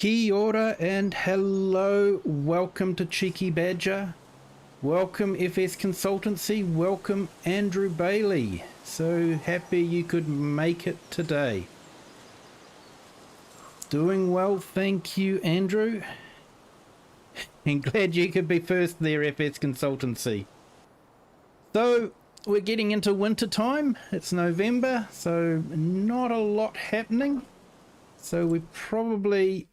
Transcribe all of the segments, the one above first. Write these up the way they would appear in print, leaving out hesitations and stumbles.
Kia ora and hello, welcome to Cheeky Badger, welcome FS Consultancy, welcome Andrew Bailey. So happy you could make it today. Doing well, thank you Andrew, and glad you could be first there FS Consultancy. So we're getting into winter time, it's November, so not a lot happening, so we probably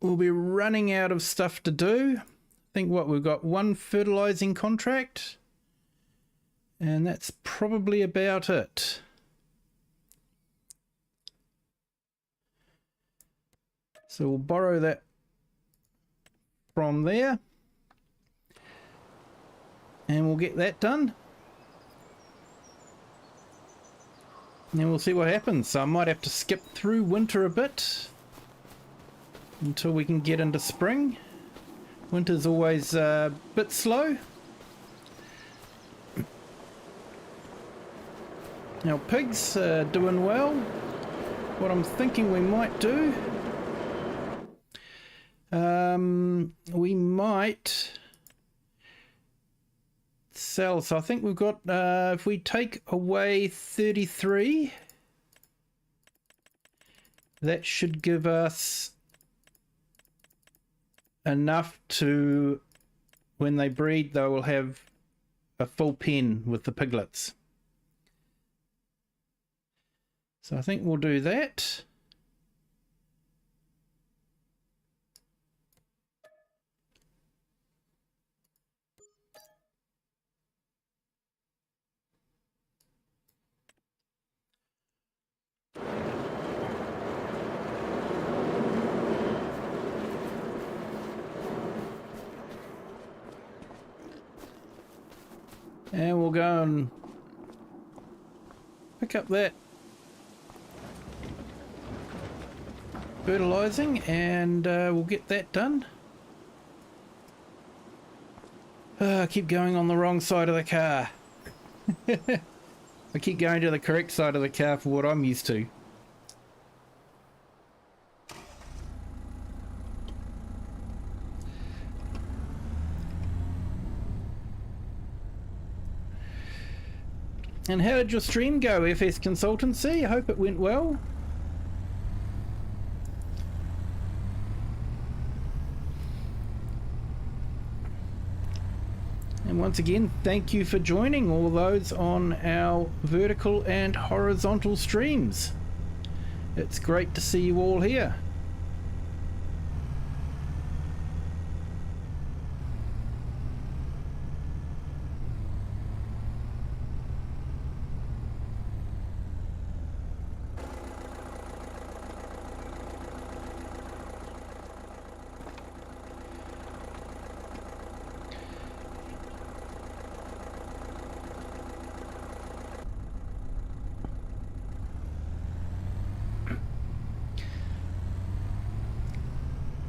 we'll be running out of stuff to do. I think we've got one fertilizing contract, and that's probably about it. So we'll borrow that from there, and we'll get that done. And then we'll see what happens. So I might have to skip through winter a bit until we can get into spring. Winter's always a bit slow. Now pigs are doing well. What I'm thinking we might do, we might sell. So I think we've got, if we take away 33, that should give us enough to, when they breed, they will have a full pen with the piglets. So I think we'll do that. And we'll go and pick up that fertilizing, and we'll get that done. I keep going on the wrong side of the car. I keep going to the correct side of the car for what I'm used to. And how did your stream go, FS Consultancy? I hope it went well. And once again, thank you for joining all those on our vertical and horizontal streams. It's great to see you all here.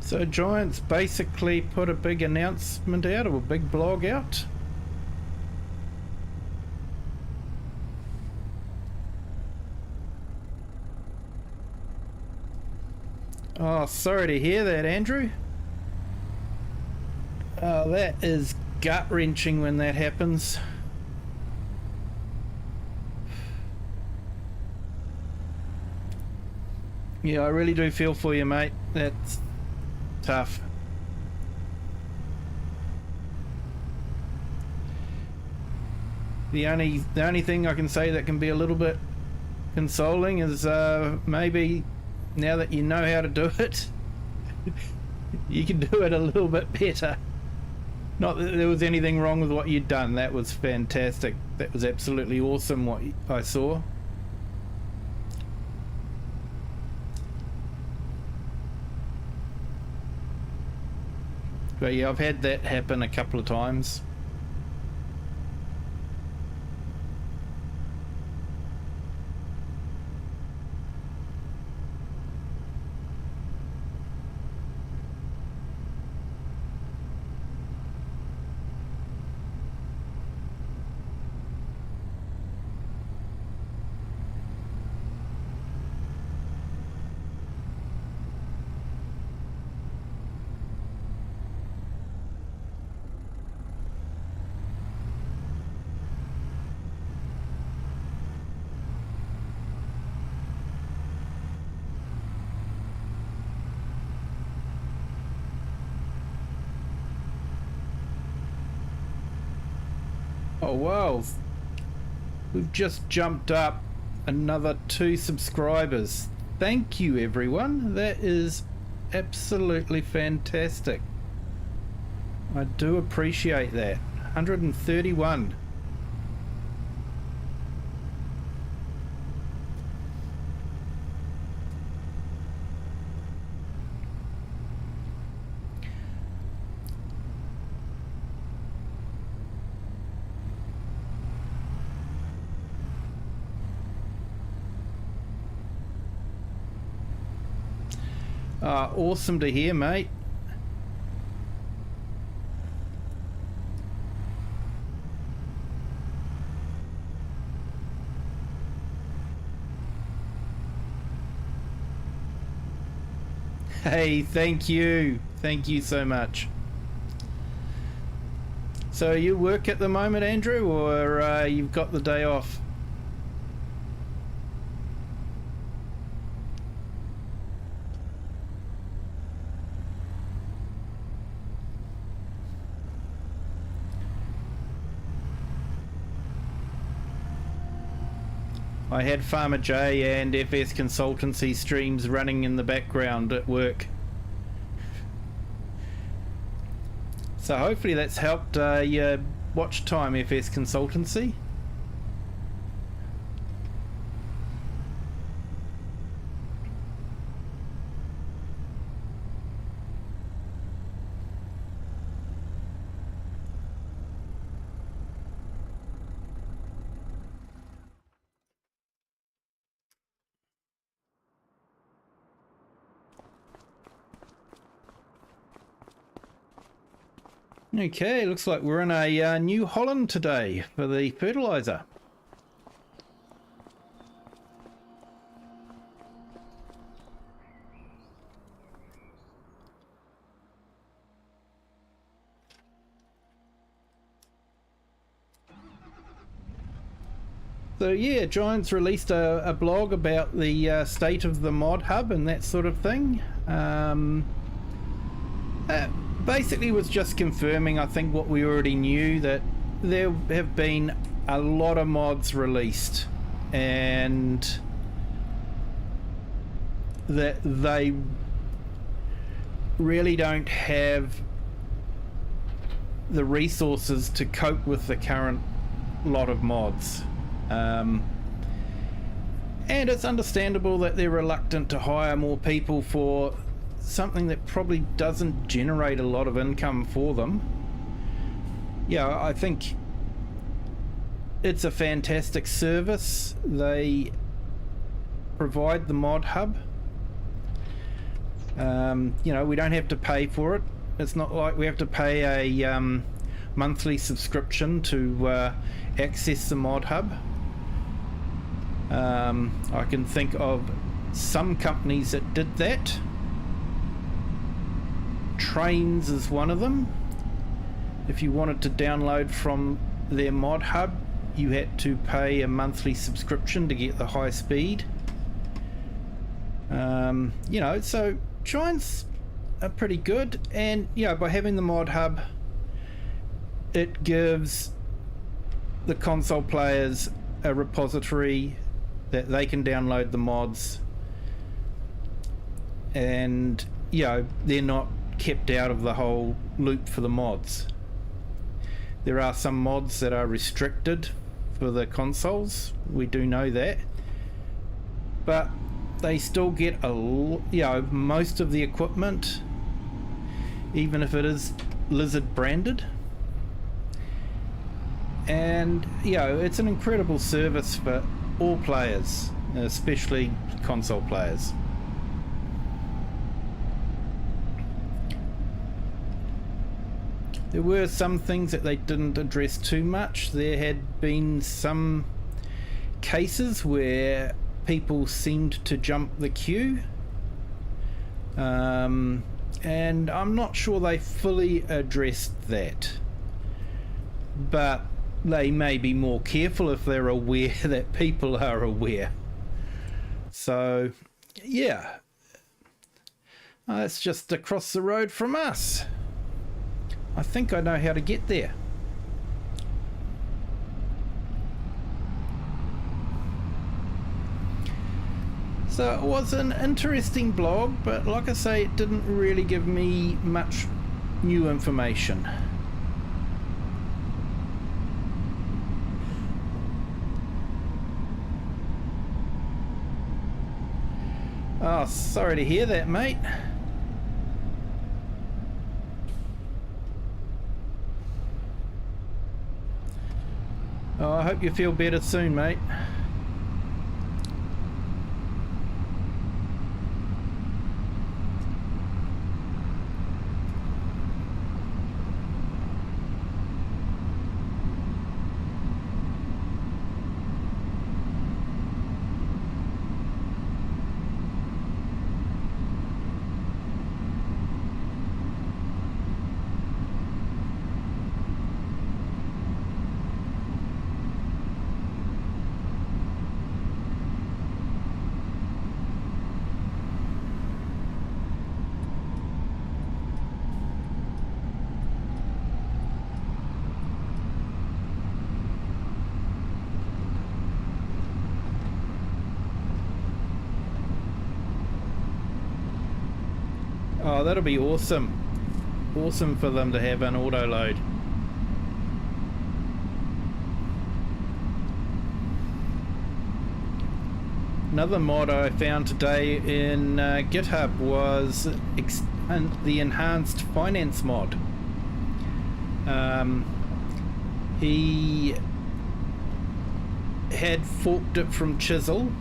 So Giants basically put a big announcement out, or a big blog out. Oh, sorry to hear that, Andrew. Oh, that is gut-wrenching when that happens. Yeah, I really do feel for you, mate. That's tough. The only thing I can say that can be a little bit consoling is maybe now that you know how to do it, you can do it a little bit better. Not that there was anything wrong with what you'd done. That was fantastic. That was absolutely awesome what I saw. But yeah, I've had that happen a couple of times. Oh wow, we've just jumped up another 2 subscribers. Thank you everyone, that is absolutely fantastic. I do appreciate that. 131. Awesome to hear, mate. Hey, thank you. Thank you so much. So you work at the moment, Andrew, or you've got the day off? I had Farmer J and FS Consultancy streams running in the background at work. So hopefully that's helped your watch time, FS Consultancy. Okay, looks like we're in a New Holland today for the fertilizer. So yeah, Giants released a blog about the state of the mod hub and that sort of thing. Basically was just confirming, I think, what we already knew, that there have been a lot of mods released and that they really don't have the resources to cope with the current lot of mods. And it's understandable that they're reluctant to hire more people for something that probably doesn't generate a lot of income for them. Yeah, I think it's a fantastic service. They provide the mod hub. You know, we don't have to pay for it. It's not like we have to pay a monthly subscription to access the mod hub. I can think of some companies that did that. Trains is one of them. If you wanted to download from their mod hub, you had to pay a monthly subscription to get the high speed. You know, so Giants are pretty good, and you know, by having the mod hub, it gives the console players a repository that they can download the mods, and you know, they're not kept out of the whole loop for the mods. There are some mods that are restricted for the consoles, we do know that, but they still get you know, most of the equipment, even if it is Lizard branded. And you know, it's an incredible service for all players, especially console players. There were some things that they didn't address too much. There had been some cases where people seemed to jump the queue, and I'm not sure they fully addressed that, but they may be more careful if they're aware that people are aware. So yeah, it's just across the road from us. I think I know how to get there. So it was an interesting blog, but like I say, it didn't really give me much new information. Oh, sorry to hear that, mate. Oh, I hope you feel better soon, mate. Oh, that'll be awesome. Awesome for them to have an auto load. Another mod I found today in GitHub was the enhanced finance mod. He had forked it from Chisel,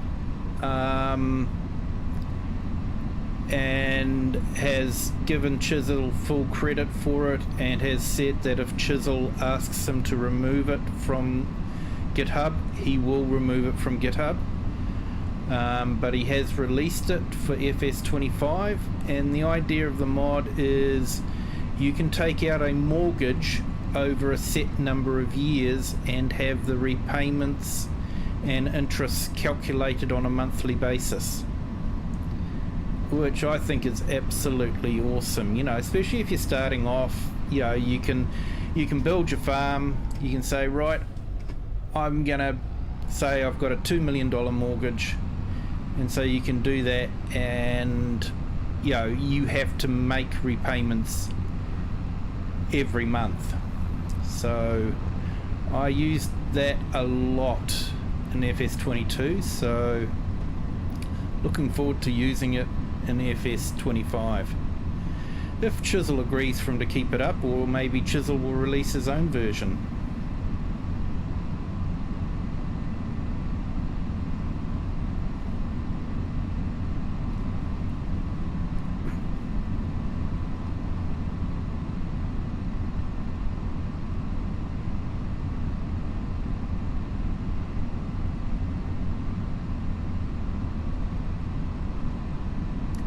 and has given Chisel full credit for it, and has said that if Chisel asks him to remove it from GitHub, he will remove it from GitHub. But he has released it for FS25, and the idea of the mod is you can take out a mortgage over a set number of years and have the repayments and interest calculated on a monthly basis, which I think is absolutely awesome. You know, especially if you're starting off, you know, you can build your farm. You can say, right, I'm gonna say I've got a $2 million mortgage, and so you can do that, and you know, you have to make repayments every month. So I used that a lot in FS22, so looking forward to using it in FS25. If Chisel agrees for him to keep it up, or maybe Chisel will release his own version.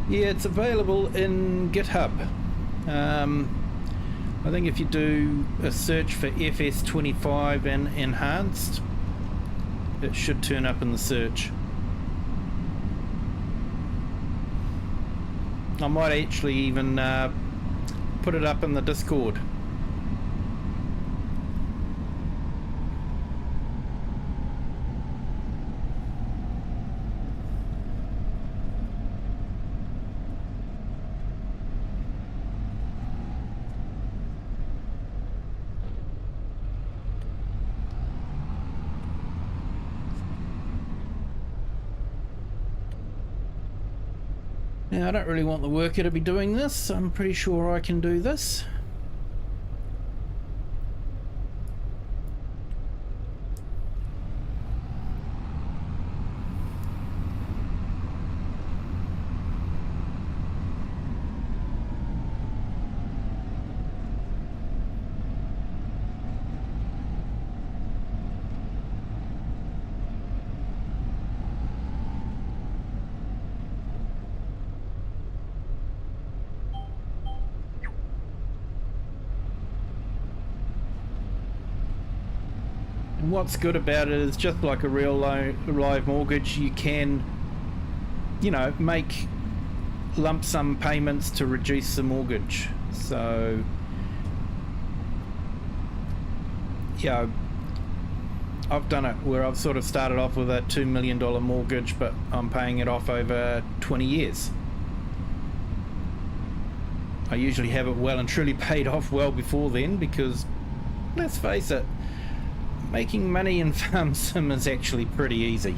Yeah, it's available in GitHub. I think if you do a search for FS25 and enhanced, it should turn up in the search. I might actually even put it up in the Discord. Now, I don't really want the worker to be doing this. I'm pretty sure I can do this. And what's good about it is, just like a real live mortgage, you can, you know, make lump sum payments to reduce the mortgage. So, yeah, I've done it where I've sort of started off with a $2 million mortgage, but I'm paying it off over 20 years. I usually have it well and truly paid off well before then, because let's face it, making money in Farm Sim is actually pretty easy.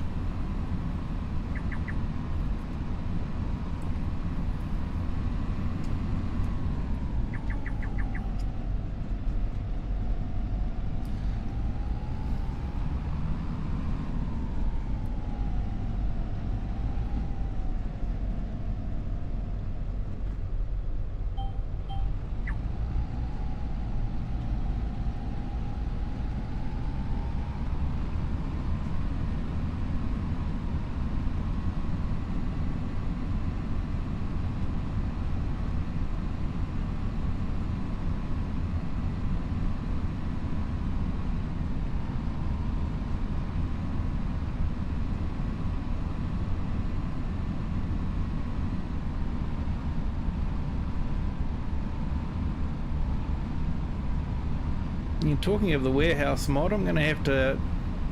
And talking of the warehouse mod, I'm going to have to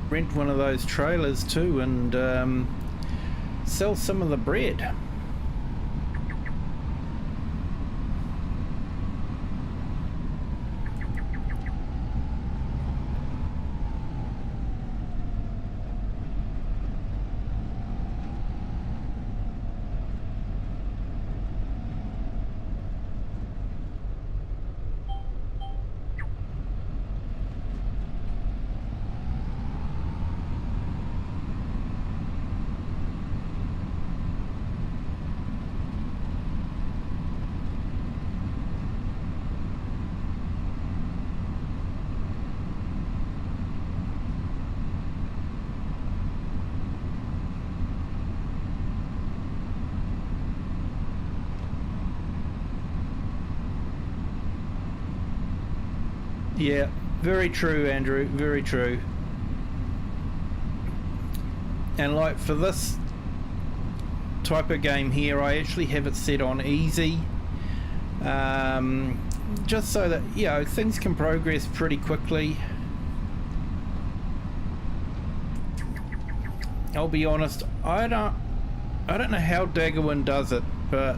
rent one of those trailers too and sell some of the bread. Yeah, very true, Andrew, very true. And like for this type of game here, I actually have it set on easy, just so that, you know, things can progress pretty quickly. I'll be honest, I don't know how Daggerwin does it, but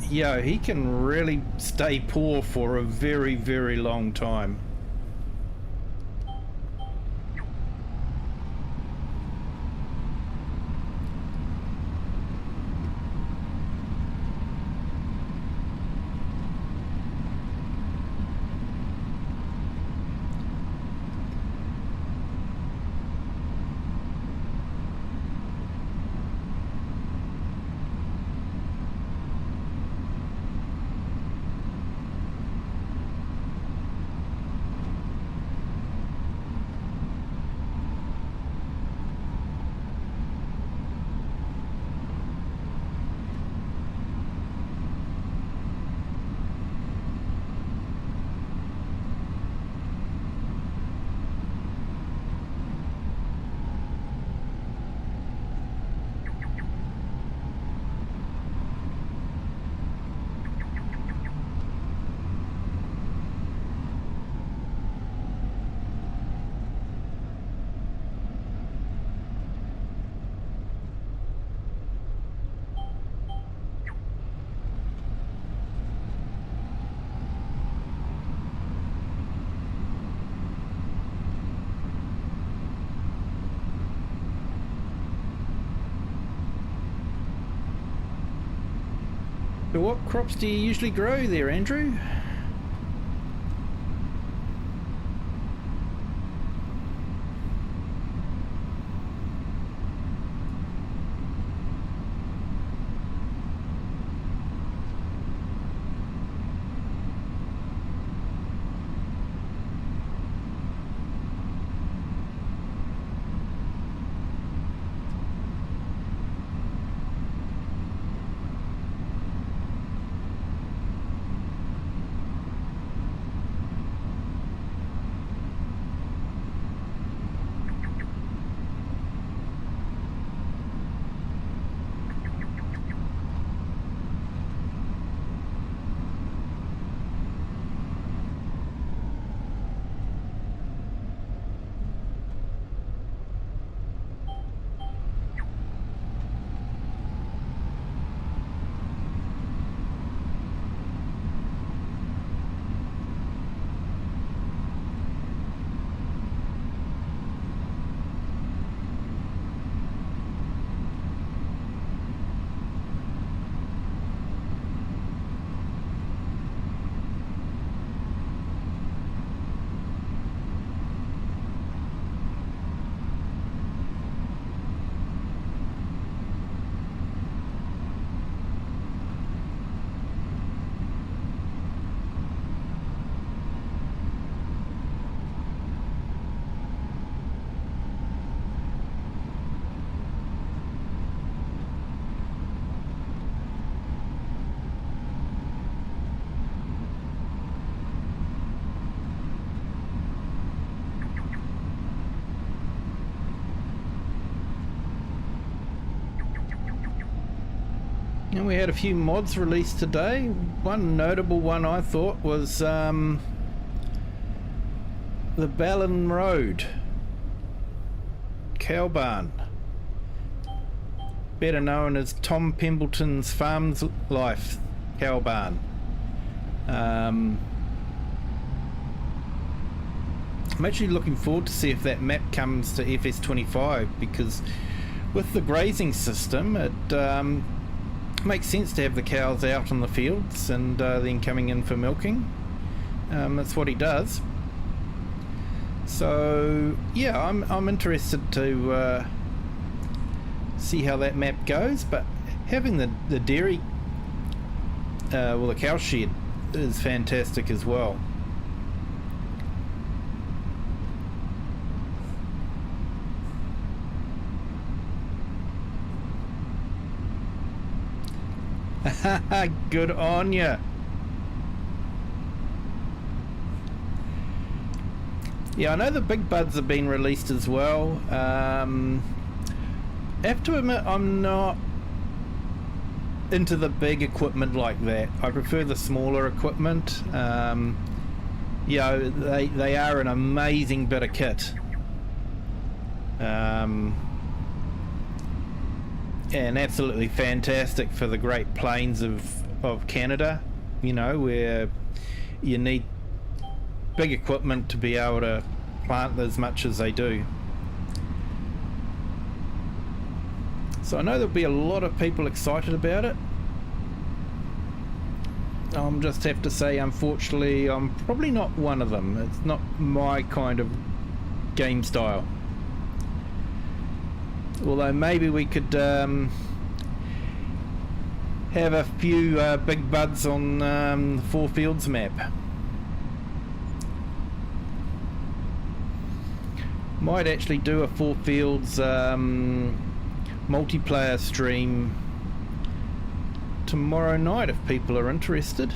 yeah, he can really stay poor for a very, very long time. So what crops do you usually grow there, Andrew? And we had a few mods released today. One notable one I thought was the Ballon Road cow barn, better known as Tom Pembleton's Farms Life cow barn. I'm actually looking forward to see if that map comes to FS25, because with the grazing system it makes sense to have the cows out in the fields and then coming in for milking. That's what he does. So yeah, I'm interested to see how that map goes, but having the dairy, well, the cow shed is fantastic as well. Good on ya. Yeah, I know the big buds have been released as well. I have to admit, I'm not into the big equipment like that. I prefer the smaller equipment. You know, they are an amazing bit of kit. And absolutely fantastic for the Great Plains of Canada, you know, where you need big equipment to be able to plant as much as they do. So I know there'll be a lot of people excited about it. I'll just have to say, unfortunately, I'm probably not one of them. It's not my kind of game style. Although maybe we could have a few big buds on the Four Fields map. Might actually do a Four Fields multiplayer stream tomorrow night if people are interested.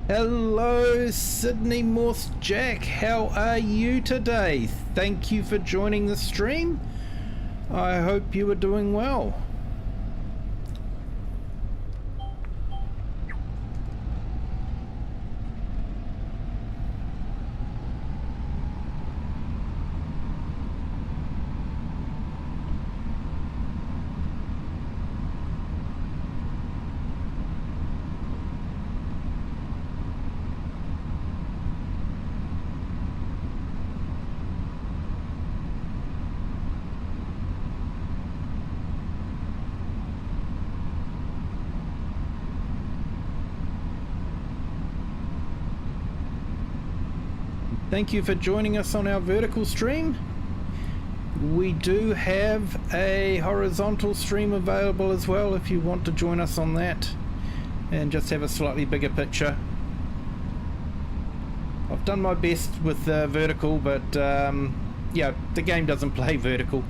Hello Sydney Morse Jack, how are you today? Thank you for joining the stream. I hope you are doing well. Thank you for joining us on our vertical stream. We do have a horizontal stream available as well if you want to join us on that and just have a slightly bigger picture. I've done my best with vertical, but yeah, the game doesn't play vertical.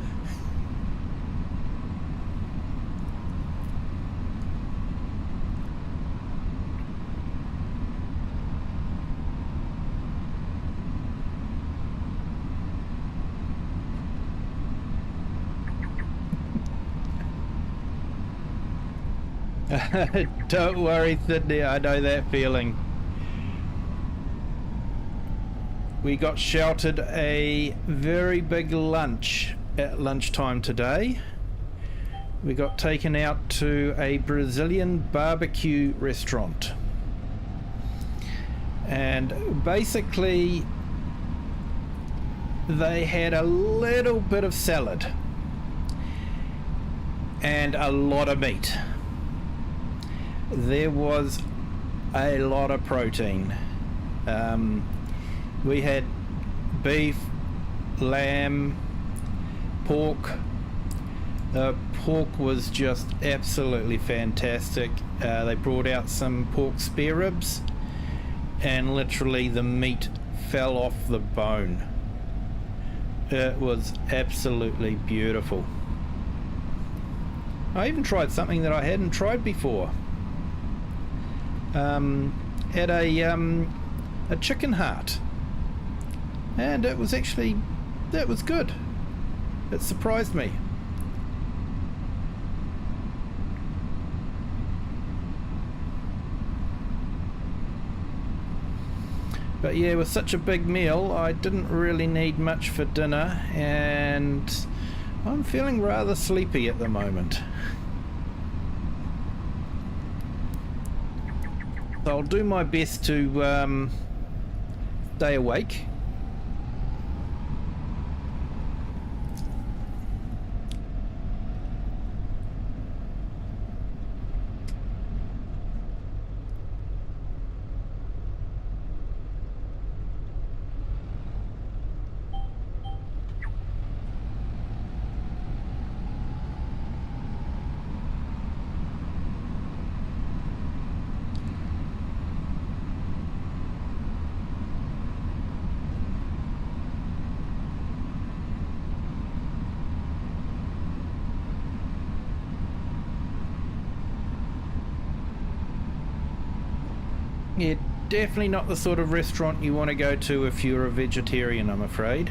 Don't worry, Sydney, I know that feeling. We got shouted a very big lunch at lunchtime today. We got taken out to a Brazilian barbecue restaurant. And basically, they had a little bit of salad and a lot of meat. There was a lot of protein. We had beef, lamb, pork, The pork was just absolutely fantastic. They brought out some pork spare ribs, and literally the meat fell off the bone. It was absolutely beautiful. I even tried something that I hadn't tried before. At a chicken heart, and it was actually, that was good. It surprised me. But yeah, with such a big meal, I didn't really need much for dinner, and I'm feeling rather sleepy at the moment. So I'll do my best to stay awake. Yeah, definitely not the sort of restaurant you want to go to if you're a vegetarian, I'm afraid.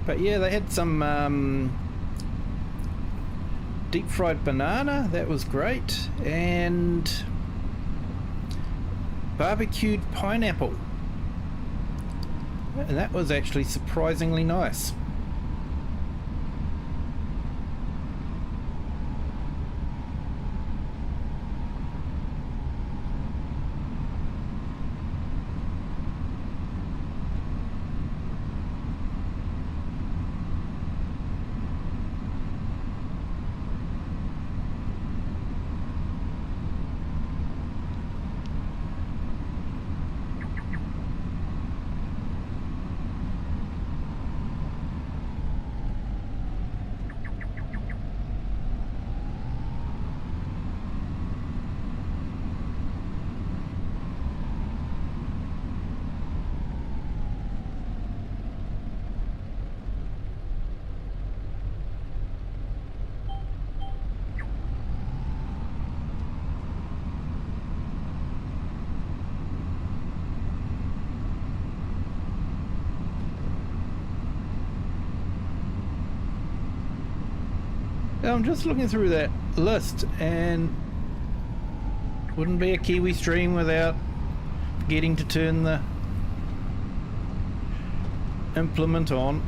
But yeah, they had some deep fried banana, that was great, and barbecued pineapple. And that was actually surprisingly nice. I'm just looking through that list, and wouldn't be a Kiwi stream without getting to turn the implement on.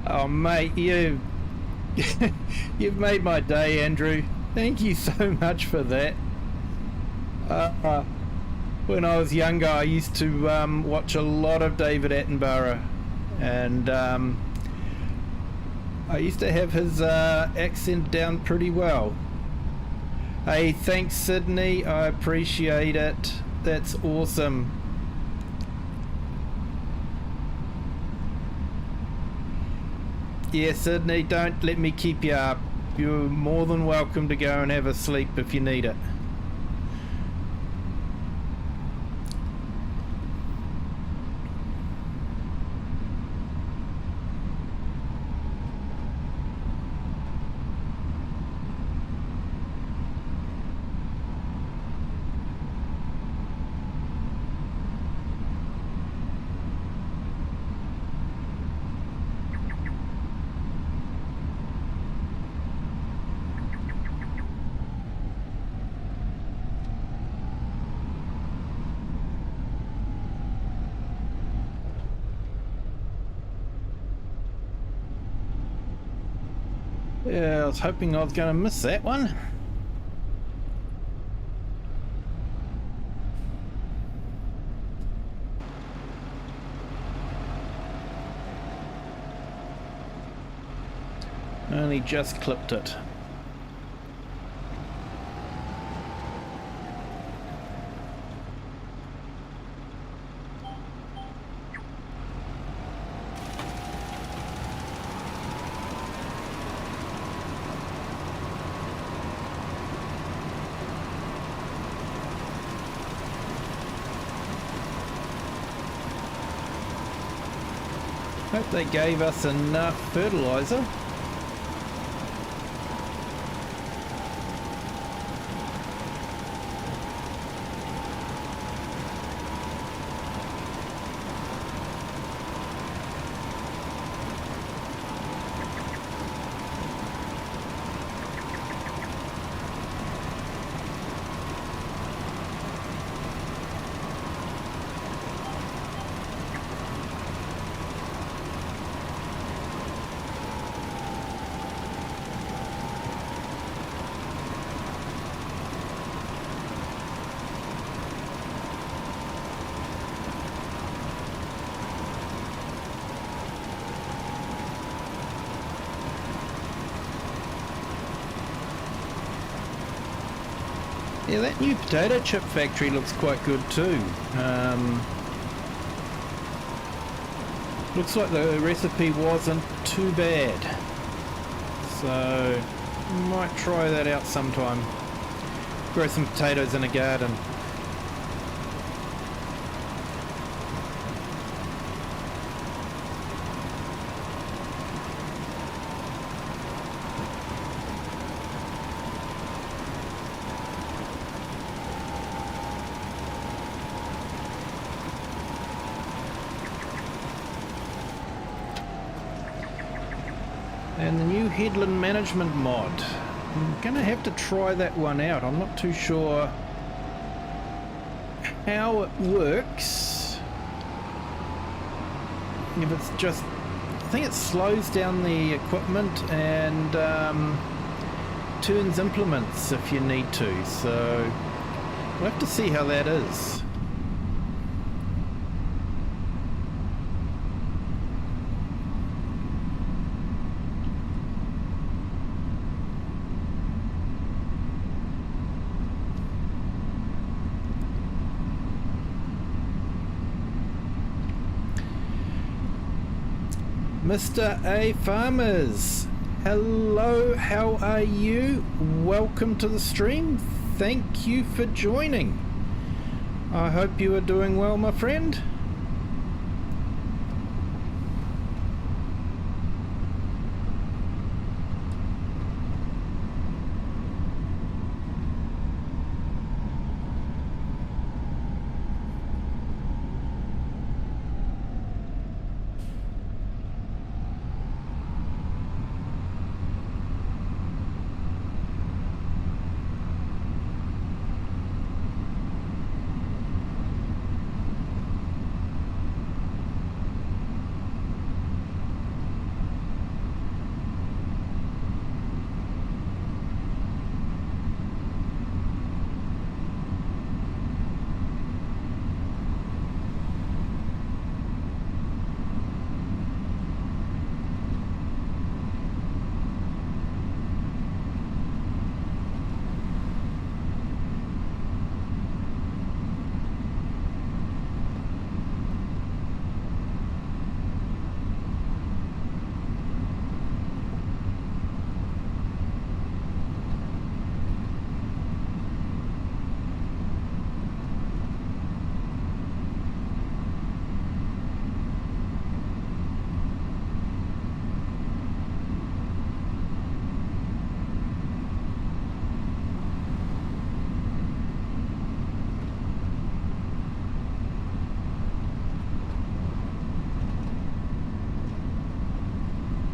Oh mate, you've made my day, Andrew. Thank you so much for that. When I was younger, I used to watch a lot of David Attenborough, and I used to have his accent down pretty well. Hey, thanks Sydney, I appreciate it. That's awesome. Yeah, Sydney, don't let me keep you up. You're more than welcome to go and have a sleep if you need it. Yeah, I was hoping I was going to miss that one. Only just clipped it. Hope they gave us enough fertilizer. Yeah, that new potato chip factory looks quite good too. Looks like the recipe wasn't too bad. So, might try that out sometime. Grow some potatoes in the garden. And the new headland management mod. I'm gonna have to try that one out. I'm not too sure how it works. If it's just, I think it slows down the equipment and turns implements if you need to. So we'll have to see how that is. Mr. A Farmers, hello, how are you? Welcome to the stream. Thank you for joining. I hope you are doing well, my friend.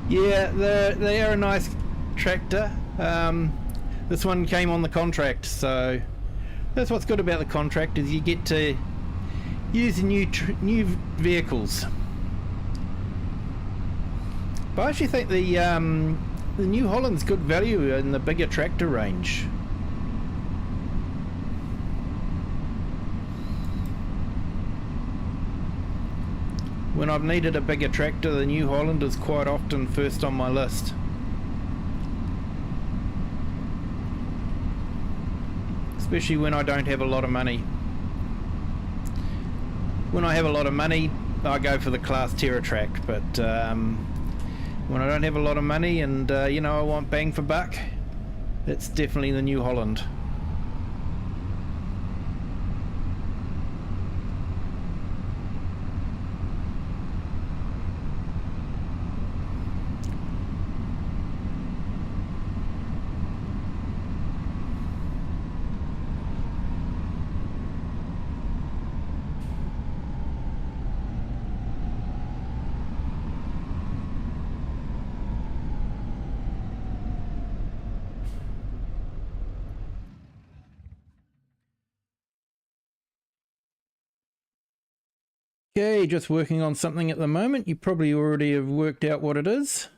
Yeah, they are a nice tractor. This one came on the contract, so that's what's good about the contract, is you get to use new vehicles. But I actually think the the New Holland's good value in the bigger tractor range. When I've needed a bigger tractor, the New Holland is quite often first on my list. Especially when I don't have a lot of money. When I have a lot of money, I go for the Class TerraTrack, but when I don't have a lot of money and you know, I want bang for buck, it's definitely the New Holland. Okay, just working on something at the moment. You probably already have worked out what it is.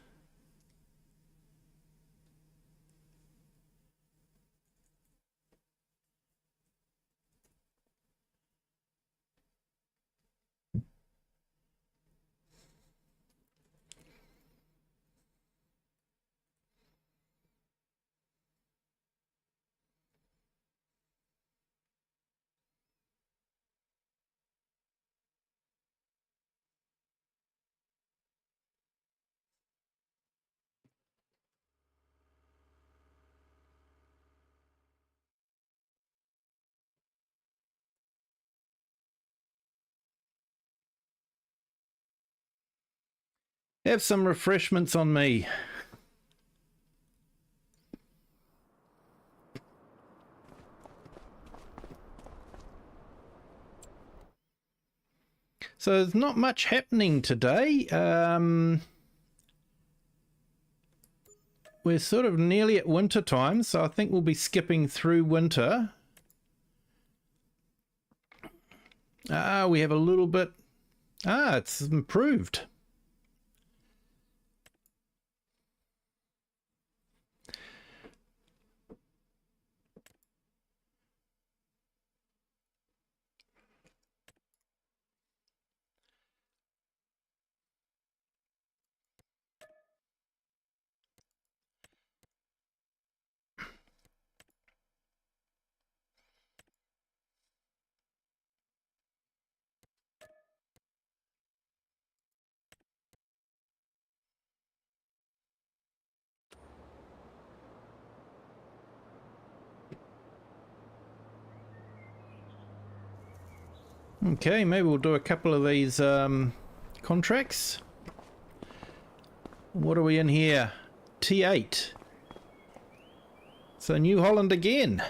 Have some refreshments on me. So there's not much happening today. We're sort of nearly at winter time, so I think we'll be skipping through winter. We have a little bit. It's improved. Okay, maybe we'll do a couple of these contracts. What are we in here? T8. So New Holland again.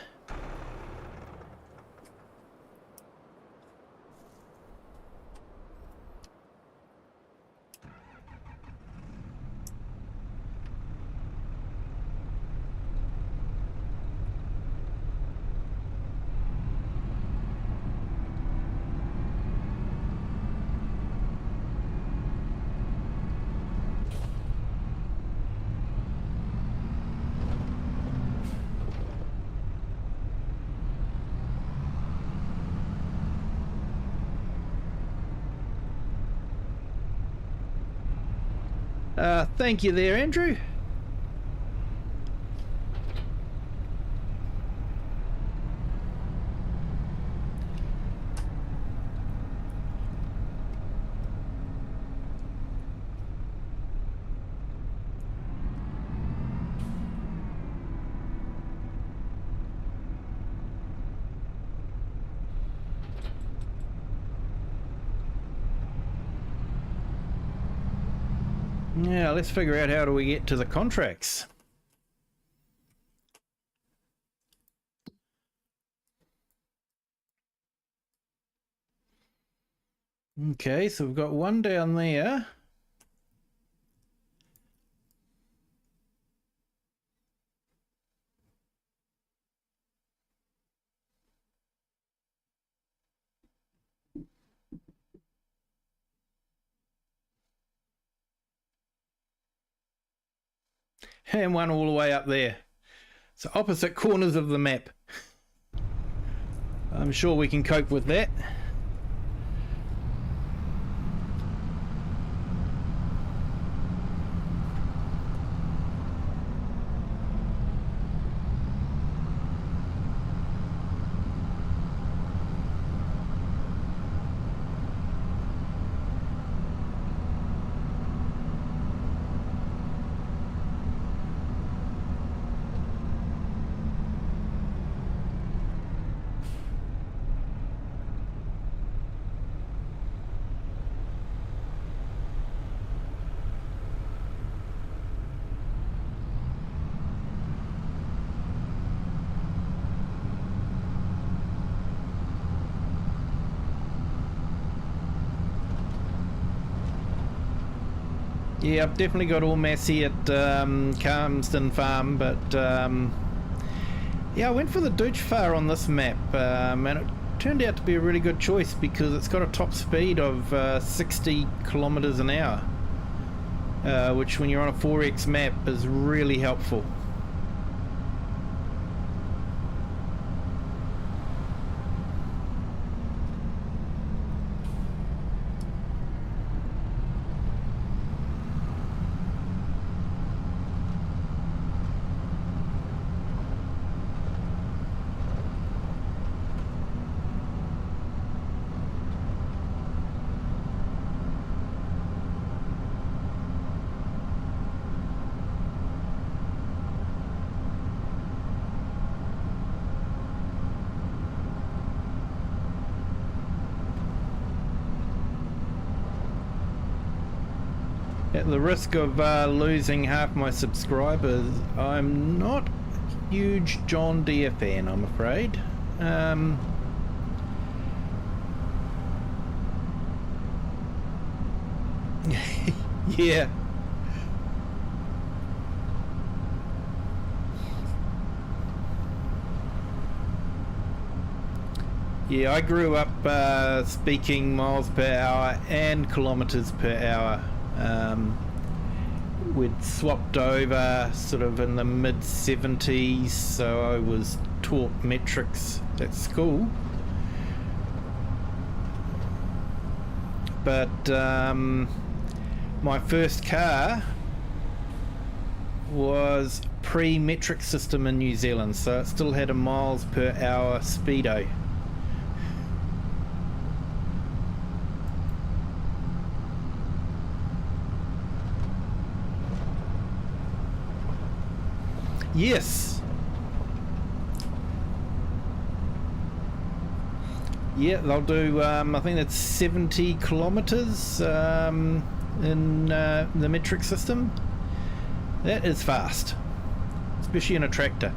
Thank you there, Andrew. Yeah, let's figure out how do we get to the contracts. Okay, so we've got one down there. and one all the way up there. So opposite corners of the map. I'm sure we can cope with that. Yeah, I've definitely got all messy at Calmsden Farm, but yeah, I went for the Dutchfar on this map, and it turned out to be a really good choice because it's got a top speed of 60 kilometers an hour, which when you're on a 4X map is really helpful. At the risk of losing half my subscribers, I'm not a huge John Deere fan, I'm afraid. Yeah. Yeah, I grew up speaking miles per hour and kilometers per hour. We'd swapped over sort of in the mid 70s, so I was taught metrics at school, but my first car was pre-metric system in New Zealand, so it still had a miles per hour speedo. Yes. Yeah, they'll do, I think that's 70 kilometers in the metric system. That is fast, especially in a tractor.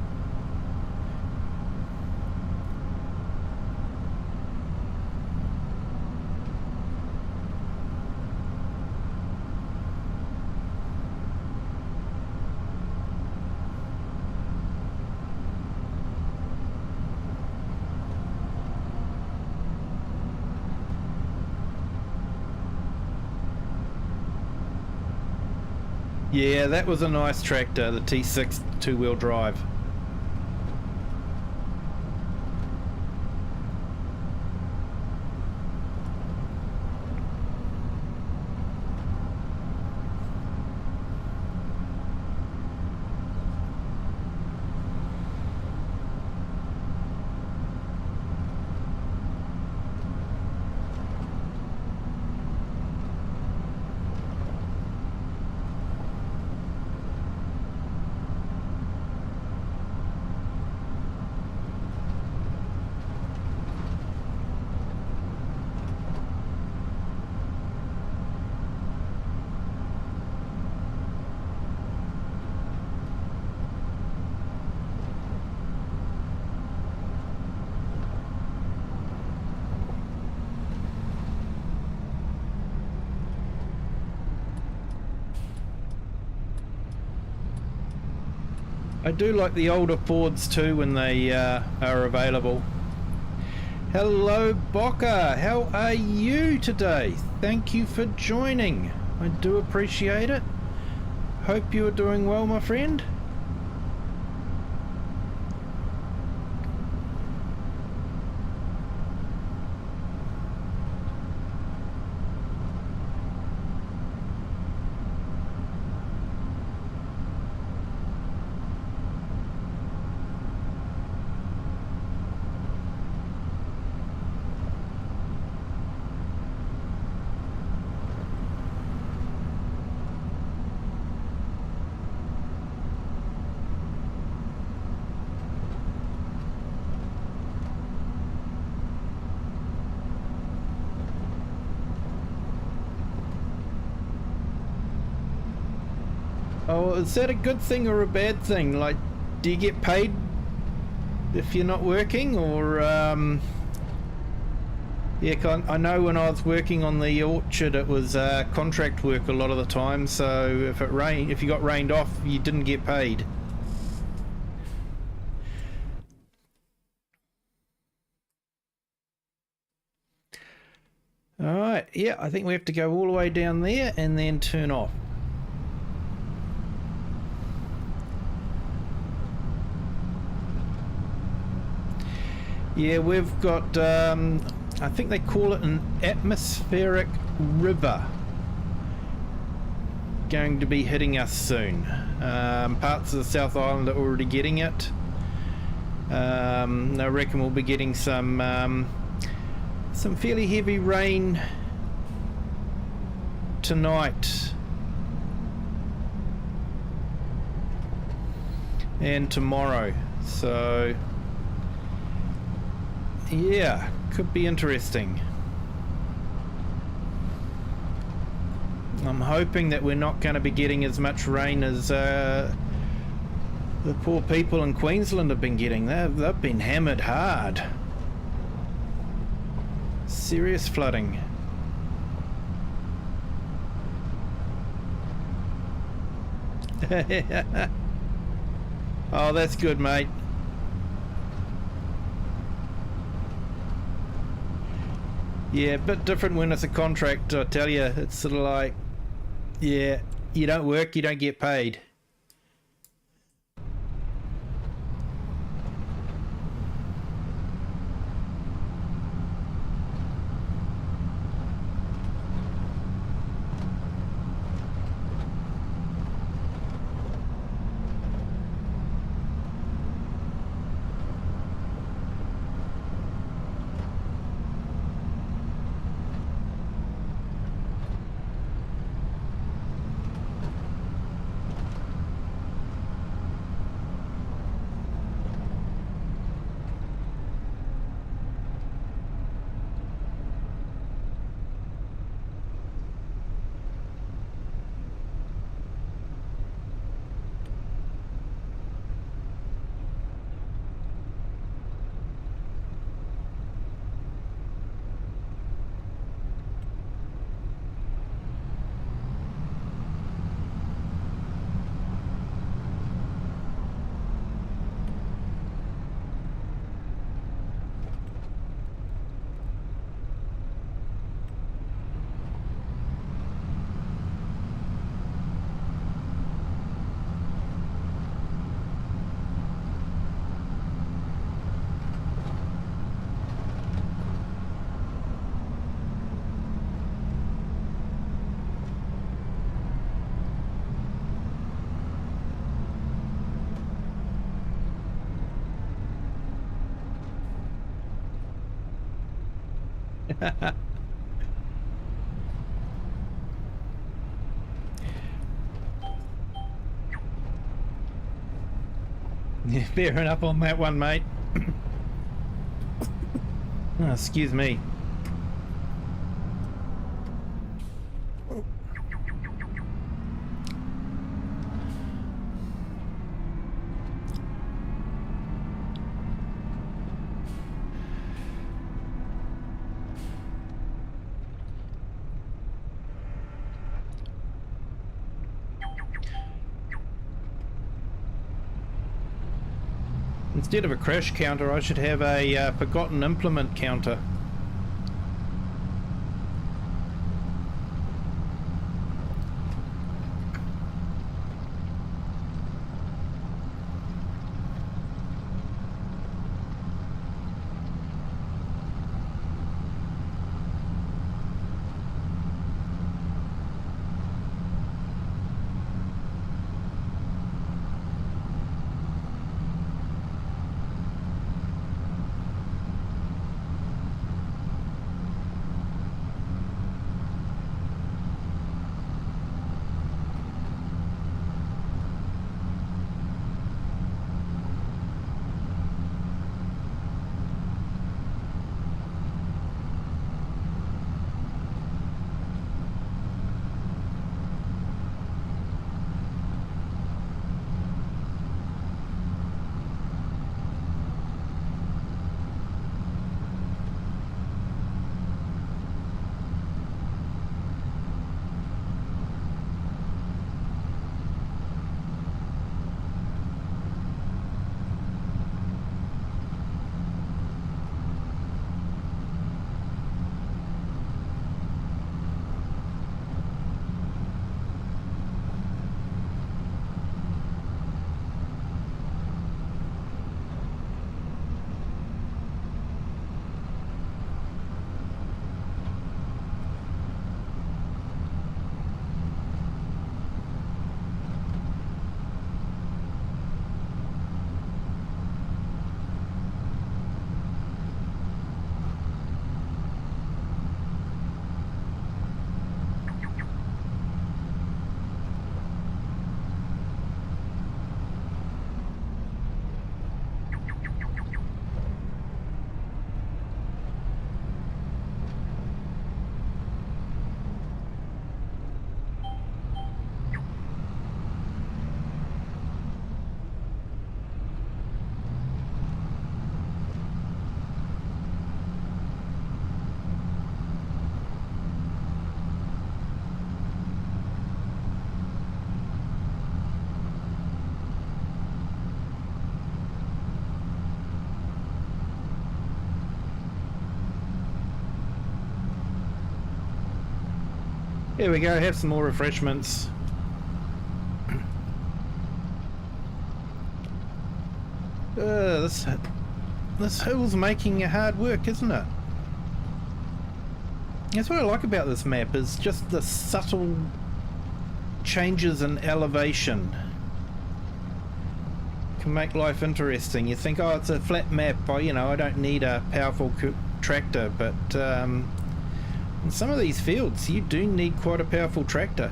Yeah, that was a nice tractor, the T6 two-wheel drive. I do like the older Fords too when they are available. Hello Boca, how are you today? Thank you for joining. I do appreciate it. Hope you are doing well, my friend. Oh, is that a good thing or a bad thing? Like, do you get paid if you're not working, or yeah, I know when I was working on the orchard, it was contract work a lot of the time. So if you got rained off, you didn't get paid. All right, yeah, I think we have to go all the way down there and then turn off. Yeah, we've got, I think they call it an atmospheric river going to be hitting us soon. Parts of the South Island are already getting it. I reckon we'll be getting some fairly heavy rain tonight and tomorrow. So yeah, could be interesting. I'm hoping that we're not going to be getting as much rain as the poor people in Queensland have been getting. They've been hammered hard. Serious flooding. Oh, that's good, mate. Yeah, a bit different when it's a contract, I tell you. It's sort of like, yeah, you don't work, you don't get paid. Yeah, bearing up on that one, mate. Oh, excuse me. Instead of a crash counter, I should have a forgotten implement counter. Here we go, have some more refreshments. This hill's making it hard work, isn't it? That's what I like about this map, is just the subtle changes in elevation can make life interesting. You think, oh, it's a flat map, you know, I don't need a powerful tractor, but in some of these fields you do need quite a powerful tractor.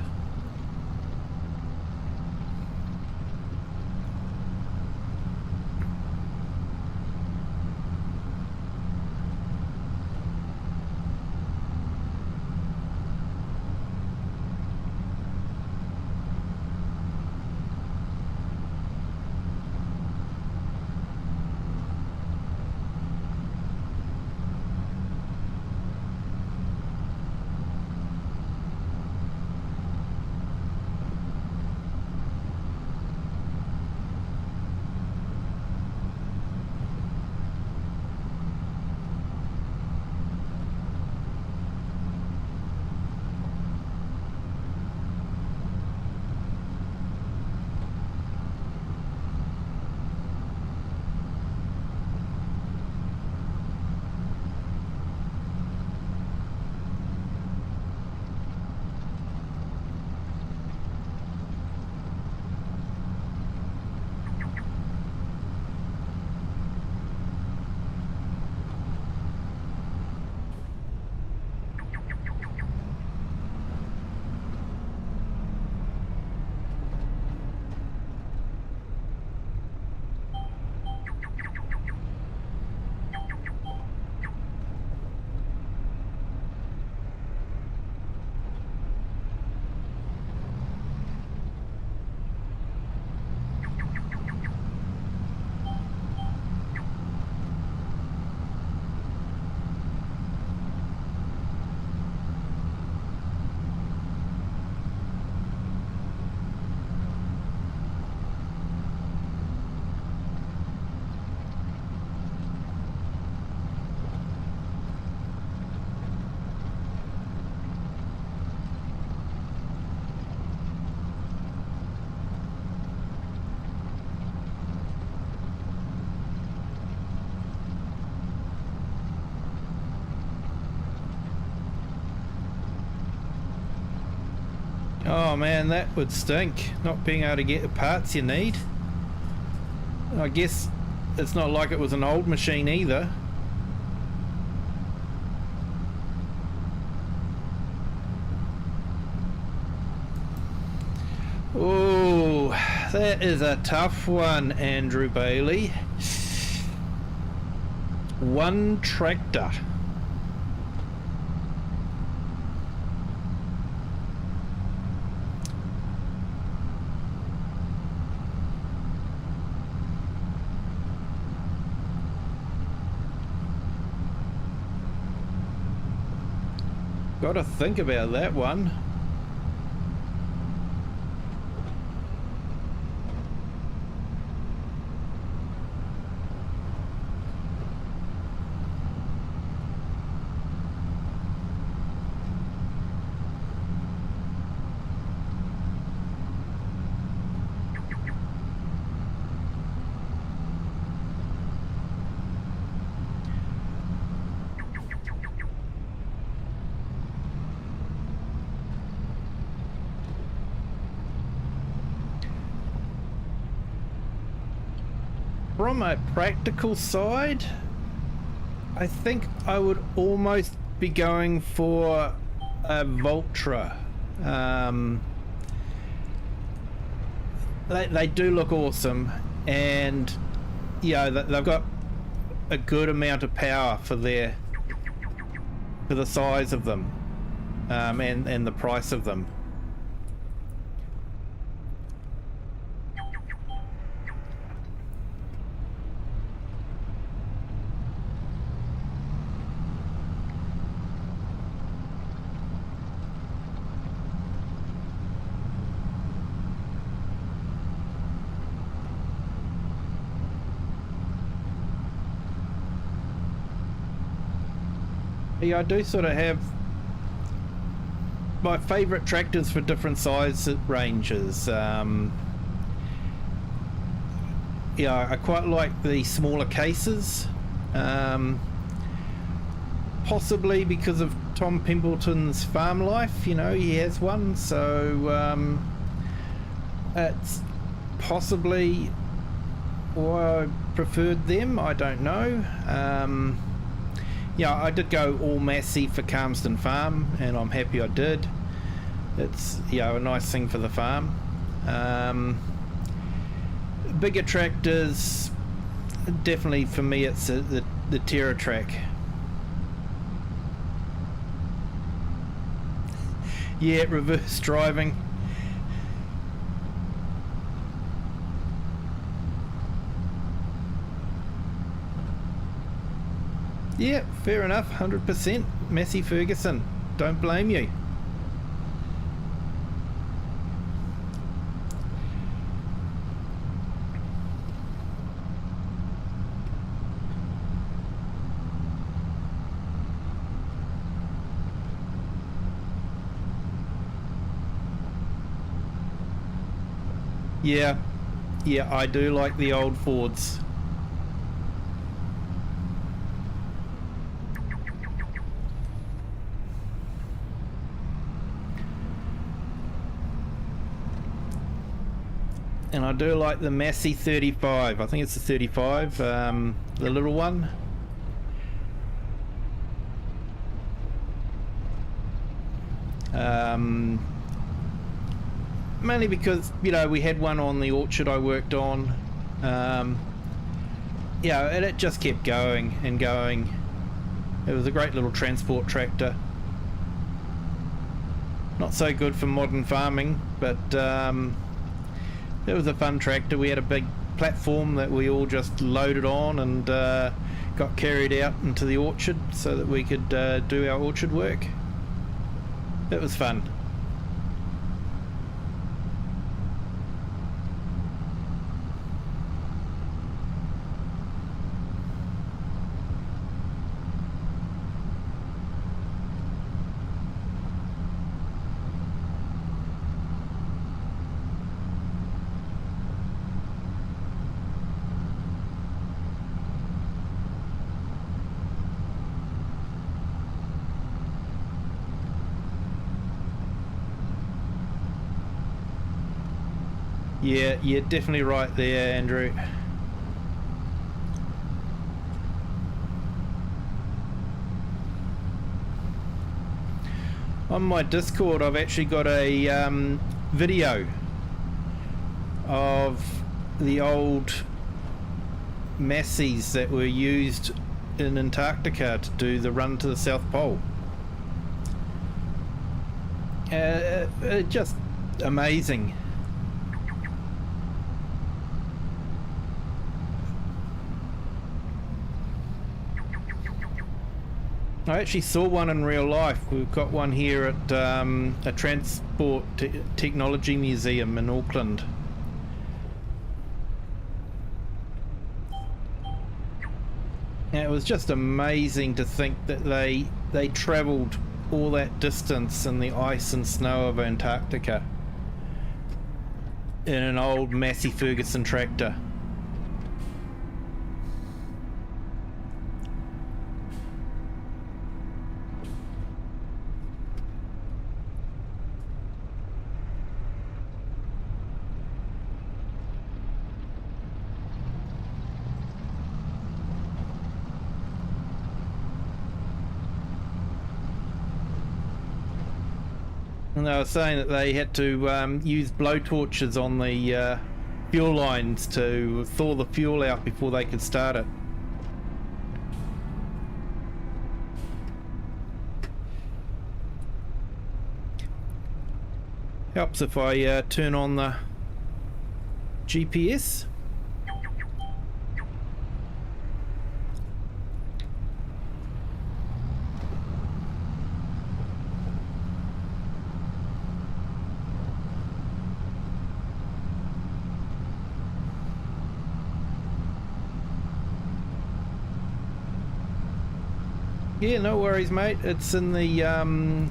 Oh man, that would stink, not being able to get the parts you need. I guess it's not like it was an old machine either. Oh, that is a tough one, Andrew Bailey. One tractor. Got to think about that one. From a practical side, I think I would almost be going for a Voltra. They do look awesome, and yeah, they've got a good amount of power for the size of them, and the price of them. Yeah, I do sort of have my favourite tractors for different size ranges. Yeah, I quite like the smaller cases, possibly because of Tom Pimpleton's farm life. You know, he has one, so it's possibly why I preferred them. I don't know. Yeah, I did go all Massey for Calmston Farm, and I'm happy I did. It's, you know, a nice thing for the farm. Bigger tractors, definitely for me it's the Terra Track. Yeah, reverse driving. Yeah, fair enough, 100%. Massey Ferguson, don't blame you. Yeah, I do like the old Fords. And I do like the Massey 35. I think it's the 35, the little one. Mainly because, you know, we had one on the orchard I worked on. Yeah, and it just kept going and going. It was a great little transport tractor. Not so good for modern farming, but it was a fun tractor. We had a big platform that we all just loaded on and got carried out into the orchard so that we could do our orchard work. It was fun. Yeah, you're definitely right there, Andrew. On my Discord, I've actually got a video of the old Masseys that were used in Antarctica to do the run to the South Pole. Just amazing. I actually saw one in real life. We've got one here at a Transport Technology Museum in Auckland. And it was just amazing to think that they travelled all that distance in the ice and snow of Antarctica in an old Massey Ferguson tractor. And they were saying that they had to use blowtorches on the fuel lines to thaw the fuel out before they could start it. Helps if I turn on the GPS. Yeah, no worries, mate. It's in the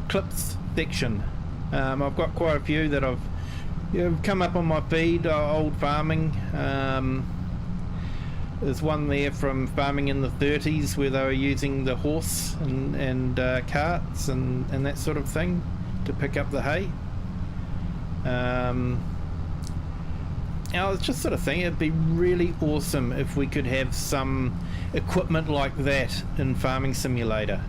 clips section. I've got quite a few that I've come up on my feed. Old farming. There's one there from farming in the 30s where they were using the horse and carts and that sort of thing to pick up the hay. I was just sort of thinking it'd be really awesome if we could have some equipment like that in Farming Simulator.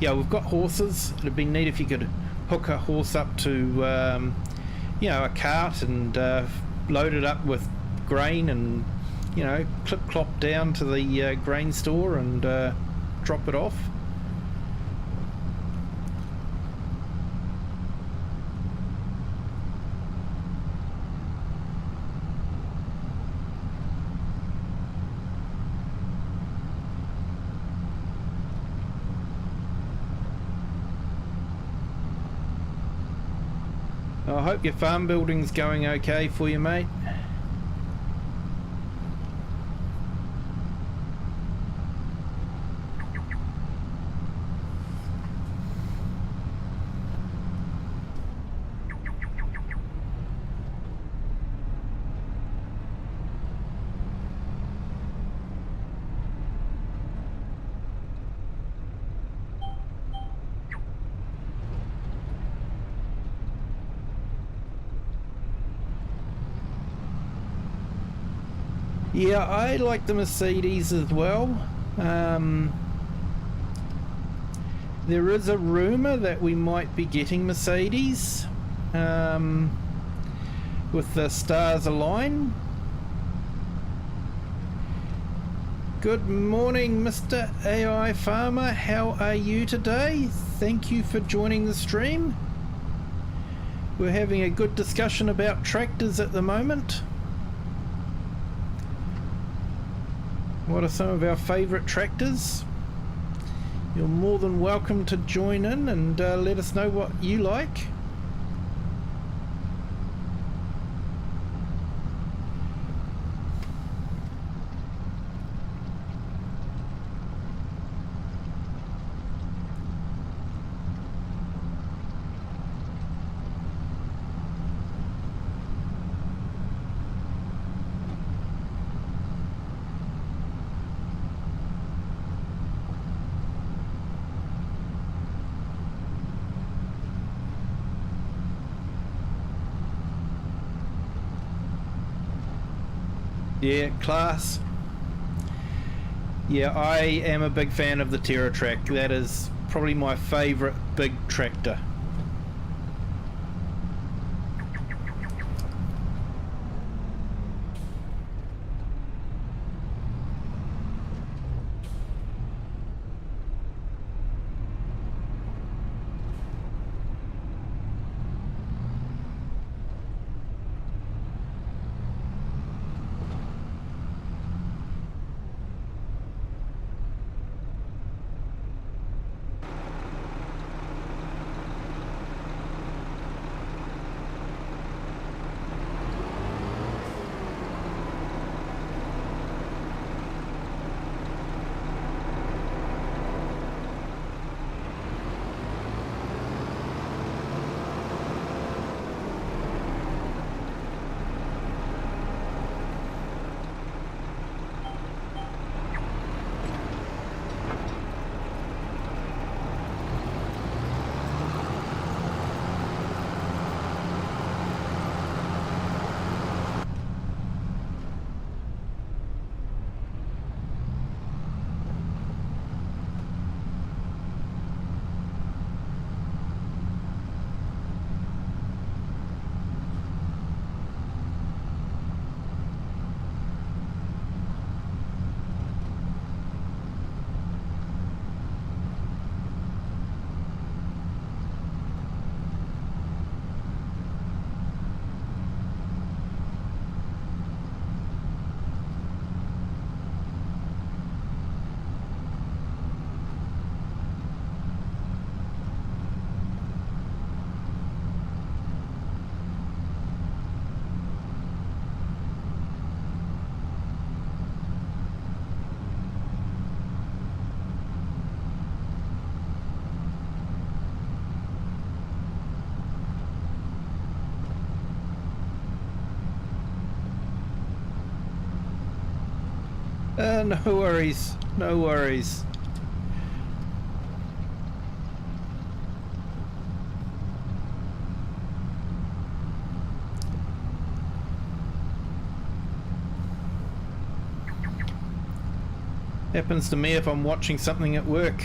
Yeah, we've got horses. It'd be neat if you could hook a horse up to a cart and load it up with grain and clip clop down to the grain store and drop it off. I hope your farm building's going okay for you, mate. Yeah, I like the Mercedes as well. There is a rumour that we might be getting Mercedes with the stars align. Good morning, Mr. AI Farmer. How are you today? Thank you for joining the stream. We're having a good discussion about tractors at the moment. What are some of our favourite tractors? You're more than welcome to join in and let us know what you like. Yeah, class. Yeah, I am a big fan of the TerraTrack. That is probably my favourite big tractor. No worries, no worries. Happens to me if I'm watching something at work.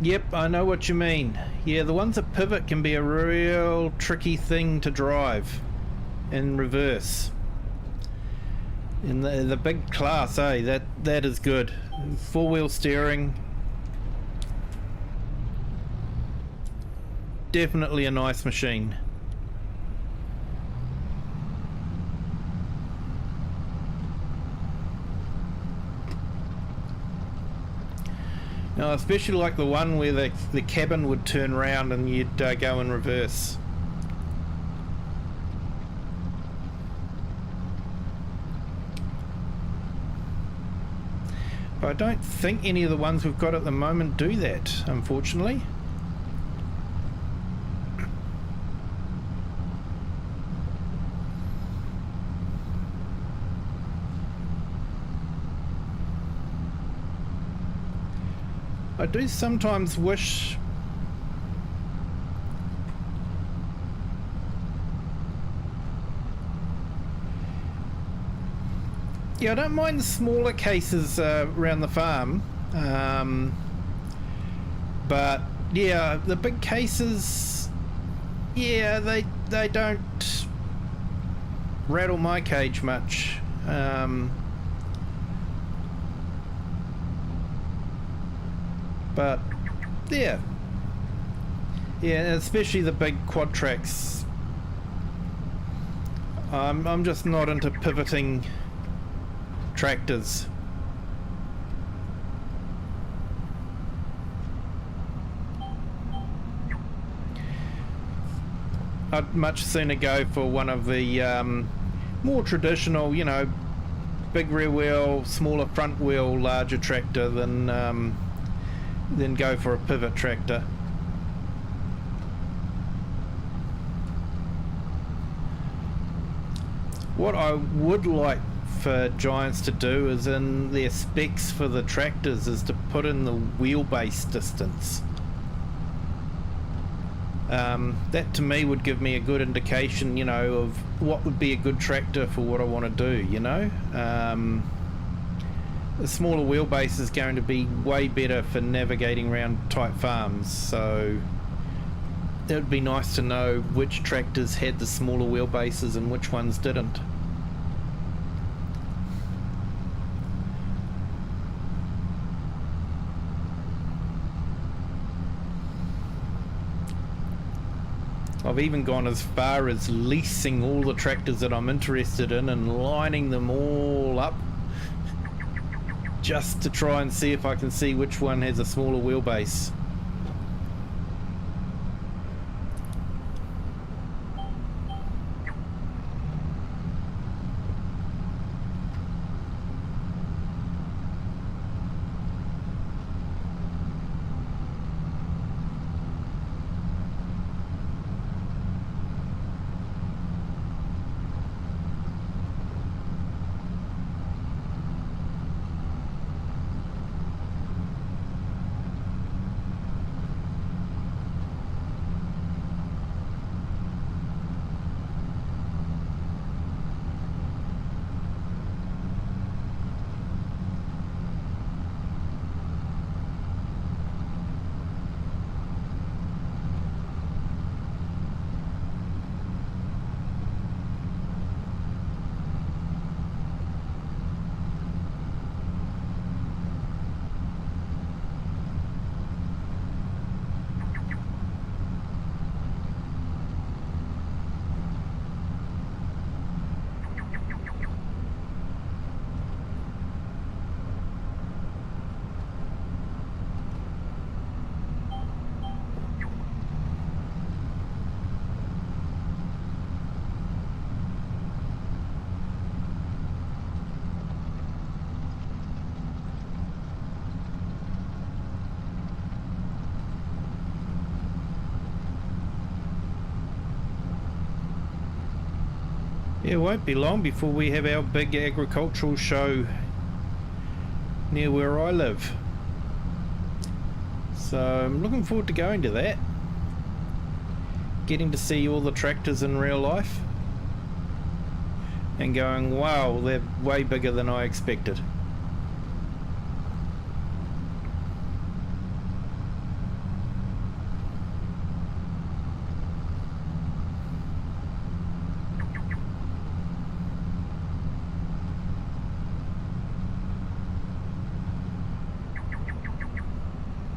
Yep, I know what you mean. Yeah, the ones that pivot can be a real tricky thing to drive in reverse. In the big class, that is good. Four-wheel steering. Definitely a nice machine. Now, I especially like the one where the cabin would turn around and you'd go in reverse. But I don't think any of the ones we've got at the moment do that, unfortunately. I do sometimes wish I don't mind the smaller cases around the farm, but yeah, the big cases, yeah, they don't rattle my cage much. But yeah, especially the big quad tracks. I'm just not into pivoting tractors. I'd much sooner go for one of the more traditional, big rear wheel, smaller front wheel, larger tractor than go for a pivot tractor. What I would like for Giants to do is in their specs for the tractors is to put in the wheelbase distance. That to me would give me a good indication, of what would be a good tractor for what I want to do, The smaller wheelbase is going to be way better for navigating around tight farms, so it would be nice to know which tractors had the smaller wheelbases and which ones didn't. I've even gone as far as leasing all the tractors that I'm interested in and lining them all up just to try and see if I can see which one has a smaller wheelbase. It won't be long before we have our big agricultural show near where I live. So I'm looking forward to going to that. Getting to see all the tractors in real life. And going, wow, they're way bigger than I expected.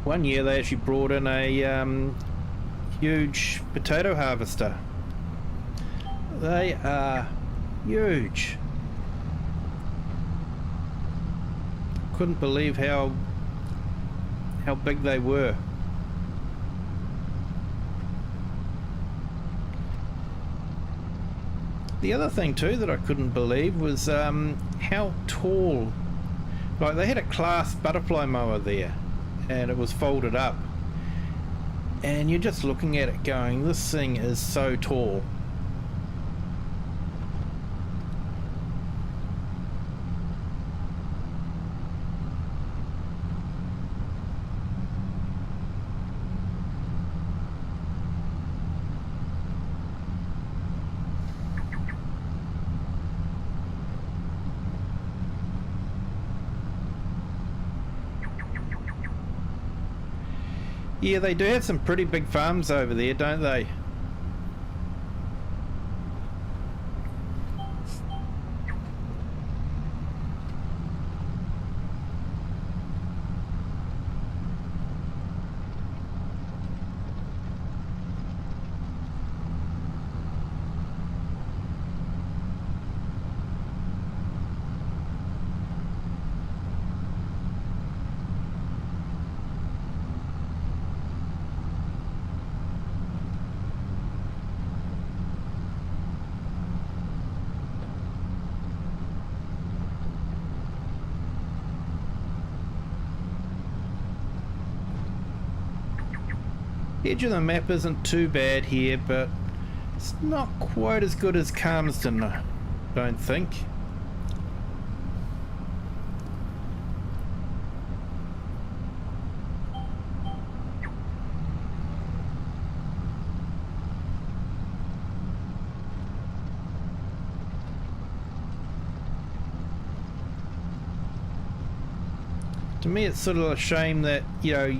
One year they actually brought in a huge potato harvester. They are huge. Couldn't believe how big they were. The other thing too that I couldn't believe was how tall. Like, they had a class butterfly mower there, and it was folded up, and you're just looking at it going, this thing is so tall. Yeah, they do have some pretty big farms over there, don't they? The edge of the map isn't too bad here, but it's not quite as good as Calmsden, I don't think. To me, it's sort of a shame that, you know,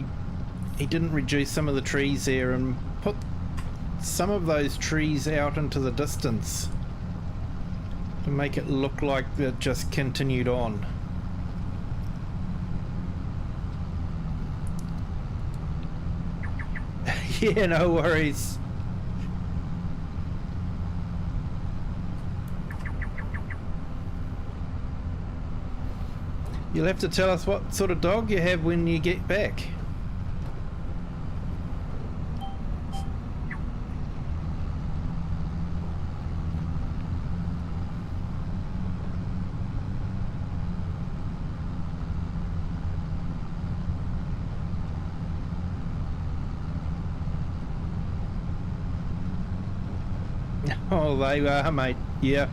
he didn't reduce some of the trees there and put some of those trees out into the distance to make it look like it just continued on. Yeah, no worries. You'll have to tell us what sort of dog you have when you get back. Oh, they are, mate. Yeah.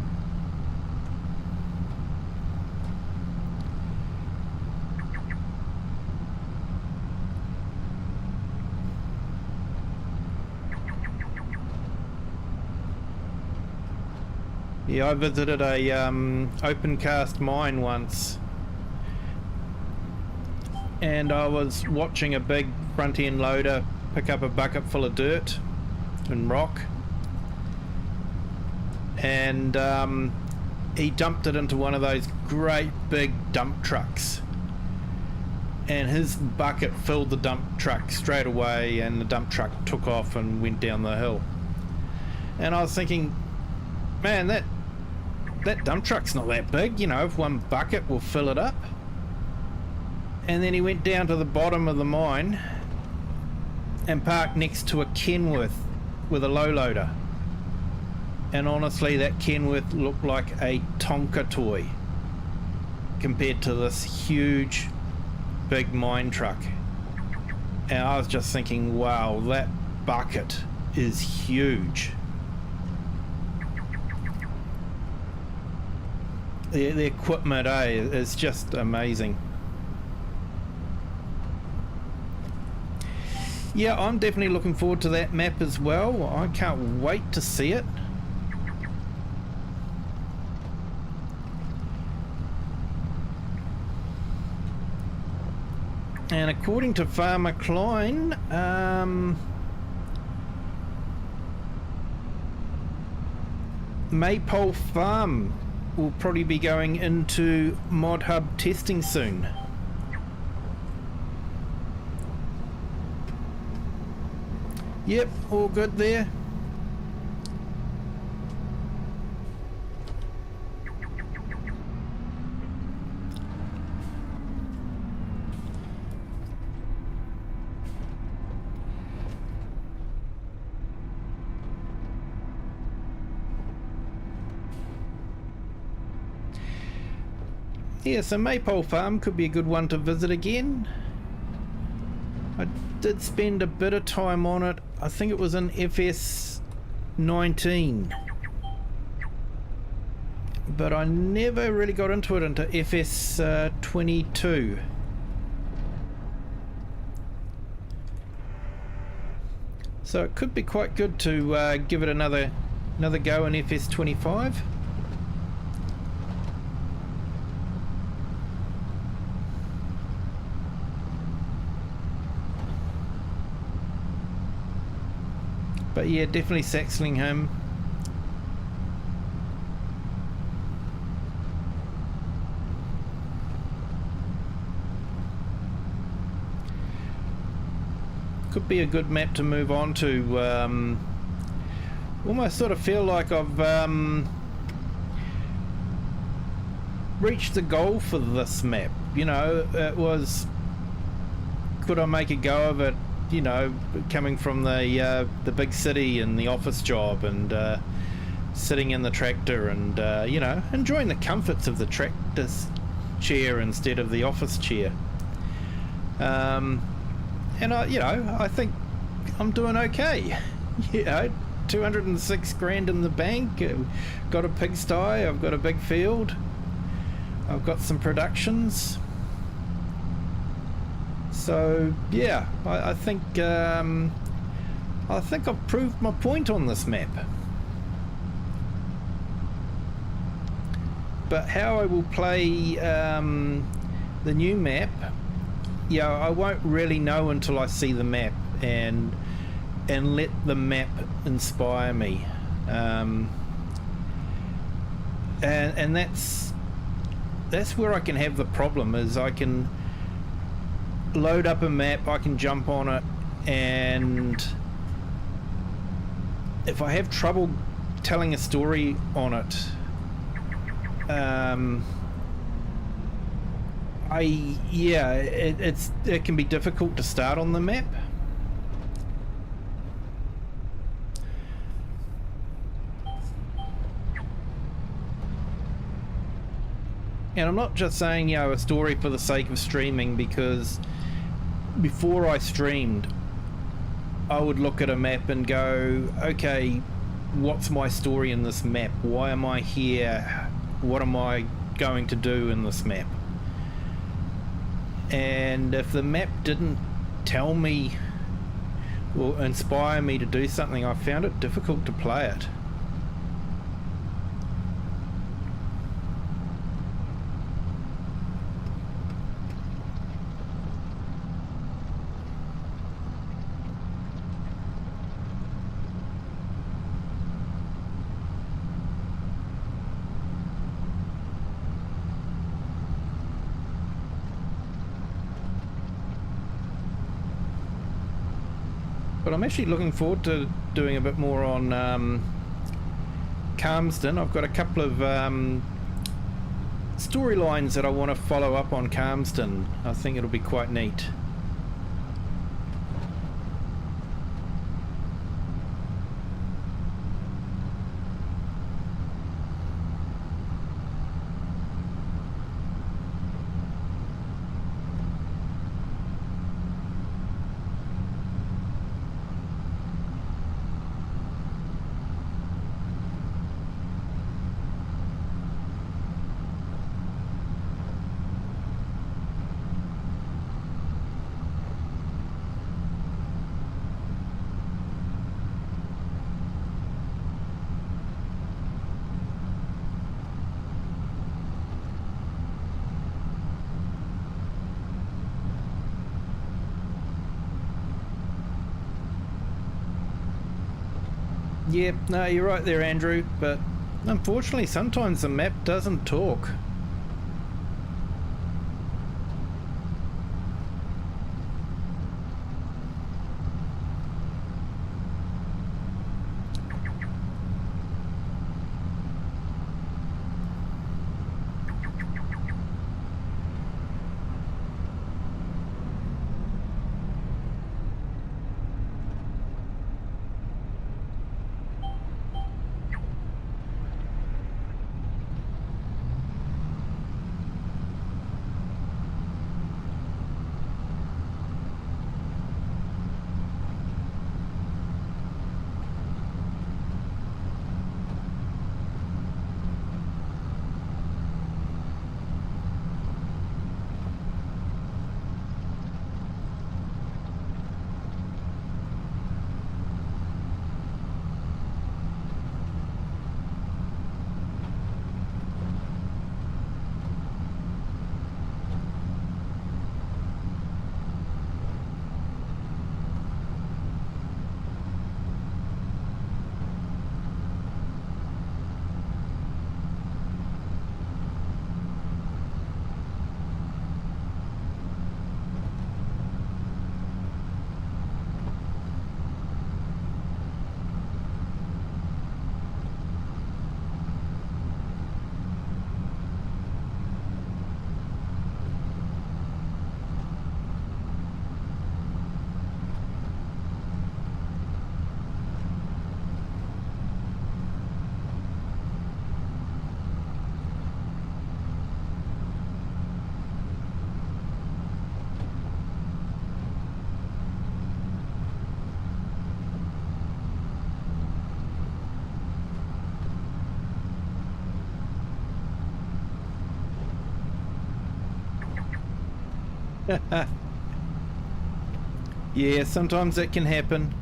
Yeah, I visited a open cast mine once, and I was watching a big front end loader pick up a bucket full of dirt and rock, and he dumped it into one of those great big dump trucks, and his bucket filled the dump truck straight away, and the dump truck took off and went down the hill. And I was thinking, man, that dump truck's not that big, you know, if one bucket will fill it up. And then he went down to the bottom of the mine and parked next to a Kenworth with a low loader. And honestly, that Kenworth looked like a Tonka toy compared to this huge big mine truck. And I was just thinking, wow, that bucket is huge. the equipment, is just amazing. Yeah, I'm definitely looking forward to that map as well. I can't wait to see it. And according to Farmer Klein, Maypole Farm will probably be going into Mod Hub testing soon. Yep, all good there. Yeah, so Maypole Farm could be a good one to visit again. I did spend a bit of time on it. I think it was in FS19. But I never really got into it into FS22. So it could be quite good to give it another go in FS25. But yeah, definitely Saxlingham. Could be a good map to move on to. Almost sort of feel like I've reached the goal for this map. You know, it was, could I make a go of it? You know, coming from the big city and the office job, and sitting in the tractor, and you know, enjoying the comforts of the tractor chair instead of the office chair. And I think I'm doing okay. You know, 206 grand in the bank. Got a pigsty. I've got a big field. I've got some productions. So yeah, I think I've proved my point on this map. But how I will play the new map, yeah, I won't really know until I see the map and let the map inspire me. And that's where I can have the problem, is I can load up a map, I can jump on it, and if I have trouble telling a story on it, it can be difficult to start on the map. And I'm not just saying, you know, a story for the sake of streaming, because before I streamed, I would look at a map and go, okay, what's my story in this map? Why am I here? What am I going to do in this map? And if the map didn't tell me or inspire me to do something, I found it difficult to play it. But I'm actually looking forward to doing a bit more on Calmsden. I've got a couple of storylines that I want to follow up on Calmsden. I think it'll be quite neat. Yep, no, you're right there, Andrew, but unfortunately sometimes the map doesn't talk. Yeah, sometimes that can happen.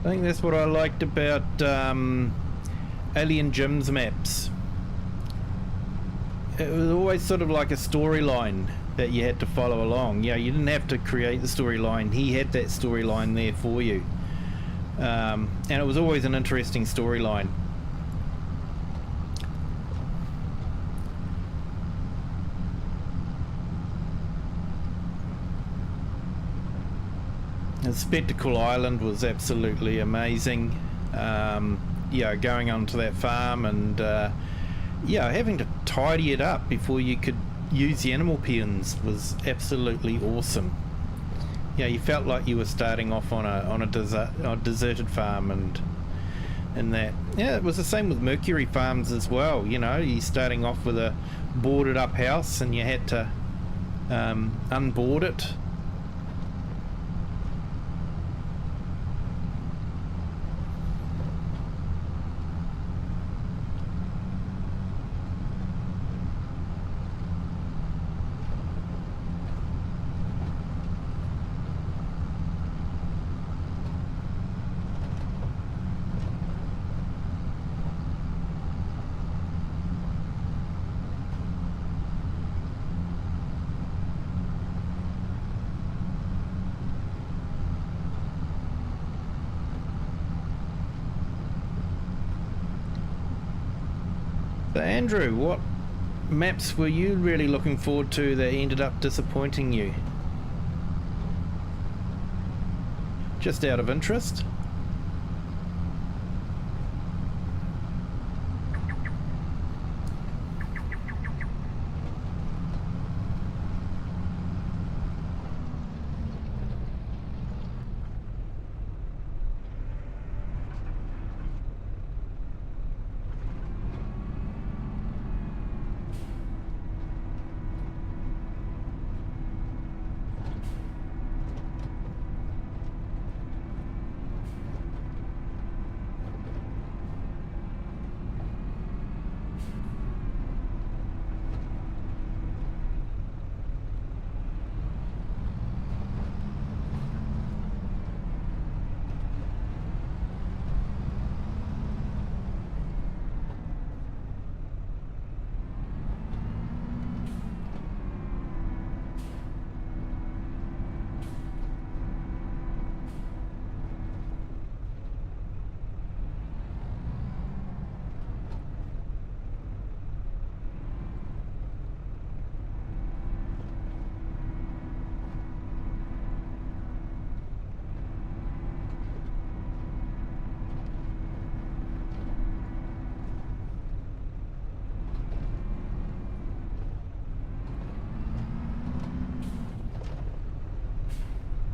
I think that's what I liked about Alien Jim's maps. It was always sort of like a storyline that you had to follow along. Yeah, you didn't have to create the storyline. He had that storyline there for you. And it was always an interesting storyline. And Spectacle Island was absolutely amazing. Yeah, going onto that farm and yeah, having to tidy it up before you could use the animal pens was absolutely awesome. Yeah, you felt like you were starting off on a deserted farm and that. Yeah, it was the same with Mercury farms as well. You know, you're starting off with a boarded up house and you had to unboard it. So Andrew, what maps were you really looking forward to that ended up disappointing you? Just out of interest?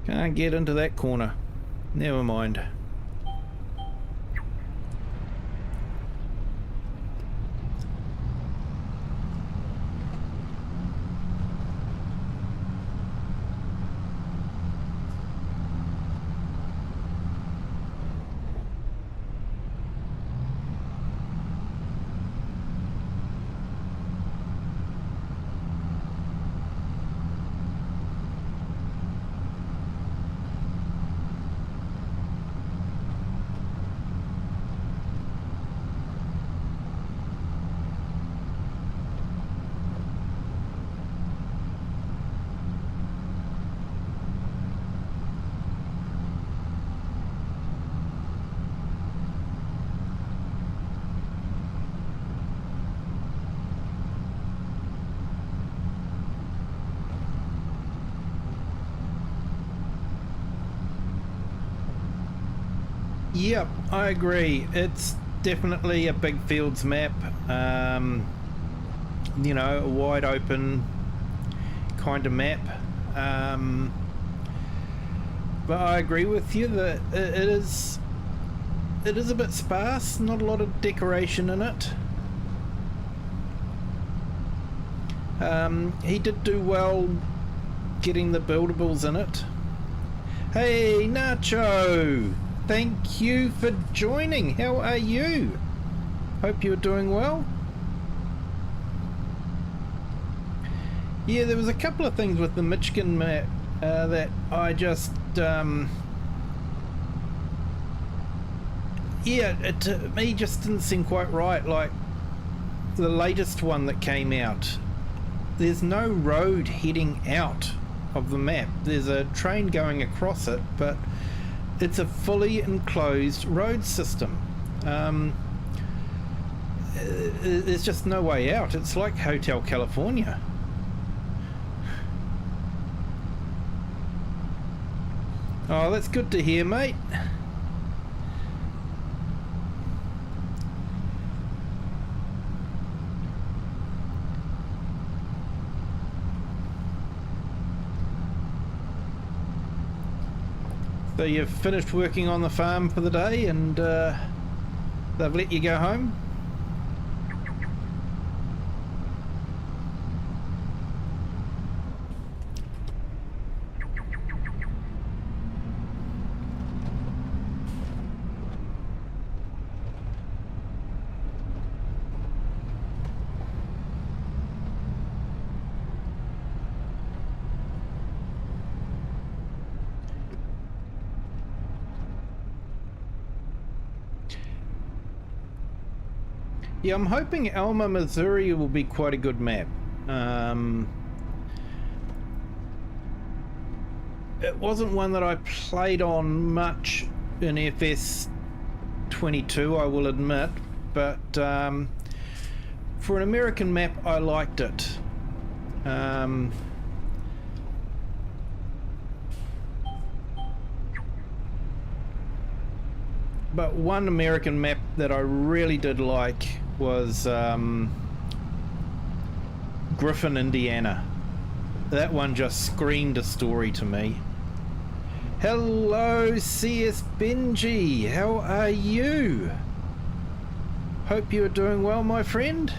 Can't get into that corner. Never mind. Yep, I agree. It's definitely a big fields map. You know, a wide open kind of map. But I agree with you that it is a bit sparse, not a lot of decoration in it. He did do well getting the buildables in it. Hey, Nacho! Thank you for joining. How are you? Hope you're doing well. Yeah, there was a couple of things with the Michigan map that I just... yeah, it to me just didn't seem quite right. Like the latest one that came out, there's no road heading out of the map. There's a train going across it, but it's a fully enclosed road system. There's just no way out. It's like Hotel California. Oh, that's good to hear, mate. So you've finished working on the farm for the day and they've let you go home? Yeah, I'm hoping Alma, Missouri will be quite a good map. It wasn't one that I played on much in FS22, I will admit, but for an American map, I liked it. But one American map that I really did like was Griffin, Indiana. That one just screamed a story to me. Hello, CS Benji. How are you? Hope you are doing well, my friend.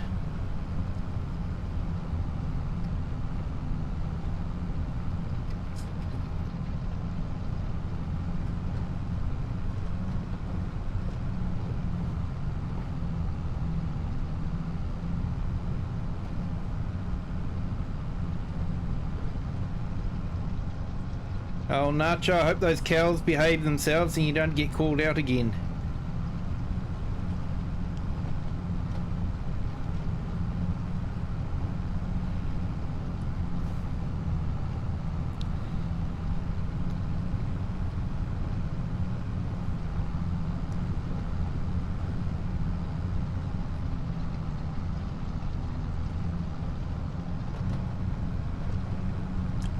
Oh, Nacho, I hope those cows behave themselves and you don't get called out again.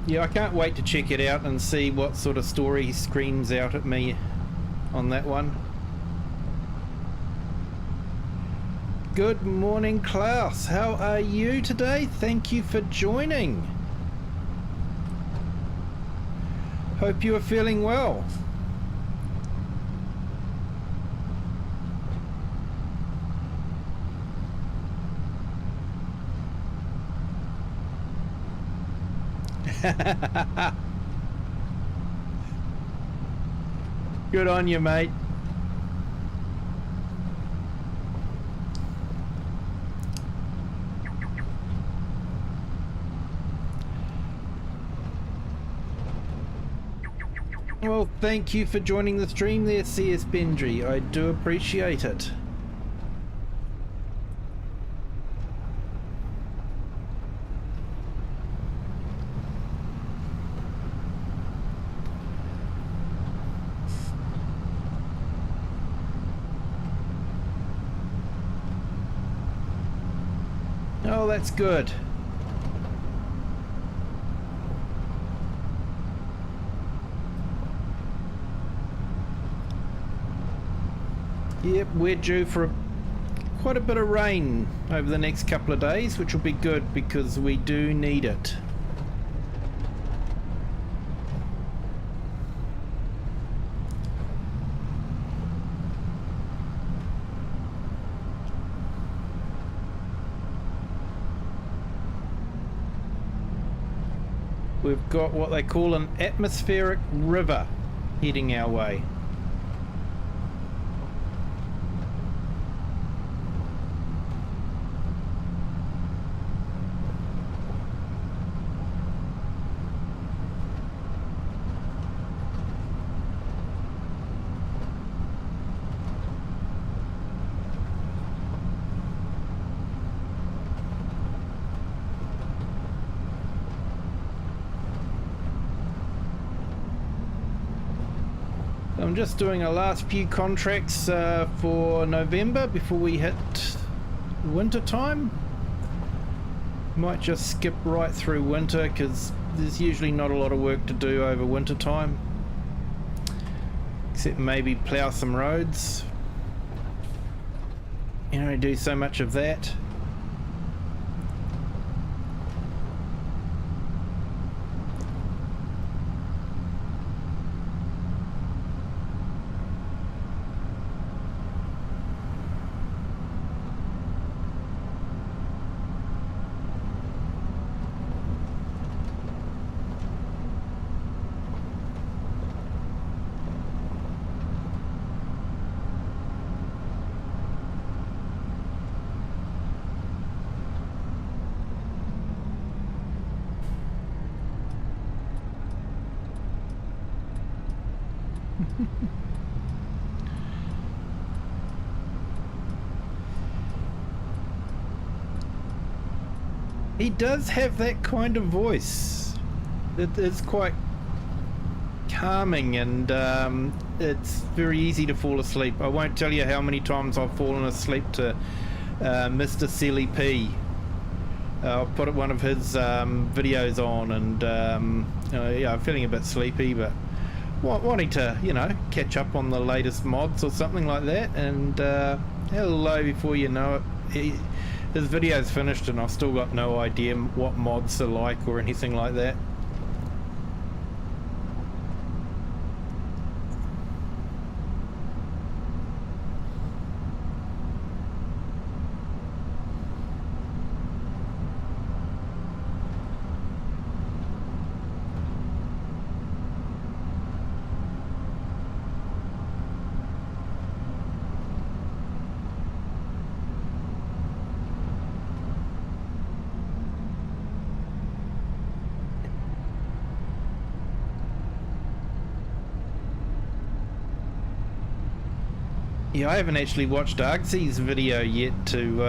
Yeah, I can't wait to check it out and see what sort of story screams out at me on that one. Good morning, Klaus. How are you today? Thank you for joining. Hope you are feeling well. Good on you, mate. Well, thank you for joining the stream there, CS Benji. I do appreciate it. Oh, that's good. Yep, we're due for quite a bit of rain over the next couple of days, which will be good because we do need it. We've got what they call an atmospheric river heading our way. I'm just doing a last few contracts for November before we hit winter time. Might just skip right through winter because there's usually not a lot of work to do over winter time, except maybe plough some roads. You know, do so much of that. He does have that kind of voice. It's quite calming, and it's very easy to fall asleep. I won't tell you how many times I've fallen asleep to Mr. Silly P. I'll put one of his videos on, and yeah, I'm feeling a bit sleepy, but wanting to, you know, catch up on the latest mods or something like that, and hello, before you know it, his video's finished and I've still got no idea what mods are like or anything like that. Yeah, I haven't actually watched Argsy's video yet to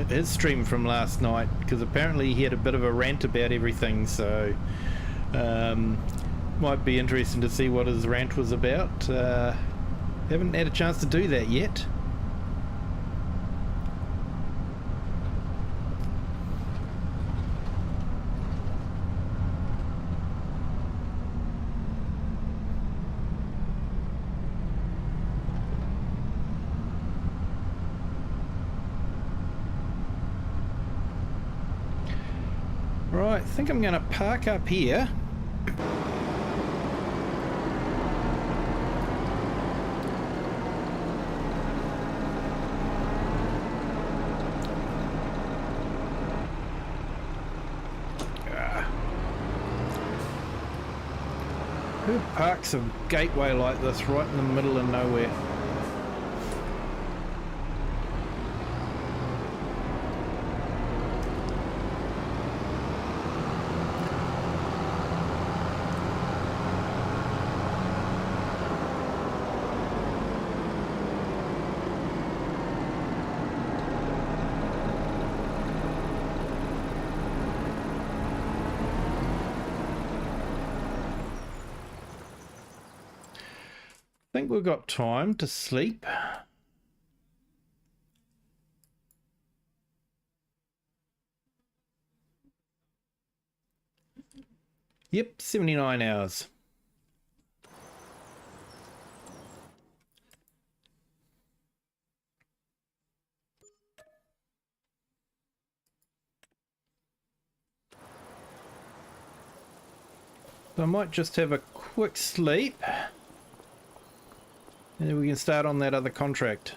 his stream from last night, because apparently he had a bit of a rant about everything, so might be interesting to see what his rant was about. Haven't had a chance to do that yet. Right, I think I'm going to park up here. Who parks a gateway like this right in the middle of nowhere? I think we've got time to sleep. Yep, 79 hours. So I might just have a quick sleep. And then we can start on that other contract.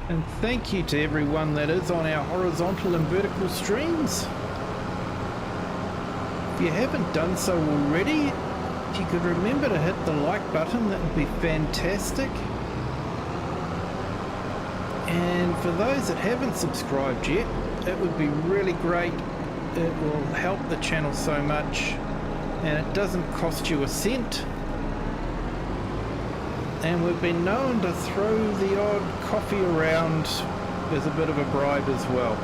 And thank you to everyone that is on our horizontal and vertical streams. If you haven't done so already, if you could remember to hit the like button, that would be fantastic. And for those that haven't subscribed yet, it would be really great. It will help the channel so much, and it doesn't cost you a cent. And we've been known to throw the odd coffee around as a bit of a bribe as well.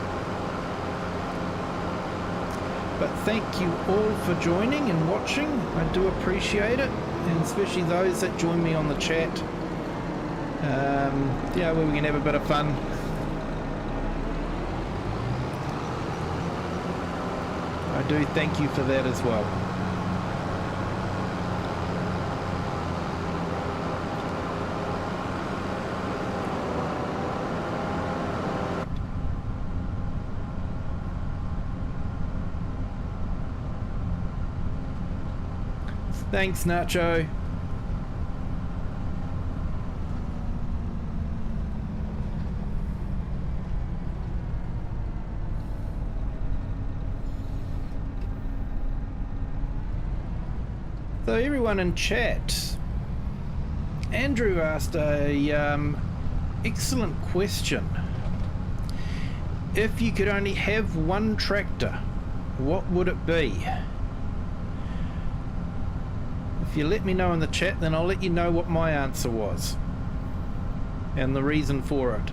But thank you all for joining and watching. I do appreciate it, and especially those that join me on the chat. Yeah, where we can have a bit of fun. I do thank you for that as well. Thanks, Nacho. So everyone in chat, Andrew asked a excellent question. If you could only have one tractor, what would it be? If you let me know in the chat, then I'll let you know what my answer was and the reason for it.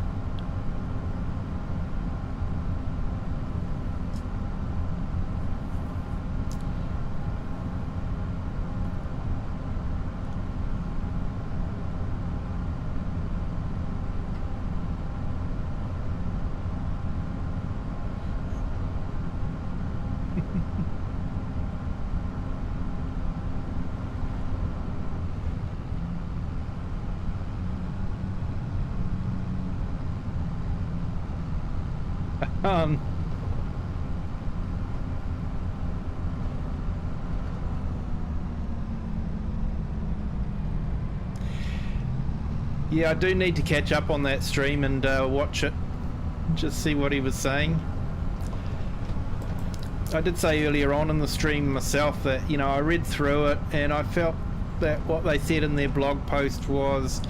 Yeah, I do need to catch up on that stream and watch it, just see what he was saying. I did say earlier on in the stream myself that, you know, I read through it and I felt that what they said in their blog post was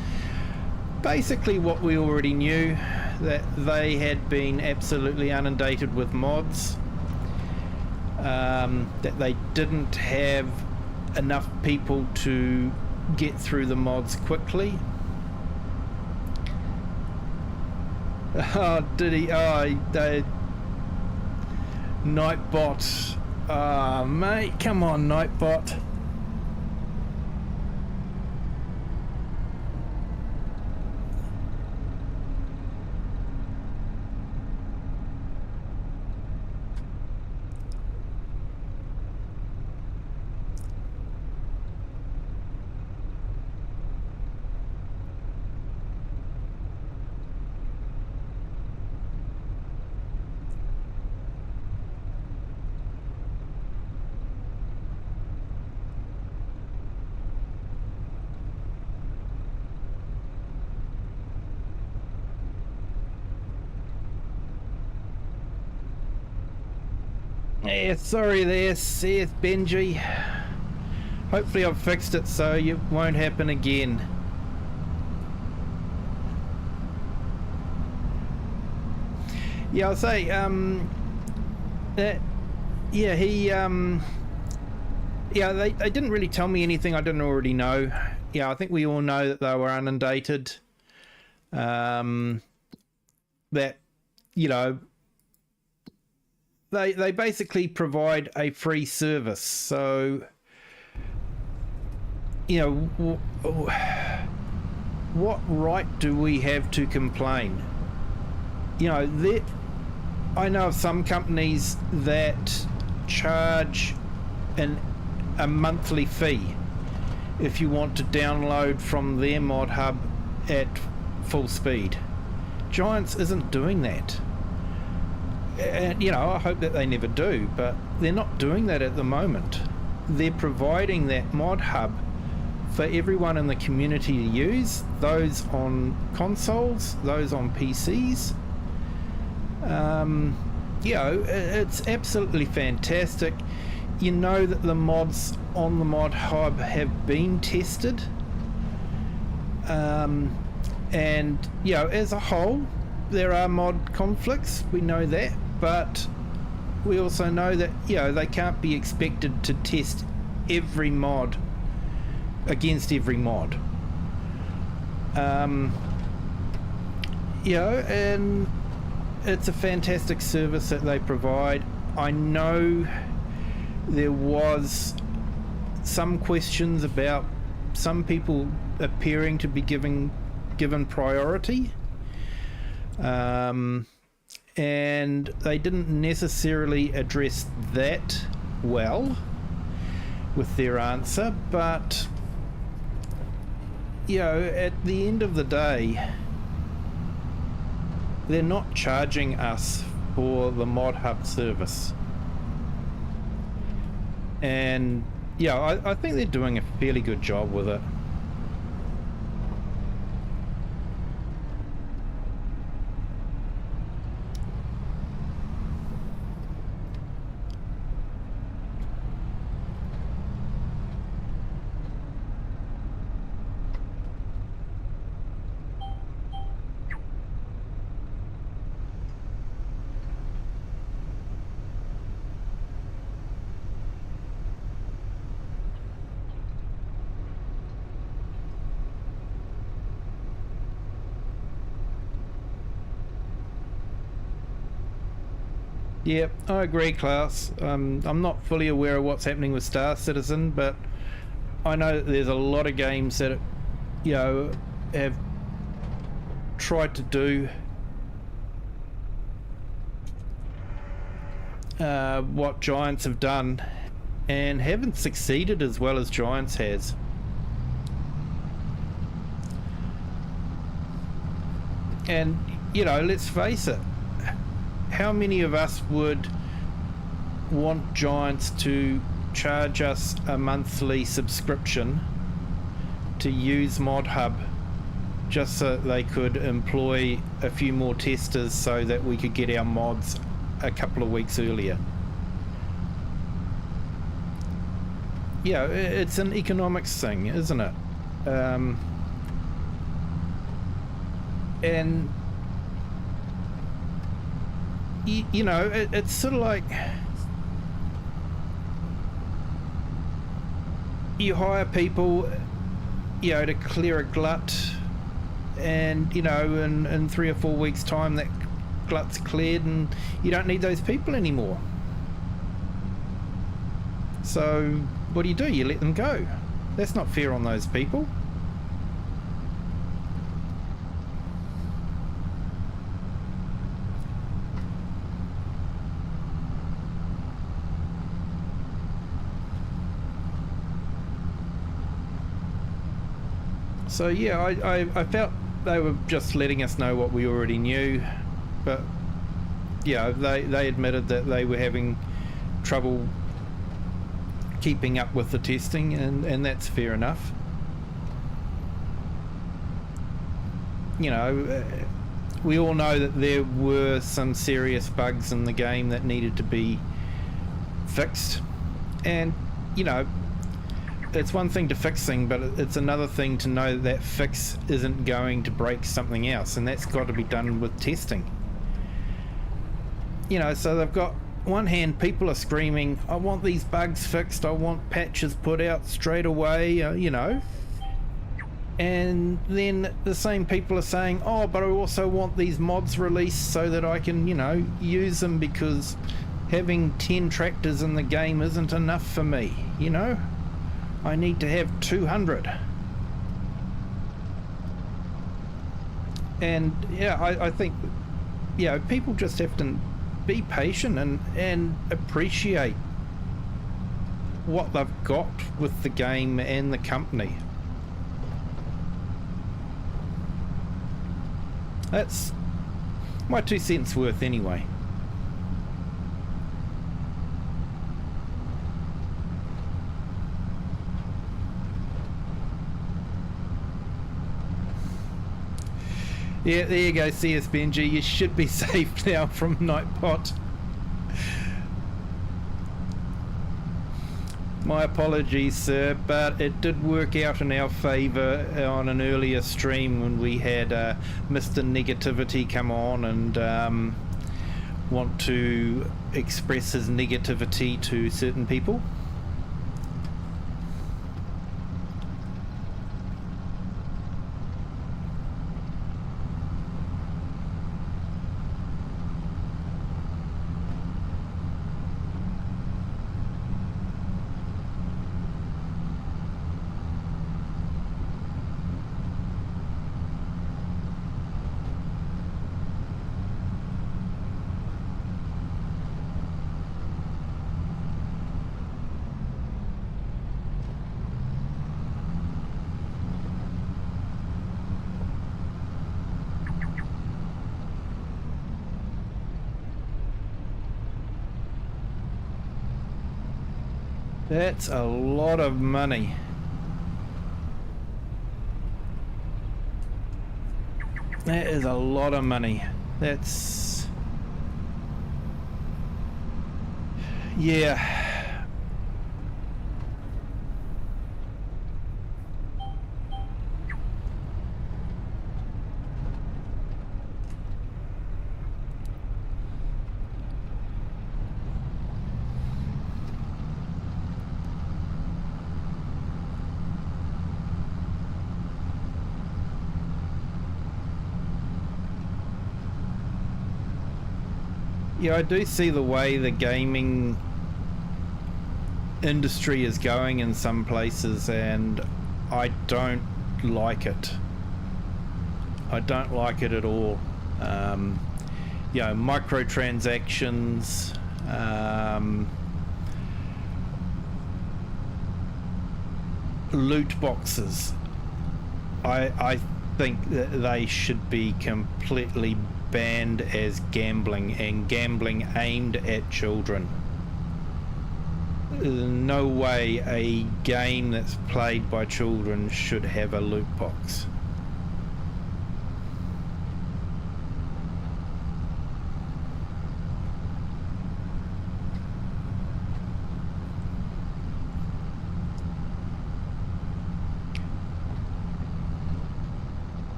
basically what we already knew, that they had been absolutely inundated with mods, that they didn't have enough people to get through the mods quickly. Oh, did he? Oh, they... Nightbot. Ah, mate, come on, Nightbot. Yeah, sorry there, Seth Benji. Hopefully I've fixed it so it won't happen again. Yeah, I'll say, that, yeah, he, yeah, they didn't really tell me anything I didn't already know. Yeah, I think we all know that they were inundated. That, you know, they basically provide a free service. So, you know, what right do we have to complain? You know, I know of some companies that charge a monthly fee if you want to download from their mod hub at full speed. Giants isn't doing that. And, you know, I hope that they never do, but they're not doing that at the moment. They're providing that mod hub for everyone in the community to use, those on consoles, those on PCs. You know, it's absolutely fantastic. You know that the mods on the mod hub have been tested. And, you know, as a whole, there are mod conflicts, we know that, but we also know that, you know, they can't be expected to test every mod against every mod. You know, and it's a fantastic service that they provide. I know there was some questions about some people appearing to be given priority, and they didn't necessarily address that well with their answer, but you know, at the end of the day, they're not charging us for the mod hub service. And yeah, I think they're doing a fairly good job with it. Yeah, I agree, Klaus. I'm not fully aware of what's happening with Star Citizen, but I know that there's a lot of games that, you know, have tried to do what Giants have done and haven't succeeded as well as Giants has. And, you know, let's face it, how many of us would want Giants to charge us a monthly subscription to use Mod Hub just so they could employ a few more testers so that we could get our mods a couple of weeks earlier? Yeah, it's an economics thing, isn't it? And you know, it's sort of like you hire people, you know, to clear a glut and you know, in 3 or 4 weeks time that glut's cleared and you don't need those people anymore. So what do? You let them go. That's not fair on those people. So yeah, I felt they were just letting us know what we already knew, but yeah, they admitted that they were having trouble keeping up with the testing, and that's fair enough. You know, we all know that there were some serious bugs in the game that needed to be fixed, and you know, it's one thing to fix things, but it's another thing to know that fix isn't going to break something else, and that's got to be done with testing. You know, so they've got one hand, people are screaming, I want these bugs fixed, I want patches put out straight away, you know, and then the same people are saying, oh, but I also want these mods released so that I can, you know, use them, because having 10 tractors in the game isn't enough for me, you know. I need to have 200. And yeah, I think, you know, people just have to be patient and appreciate what they've got with the game and the company. That's my 2 cents worth anyway. Yeah, there you go, CS Benji. You should be safe now from Nightbot. My apologies, sir, but it did work out in our favour on an earlier stream when we had Mr. Negativity come on and want to express his negativity to certain people. That's a lot of money. That is a lot of money. That's... yeah. Yeah, I do see the way the gaming industry is going in some places, and I don't like it. I don't like it at all. You know, microtransactions, loot boxes. I think that they should be completely banned as gambling, and gambling aimed at children. There's no way a game that's played by children should have a loot box.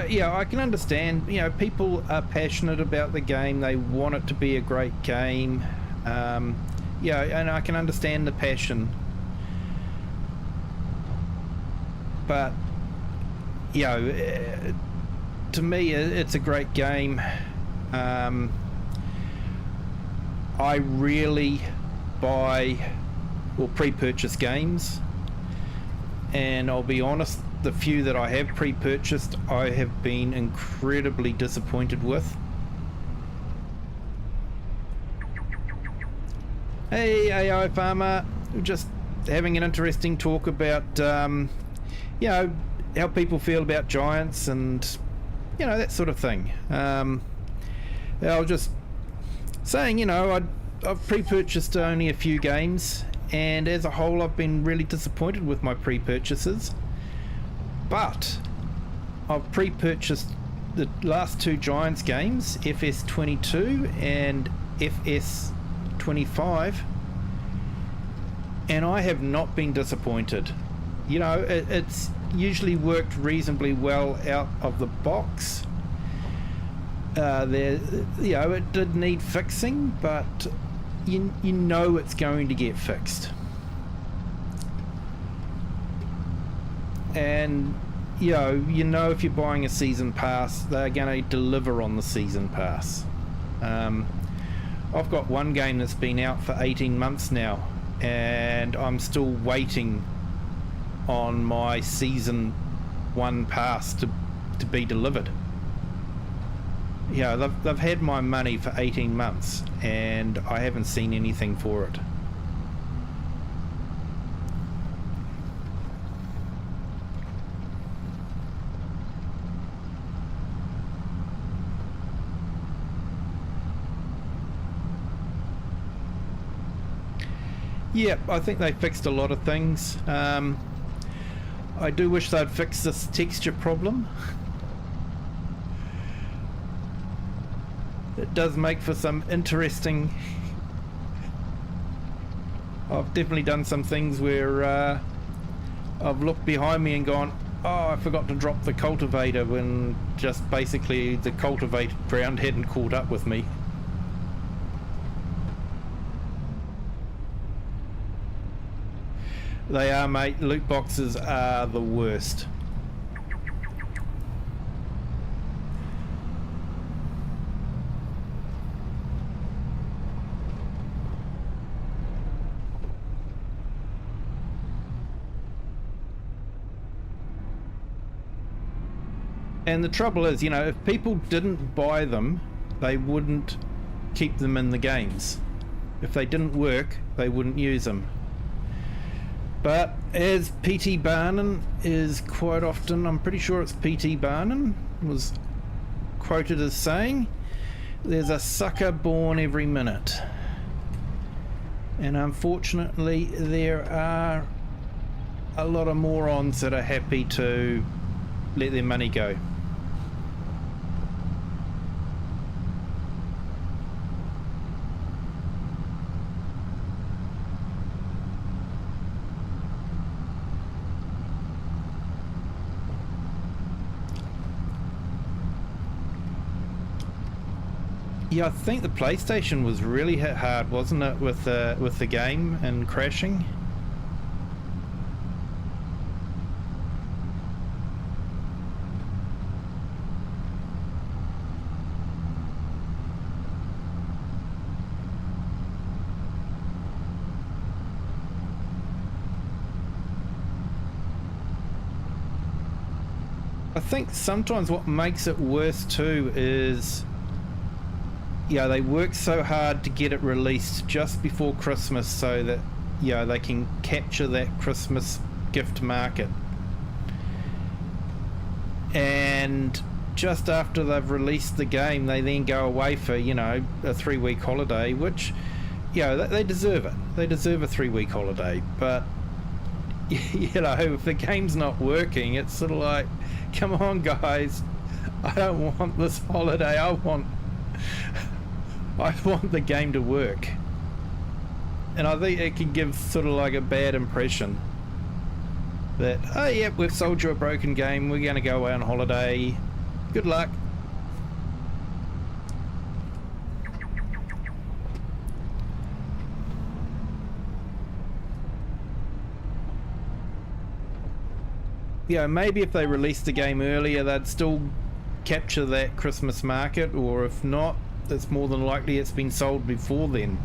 Yeah, I can understand. You know, people are passionate about the game. They want it to be a great game. Yeah, and I can understand the passion. But you know, to me, it's a great game. I rarely buy or pre-purchase games, and I'll be honest, the few that I have pre-purchased, I have been incredibly disappointed with. Hey AI Farmer, just having an interesting talk about you know, how people feel about giants and, you know, that sort of thing. I was just saying, you know, I've pre-purchased only a few games, and as a whole I've been really disappointed with my pre-purchases. But I've pre-purchased the last two Giants games, FS22 and FS25, and I have not been disappointed. You know, it's usually worked reasonably well out of the box. You know, it did need fixing, but you know it's going to get fixed. And you know if you're buying a season pass, they're going to deliver on the season pass. I've got one game that's been out for 18 months now, and I'm still waiting on my season 1 pass to be delivered. Yeah, they've had my money for 18 months and I haven't seen anything for it. Yeah, I think they fixed a lot of things. I do wish they'd fix this texture problem. It does make for some interesting... I've definitely done some things where I've looked behind me and gone, oh, I forgot to drop the cultivator, when just basically the cultivated ground hadn't caught up with me. They are, mate. Loot boxes are the worst. And the trouble is, you know, if people didn't buy them, they wouldn't keep them in the games. If they didn't work, they wouldn't use them. But as PT Barnum is quite often, I'm pretty sure it's PT Barnum, was quoted as saying, there's a sucker born every minute. And unfortunately, there are a lot of morons that are happy to let their money go. Yeah, I think the PlayStation was really hit hard, wasn't it, with the game and crashing? I think sometimes what makes it worse too is, yeah, they work so hard to get it released just before Christmas so that, yeah, they can capture that Christmas gift market. And just after they've released the game, they then go away for, you know, a 3-week holiday, which, you know, they deserve it. They deserve a 3-week holiday. But, you know, if the game's not working, it's sort of like, come on, guys. I don't want this holiday. I want the game to work. And I think it can give sort of like a bad impression that, oh yeah, we've sold you a broken game, we're going to go away on holiday, good luck. you know, maybe if they released the game earlier, they'd still capture that Christmas market, or if not, it's more than likely it's been sold before then.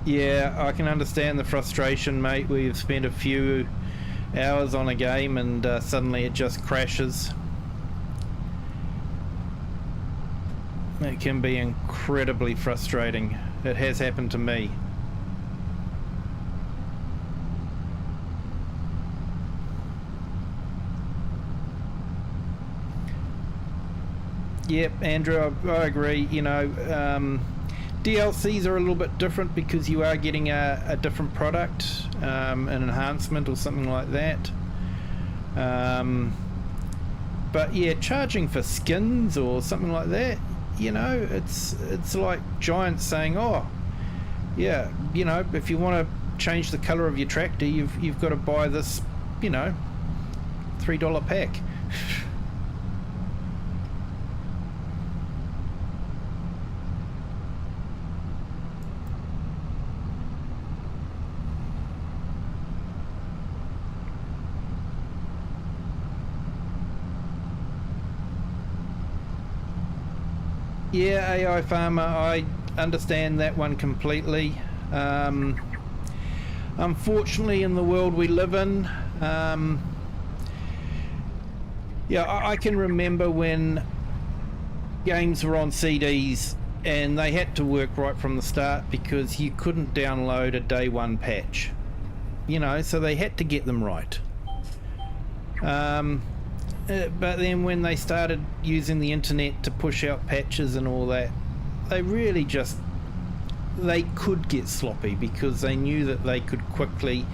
Yeah, I can understand the frustration, mate. We've spent a few hours on a game and suddenly it just crashes. It can be incredibly frustrating. It has happened to me. Yep, Andrew, I agree. You know, DLCs are a little bit different because you are getting a different product, an enhancement or something like that. But yeah, charging for skins or something like that, you know, it's like Giants saying, oh, yeah, you know, if you want to change the colour of your tractor, you've got to buy this, you know, $3 pack. Yeah, AI Farmer, I understand that one completely. Unfortunately, in the world we live in, yeah, I can remember when games were on CDs and they had to work right from the start because you couldn't download a day one patch. You know, so they had to get them right. But then when they started using the internet to push out patches and all that, they really just, they could get sloppy because they knew that they could quickly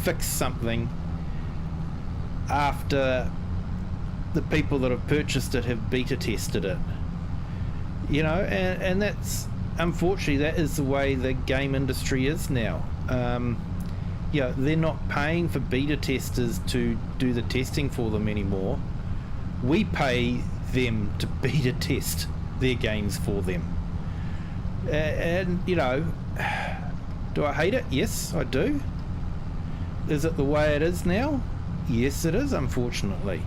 fix something after the people that have purchased it have beta tested it. You know, and that's, unfortunately, that is the way the game industry is now. Yeah, they're not paying for beta testers to do the testing for them anymore. We pay them to beta test their games for them. And, you know, do I hate it? Yes, I do. Is it the way it is now? Yes, it is, unfortunately.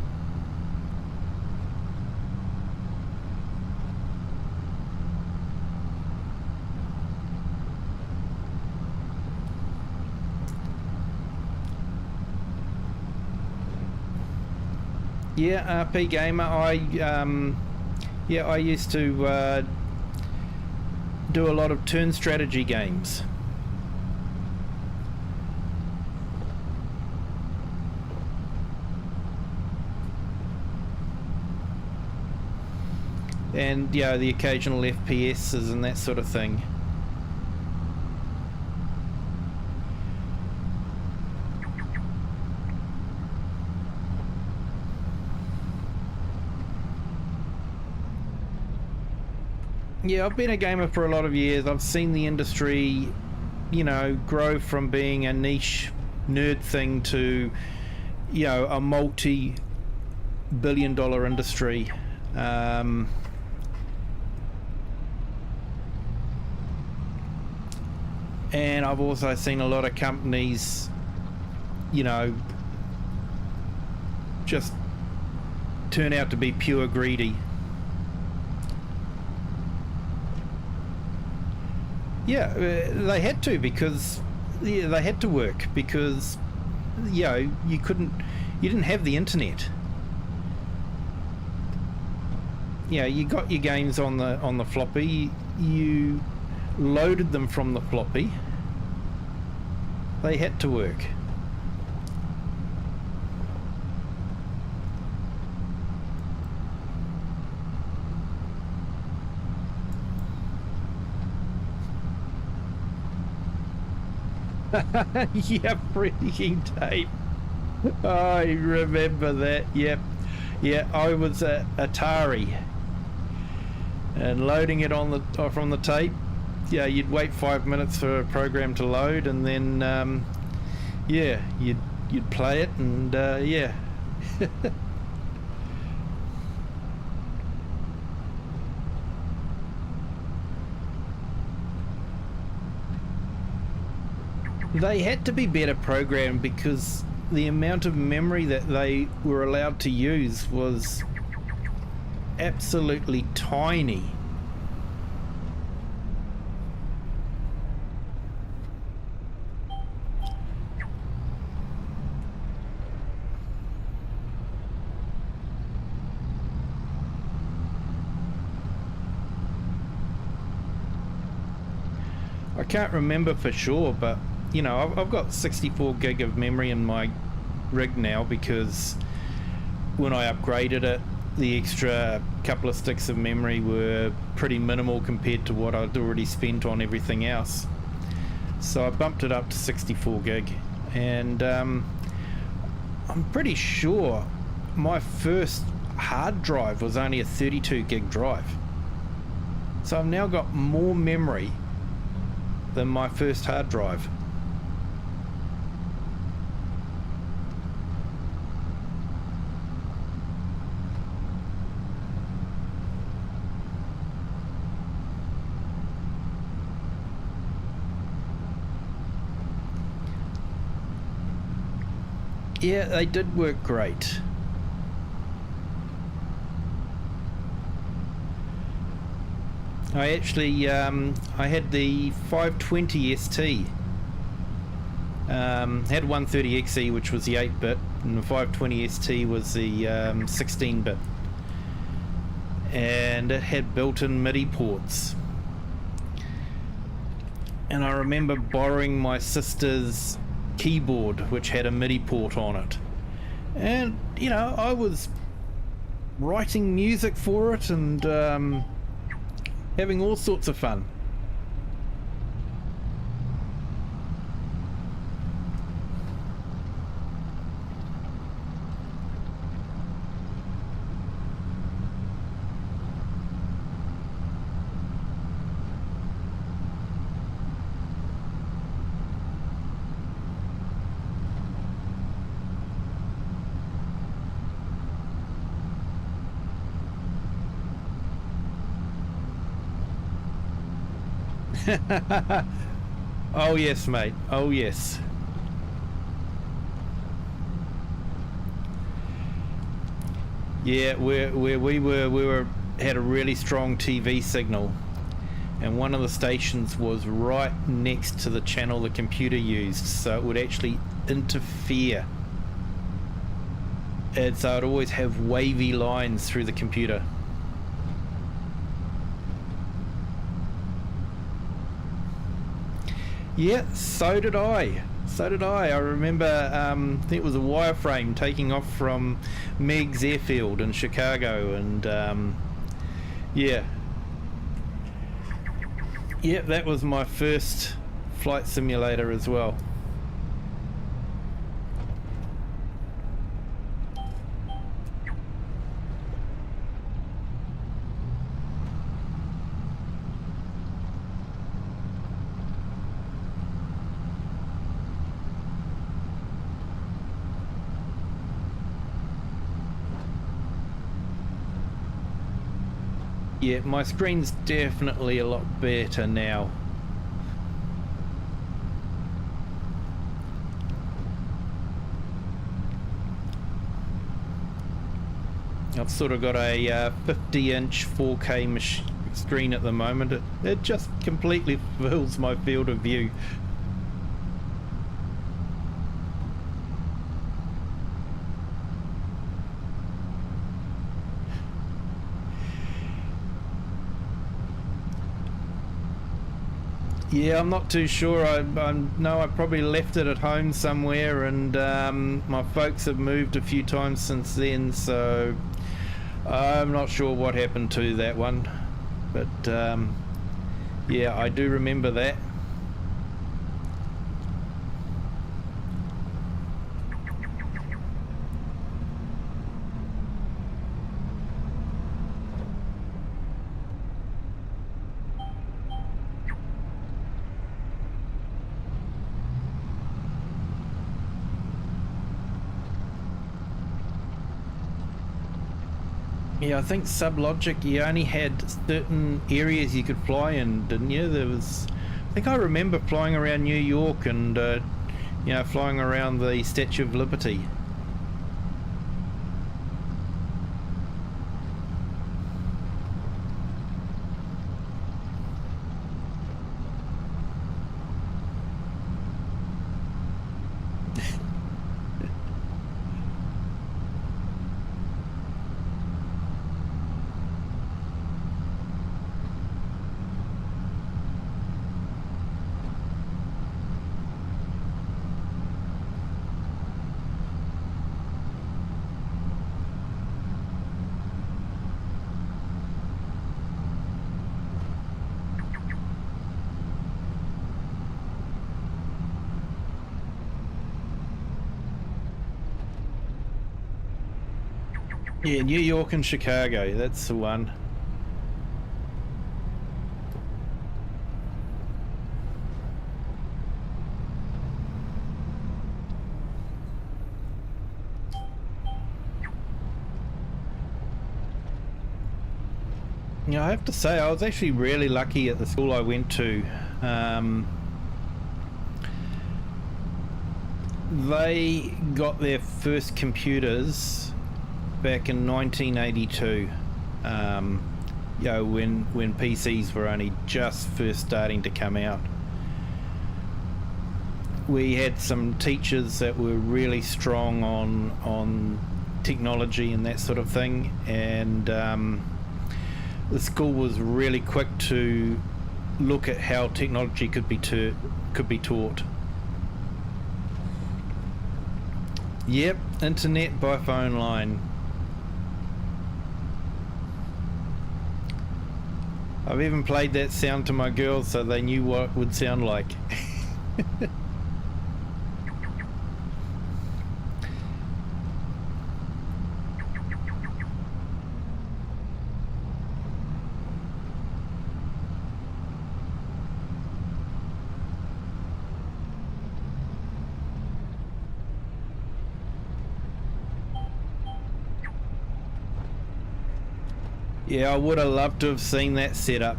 Yeah, RP Gamer, I used to do a lot of turn strategy games. And, you know, the occasional FPSs and that sort of thing. Yeah, I've been a gamer for a lot of years. I've seen the industry, you know, grow from being a niche nerd thing to, you know, a multi-billion-dollar industry. And I've also seen a lot of companies, you know, just turn out to be pure greedy. Yeah, they had to, because they had to work, because, you know, you didn't have the internet. Yeah, you got your games on the floppy, you loaded them from the floppy. They had to work. Yeah, freaking tape. I remember that. Yep. Yeah, I was at Atari and loading it on the from the tape. yeah, you'd wait 5 minutes for a program to load, and then yeah, you'd play it, and yeah. They had to be better programmed because the amount of memory that they were allowed to use was absolutely tiny. I can't remember for sure, but you know, I've got 64 gig of memory in my rig now because when I upgraded it, the extra couple of sticks of memory were pretty minimal compared to what I'd already spent on everything else. So I bumped it up to 64 gig, and I'm pretty sure my first hard drive was only a 32 gig drive. So I've now got more memory than my first hard drive. Yeah, they did work great. I actually, I had the 520 ST. Had 130XE, which was the 8-bit, and the 520 ST was the 16-bit. And it had built-in MIDI ports. And I remember borrowing my sister's keyboard, which had a MIDI port on it. And, you know, I was writing music for it and having all sorts of fun. Oh yes, mate. Oh yes. Yeah, where we were had a really strong TV signal, and one of the stations was right next to the channel the computer used, so it would actually interfere. And so I'd always have wavy lines through the computer. Yeah, so did I. So did I. I remember, I think it was a wireframe taking off from Meigs Airfield in Chicago, and yeah. Yeah, that was my first flight simulator as well. Yeah, my screen's definitely a lot better now. I've sort of got a 50-inch 4K screen at the moment. It just completely fills my field of view. Yeah, I'm not too sure. I know I probably left it at home somewhere, and my folks have moved a few times since then, so I'm not sure what happened to that one. But yeah, I do remember that. Yeah, I think Sublogic, you only had certain areas you could fly in, didn't you? There was, I think I remember flying around New York and, you know, flying around the Statue of Liberty. Yeah, New York and Chicago, that's the one. Yeah, I have to say, I was actually really lucky at the school I went to. They got their first computers back in 1982. You know, when PCs were only just first starting to come out. We had some teachers that were really strong on technology and that sort of thing, and the school was really quick to look at how technology could be taught. Yep, internet by phone line. I've even played that sound to my girls so they knew what it would sound like. Yeah, I would have loved to have seen that setup.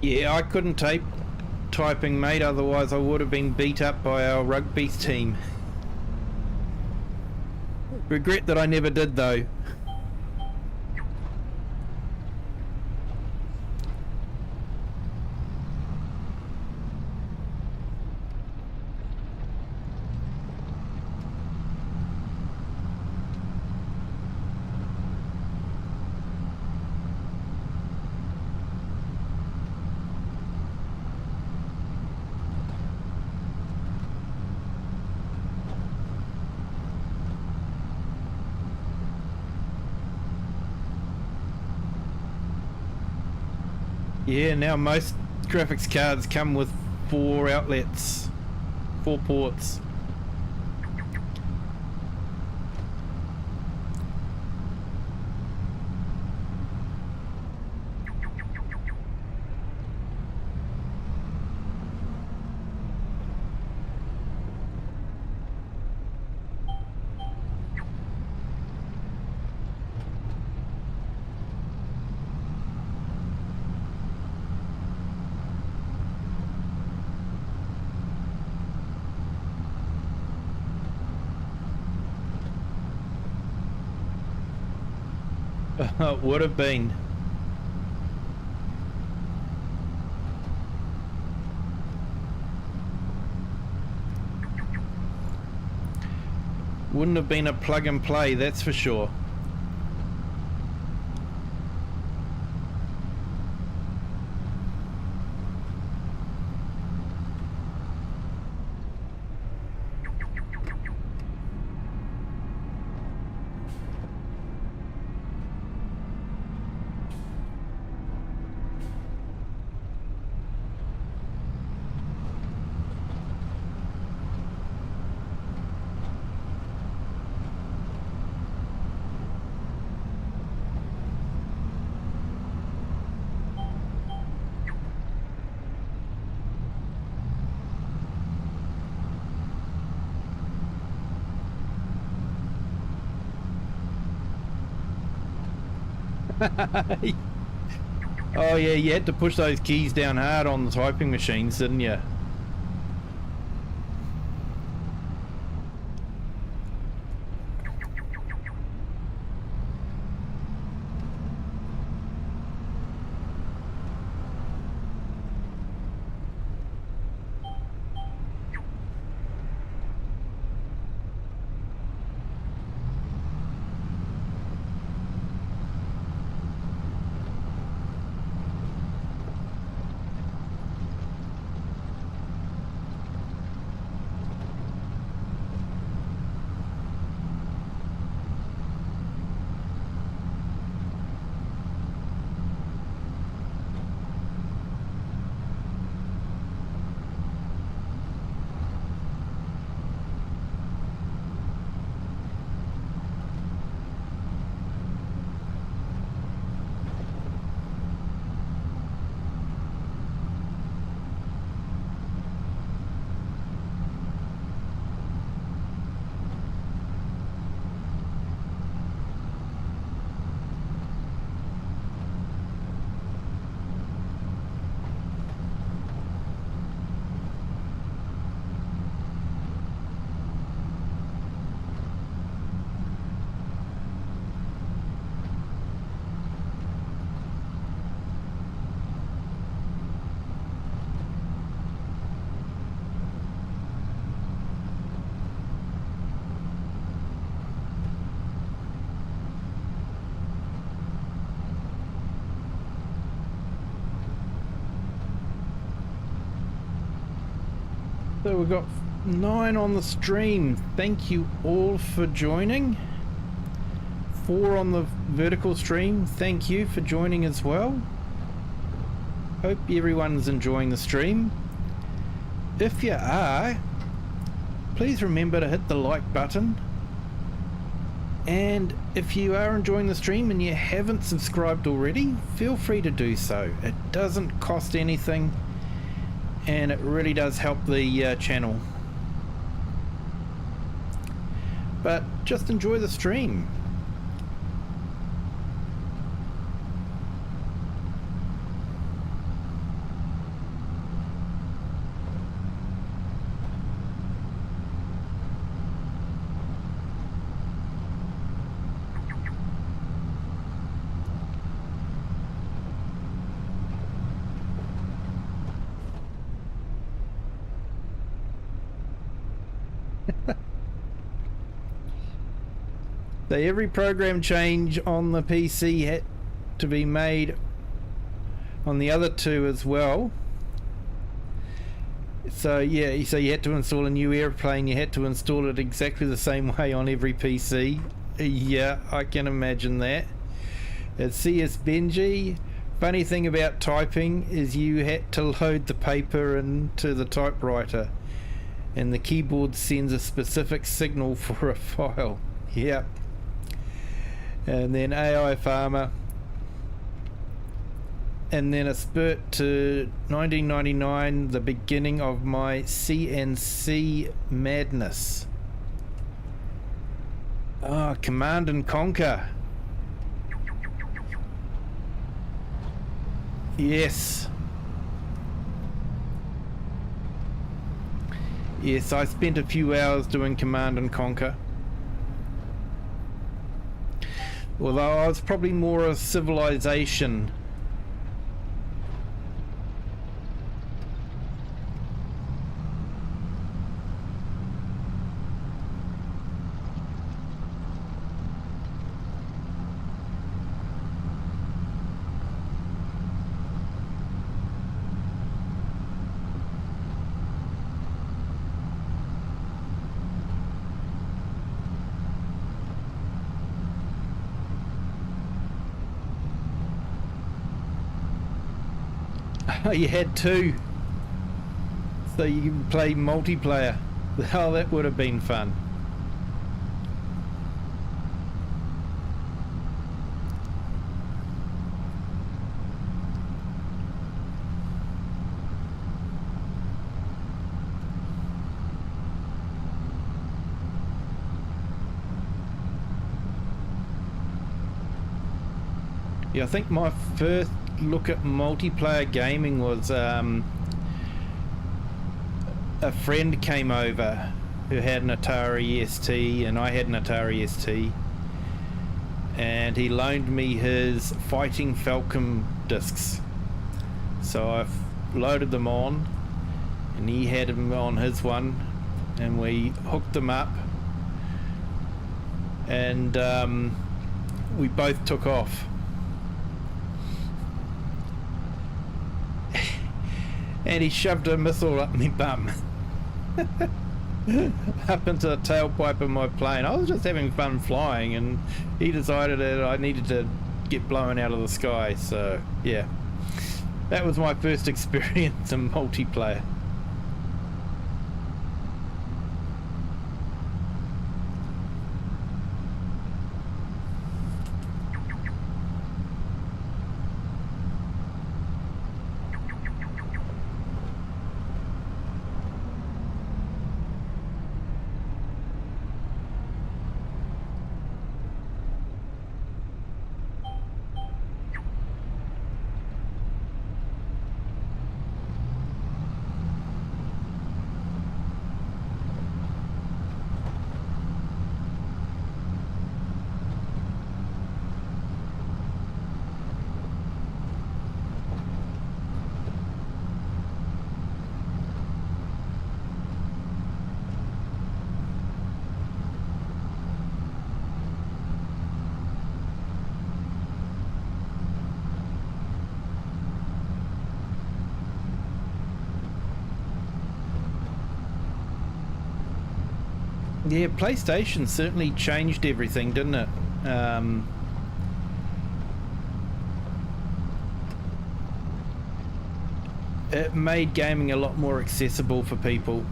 Yeah, I couldn't typing, mate, otherwise I would have been beat up by our rugby team. Regret that I never did, though. Yeah, now most graphics cards come with 4 outlets, 4 ports. It would have been. Wouldn't have been a plug and play, that's for sure. Oh yeah, you had to push those keys down hard on the typing machines, didn't you? So we've got 9 on the stream. Thank you all for joining. 4 on the vertical stream. Thank you for joining as well. Hope everyone's enjoying the stream. If you are, please remember to hit the like button. And if you are enjoying the stream and you haven't subscribed already, feel free to do so. It doesn't cost anything, and it really does help the channel. But just enjoy the stream. So every program change on the PC had to be made on the other two as well. So yeah, so you had to install a new airplane, you had to install it exactly the same way on every PC. Yeah, I can imagine that. It's CS Benji. Funny thing about typing is you had to load the paper into the typewriter and the keyboard sends a specific signal for a file. Yeah. And then AI Farmer, and then a spurt to 1999, the beginning of my CNC madness. Ah, Command and Conquer. Yes. Yes, I spent a few hours doing Command and Conquer. Although I was probably more a civilization. You had two, so you can play multiplayer. Oh, that would have been fun. Yeah, I think my first look at multiplayer gaming was a friend came over who had an Atari ST and I had an Atari ST, and he loaned me his Fighting Falcon discs, so I loaded them on and he had them on his one and we hooked them up and we both took off. And he shoved a missile up my bum. Up into the tailpipe of my plane. I was just having fun flying and he decided that I needed to get blown out of the sky. So yeah, that was my first experience in multiplayer. Yeah, PlayStation certainly changed everything, didn't it? It made gaming a lot more accessible for people.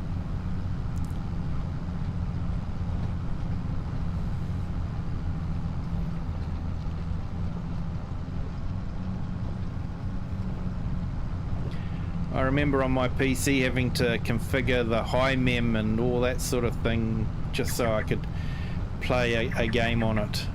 I remember on my PC having to configure the high mem and all that sort of thing just so I could play a game on it.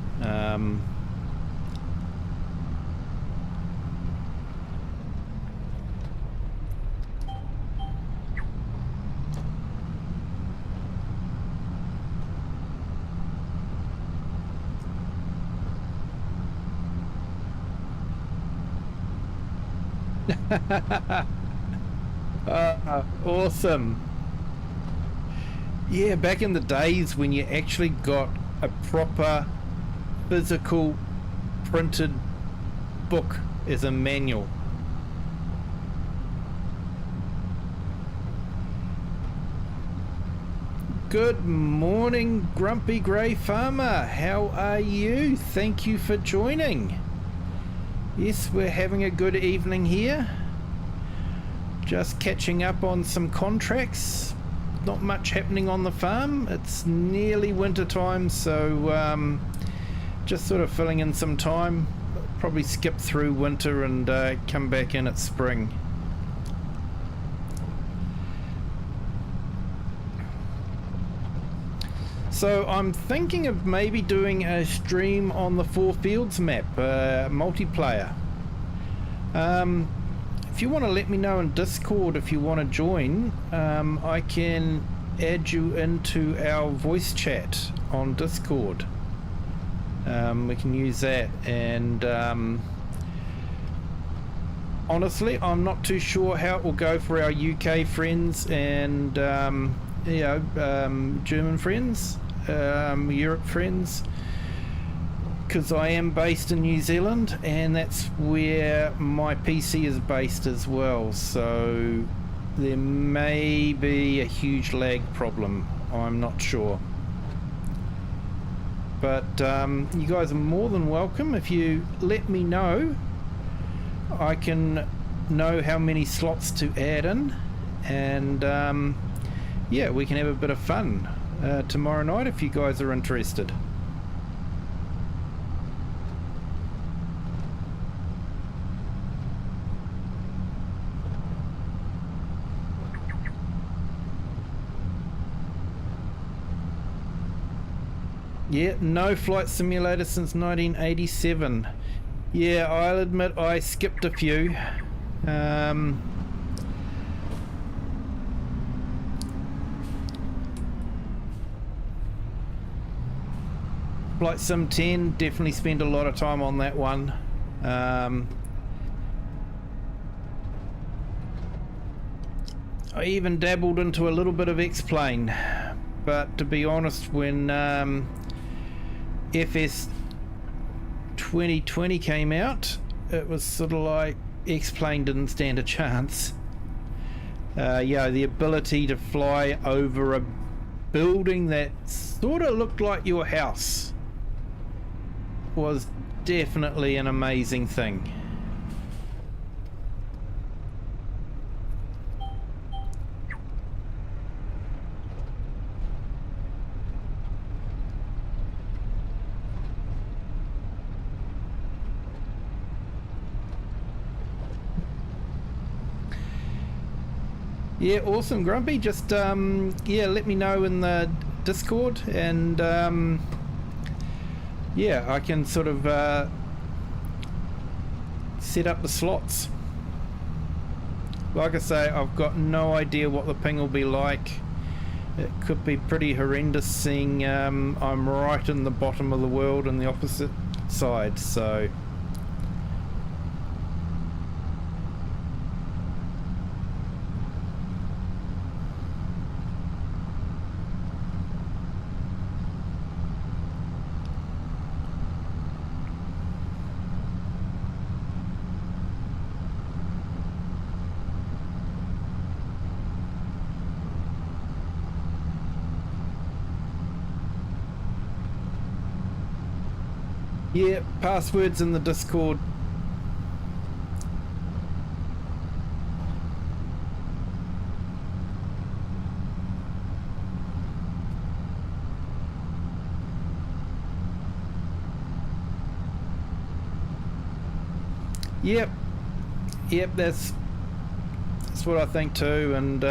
Awesome. Yeah, back in the days when you actually got a proper physical printed book as a manual. Good morning, Grumpy Grey Farmer. How are you? Thank you for joining. Yes, we're having a good evening here. Just catching up on some contracts. Not much happening on the farm. It's nearly winter time, so just sort of filling in some time. Probably skip through winter and come back in at spring. So I'm thinking of maybe doing a stream on the Four Fields map, multiplayer. If you want to let me know in Discord if you want to join, I can add you into our voice chat on Discord. We can use that. And honestly, I'm not too sure how it will go for our UK friends and German friends, Europe friends, because I am based in New Zealand and that's where my PC is based as well, so there may be a huge lag problem. I'm not sure, but you guys are more than welcome. If you let me know, I can know how many slots to add in, and yeah, we can have a bit of fun tomorrow night if you guys are interested. Yeah, no flight simulator since 1987. Yeah, I'll admit I skipped a few. Flight Sim 10, definitely spent a lot of time on that one. I even dabbled into a little bit of X-Plane, but to be honest, when FS 2020 came out, it was sort of like X-Plane didn't stand a chance. Yeah, the ability to fly over a building that sort of looked like your house was definitely an amazing thing. Yeah, awesome, Grumpy. Just yeah, let me know in the Discord, and yeah, I can sort of set up the slots. Like I say, I've got no idea what the ping will be like. It could be pretty horrendous, seeing I'm right in the bottom of the world on the opposite side, so yeah, passwords in the Discord. Yep, that's what I think too, and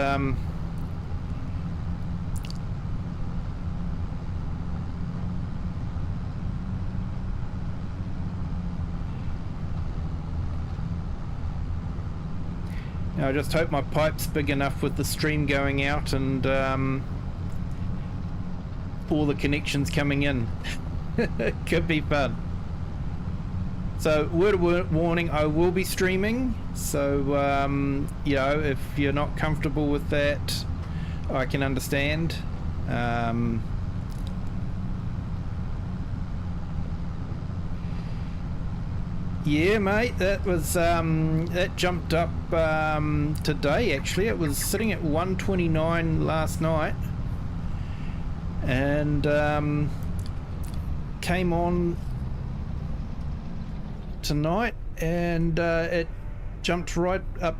I just hope my pipe's big enough with the stream going out and all the connections coming in. It could be fun. So, word of warning, I will be streaming, so you know, if you're not comfortable with that, I can understand. Yeah, mate, that was that jumped up today. Actually, it was sitting at 129 last night, and came on tonight, and it jumped right up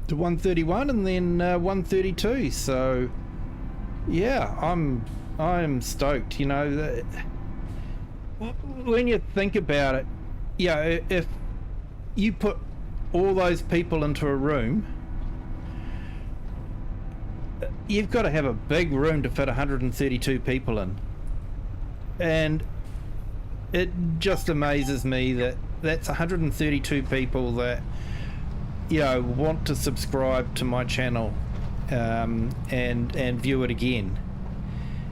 to 131, and then 132. So, yeah, I'm stoked. You know, when you think about it. Yeah, if you put all those people into a room, you've got to have a big room to fit 132 people in. And it just amazes me that that's 132 people that, you know, want to subscribe to my channel and view it again.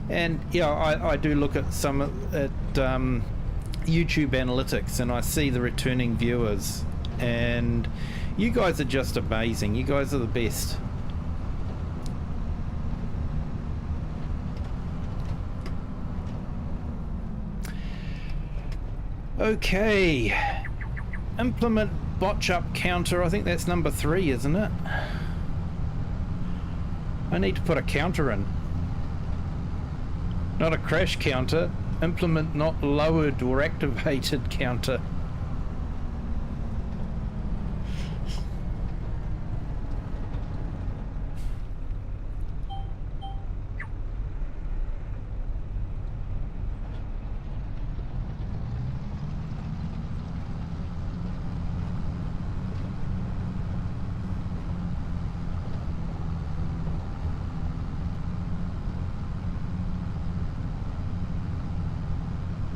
And, yeah, I do look at some at YouTube analytics and I see the returning viewers, and you guys are just amazing. You guys are the best. Okay, implement botch up counter. I think that's number 3, isn't it? I need to put a counter in, not a crash counter. Implement not lowered or activated counter.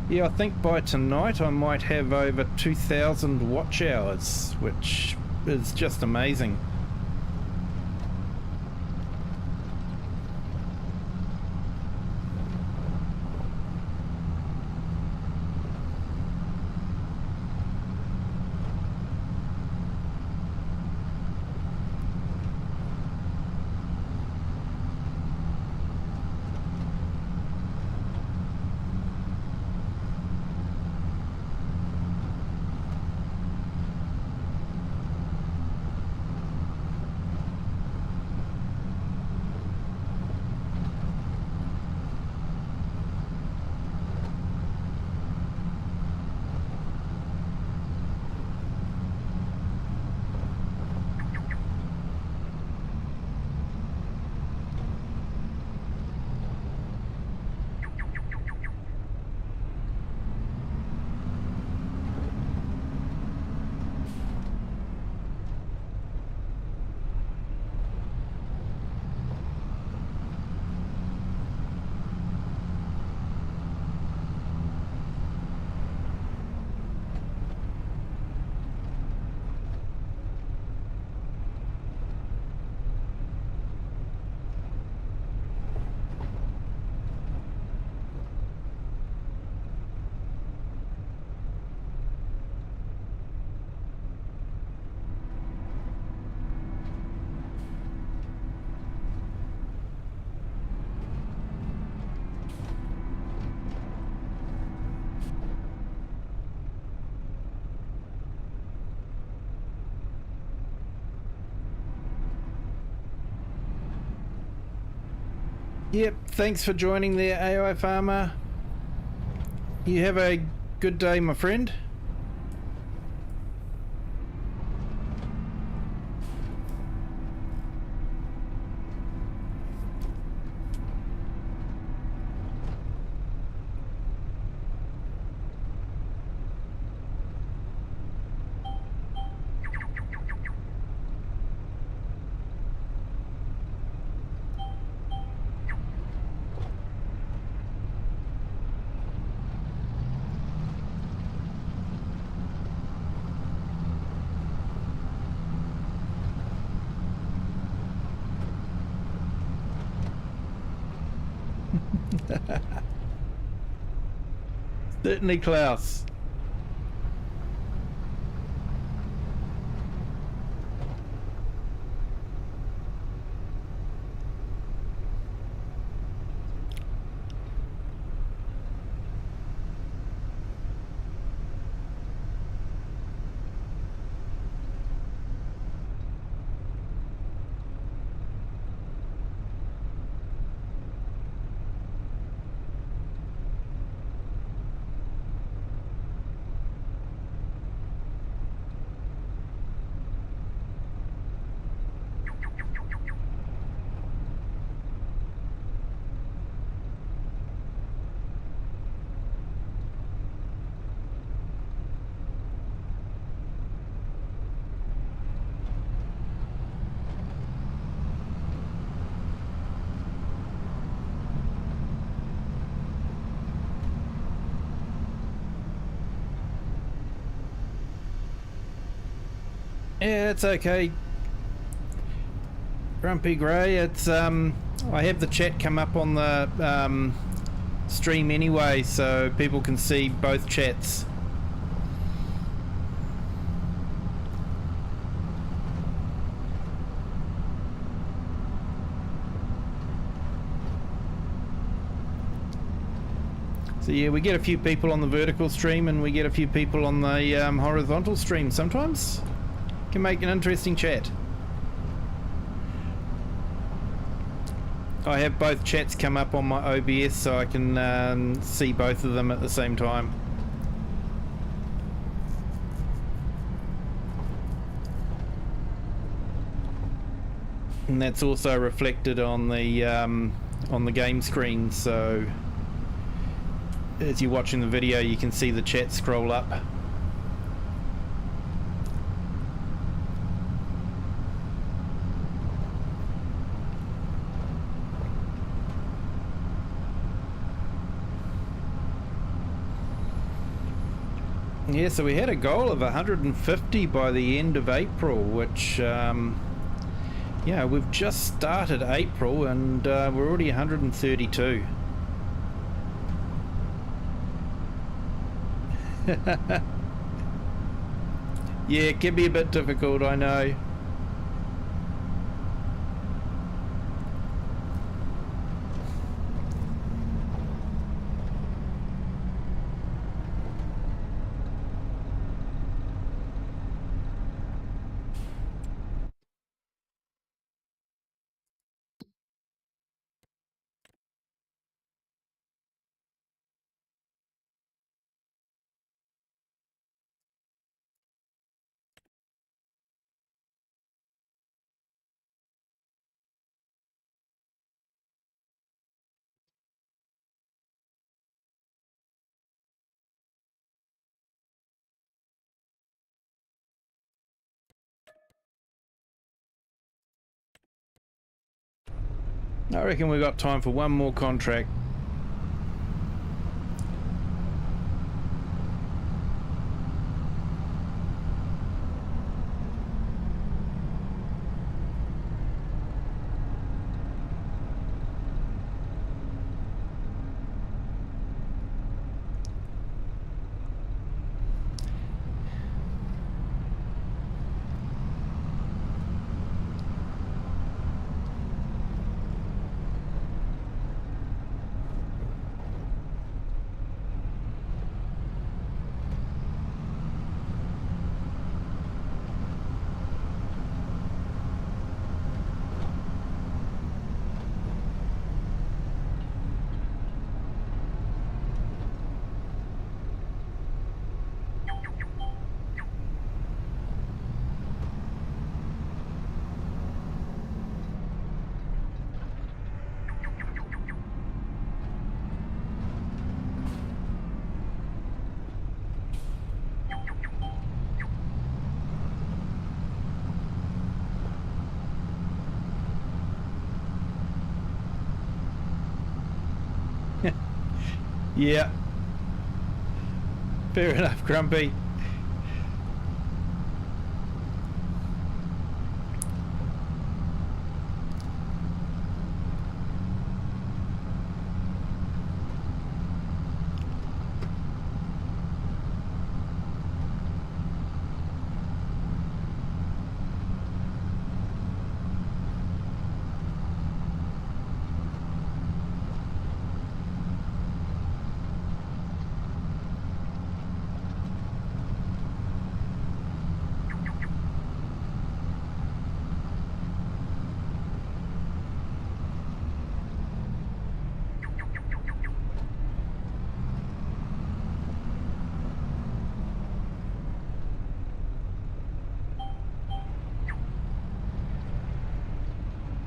Yeah, I think by tonight I might have over 2,000 watch hours, which is just amazing. Yep, thanks for joining there, AI Farmer. You have a good day, my friend. Certainly, Klaus. Yeah, it's okay. Grumpy Grey, it's I have the chat come up on the stream anyway, so people can see both chats. So yeah, we get a few people on the vertical stream and we get a few people on the horizontal stream sometimes. Can make an interesting chat. I have both chats come up on my OBS so I can see both of them at the same time. And that's also reflected on the game screen, so as you're watching the video you can see the chat scroll up. Yeah, so we had a goal of 150 by the end of April, which yeah, we've just started April and we're already 132. Yeah, it can be a bit difficult, I know. I reckon we've got time for one more contract. Yeah. Fair enough, Grumpy.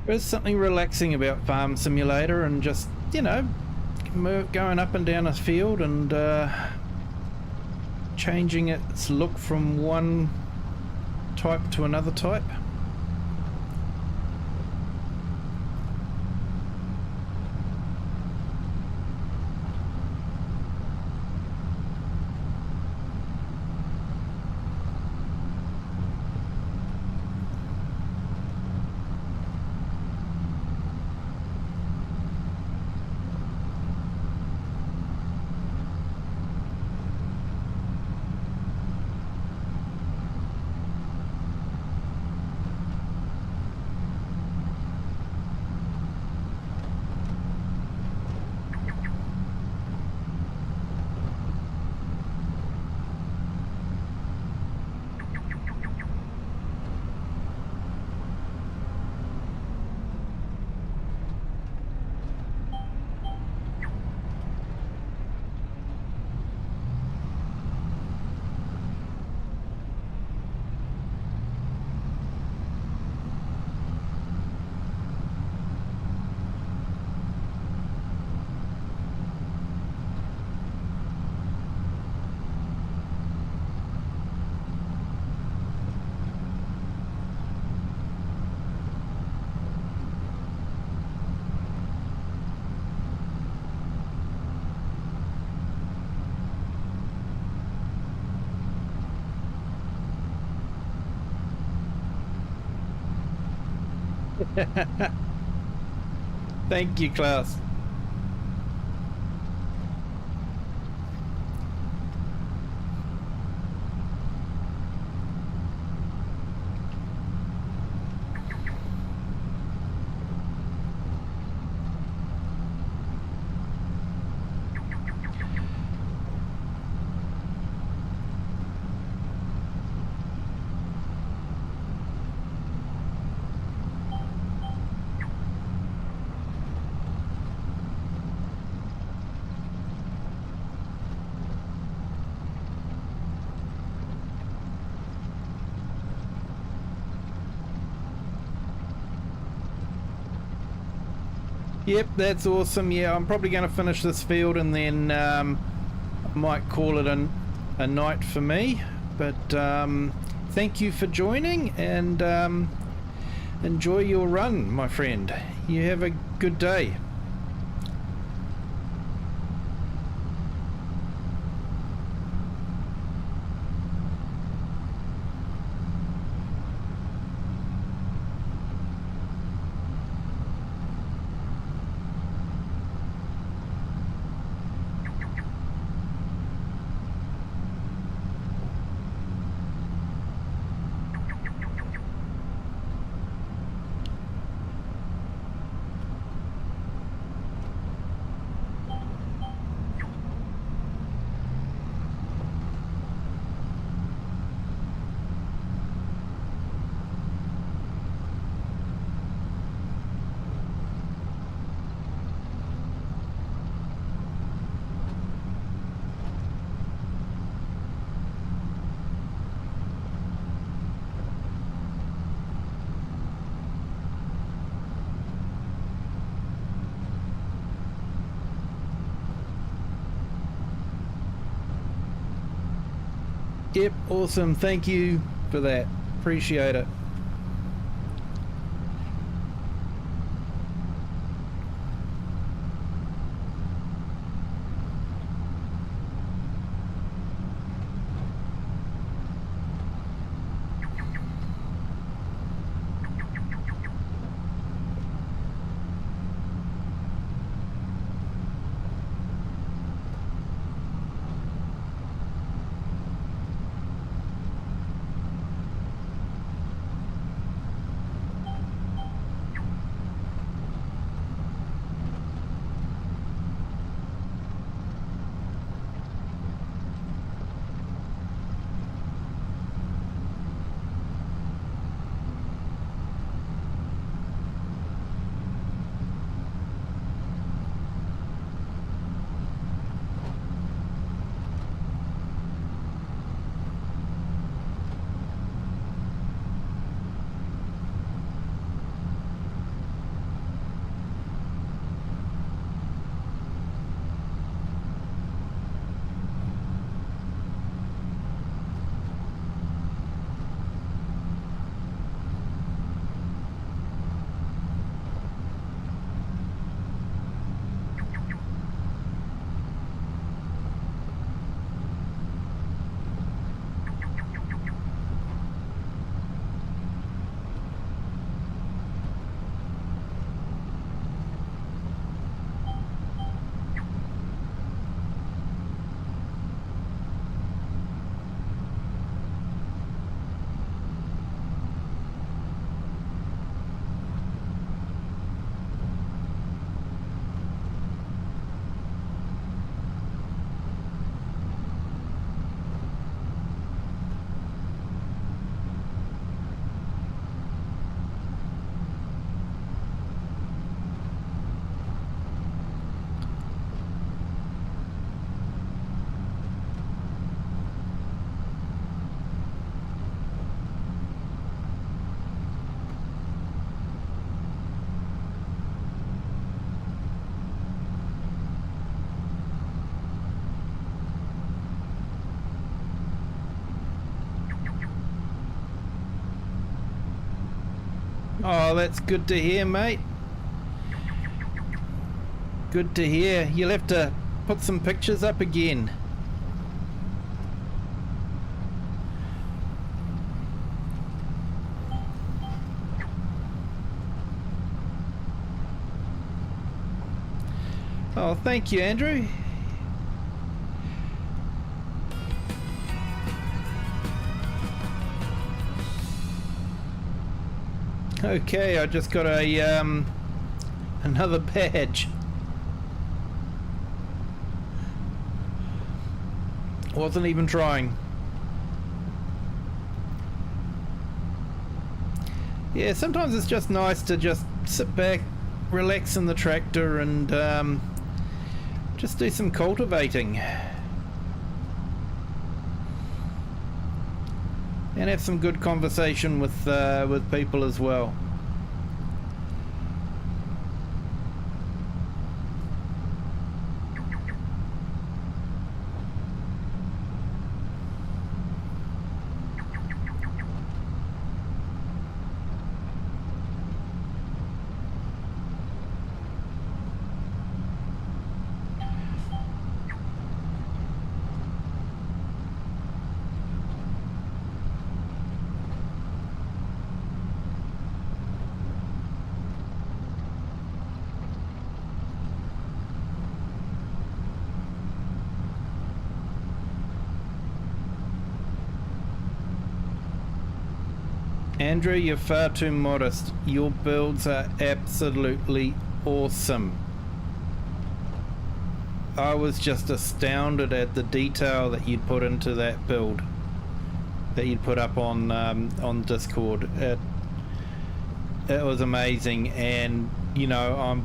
There's something relaxing about Farm Simulator and just, you know, going up and down a field and changing its look from one type to another type. Thank you, Klaus. Yep, that's awesome. Yeah, I'm probably going to finish this field and then I might call it a night for me. But thank you for joining, and enjoy your run, my friend. You have a good day. Yep, awesome. Thank you for that. Appreciate it. Oh, that's good to hear, mate. Good to hear. You'll have to put some pictures up again. Oh, thank you, Andrew. Okay, I just got a another badge. Wasn't even trying. Yeah, sometimes it's just nice to just sit back, relax in the tractor, and just do some cultivating and have some good conversation with people as well. Andrew, you're far too modest. Your builds are absolutely awesome. I was just astounded at the detail that you'd put into that build that you'd put up on Discord. It was amazing, and you know,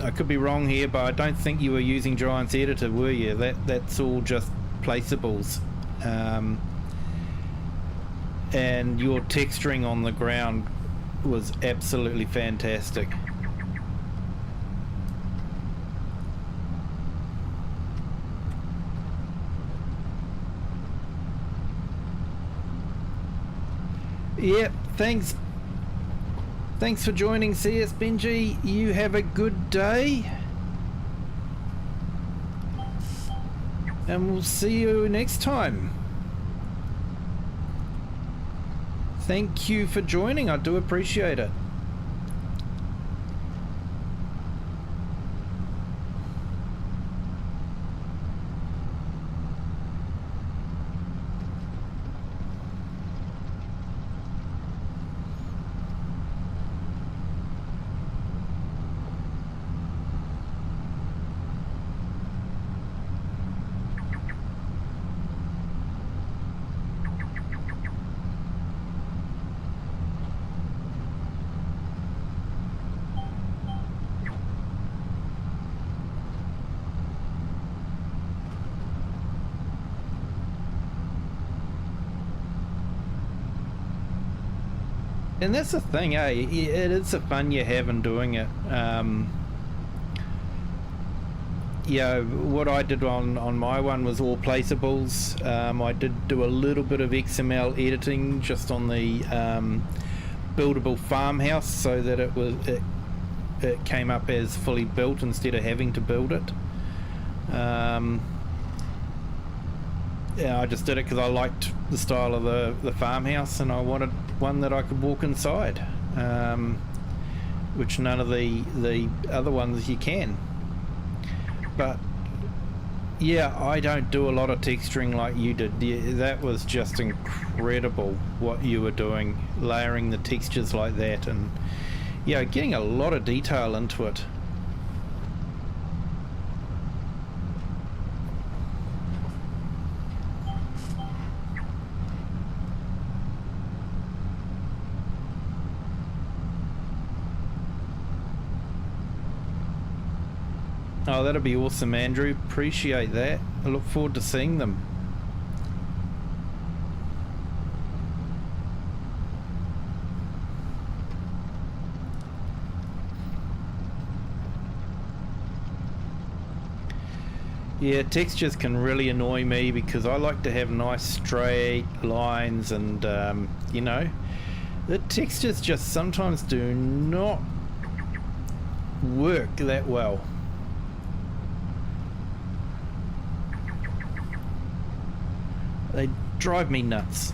I could be wrong here, but I don't think you were using Giant's Editor, were you? That's all just placeables. And your texturing on the ground was absolutely fantastic. Yep, thanks for joining CS Benji. You have a good day, and we'll see you next time. Thank you for joining. I do appreciate it. And that's the thing, eh? It is the fun you have in doing it. Yeah, what I did on my one was all placeables. I did do a little bit of XML editing just on the buildable farmhouse, so that it came up as fully built instead of having to build it. Yeah, I just did it because I liked the style of the farmhouse, and I wanted one that I could walk inside, which none of the other ones you can. But yeah, I don't do a lot of texturing like you did. Yeah, that was just incredible what you were doing, layering the textures like that, and yeah, getting a lot of detail into it. Oh, that'll be awesome, Andrew. Appreciate that. I look forward to seeing them. Yeah, textures can really annoy me because I like to have nice straight lines, and you know, the textures just sometimes do not work that well. They drive me nuts.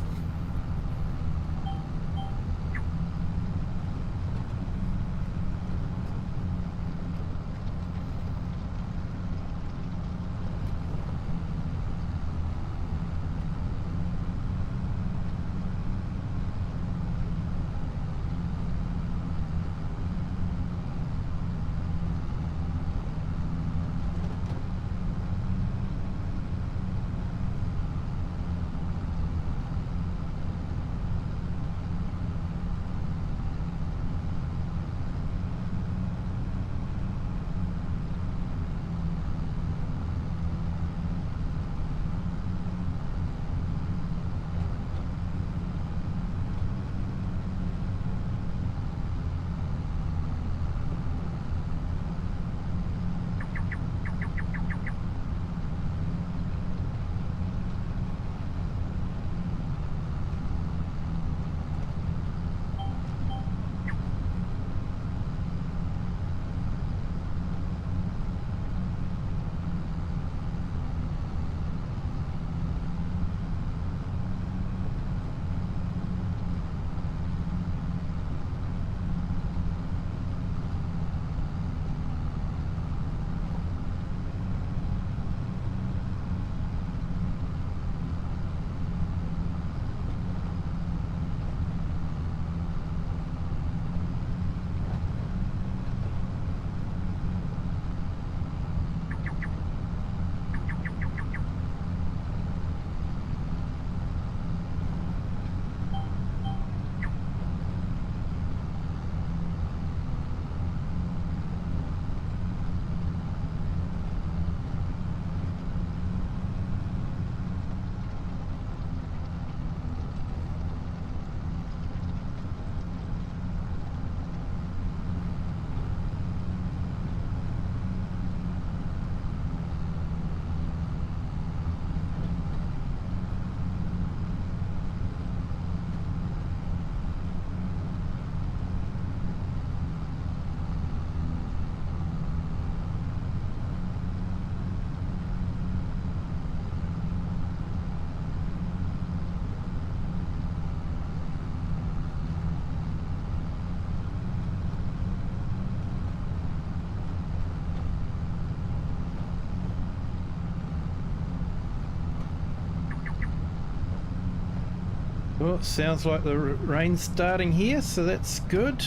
Well, sounds like the rain's starting here, so that's good.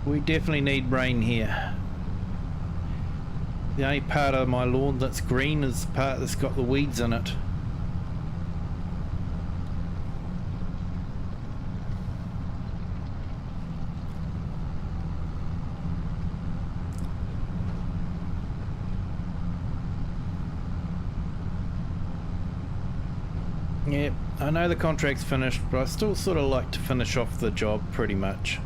We definitely need rain here. The only part of my lawn that's green is the part that's got the weeds in it. Yeah, I know the contract's finished, but I still sort of like to finish off the job pretty much.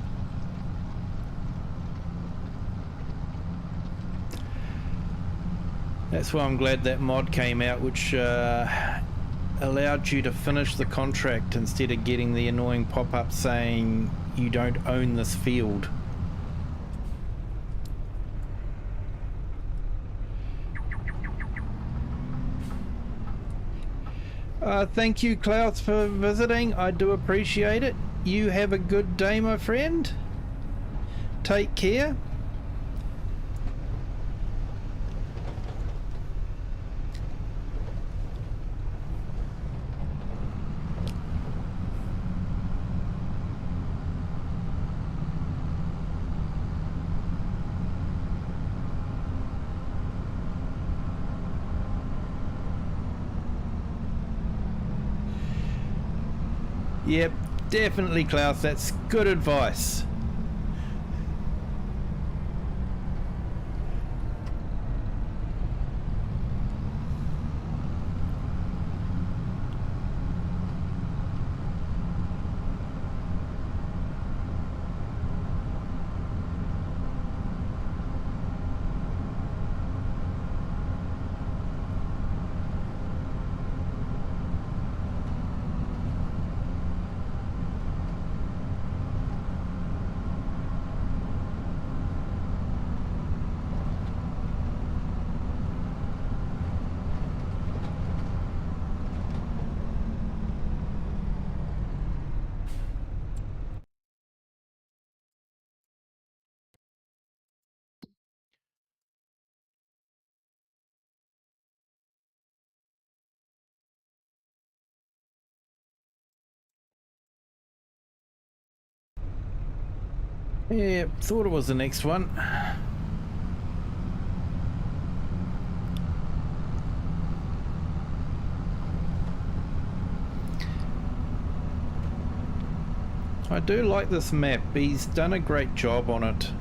That's why I'm glad that mod came out, which allowed you to finish the contract instead of getting the annoying pop-up saying you don't own this field. Thank you, Klaus, for visiting. I do appreciate it. You have a good day, my friend. Take care. Yep, definitely, Klaus. That's good advice. Yeah, thought it was the next one. I do like this map. He's done a great job on it.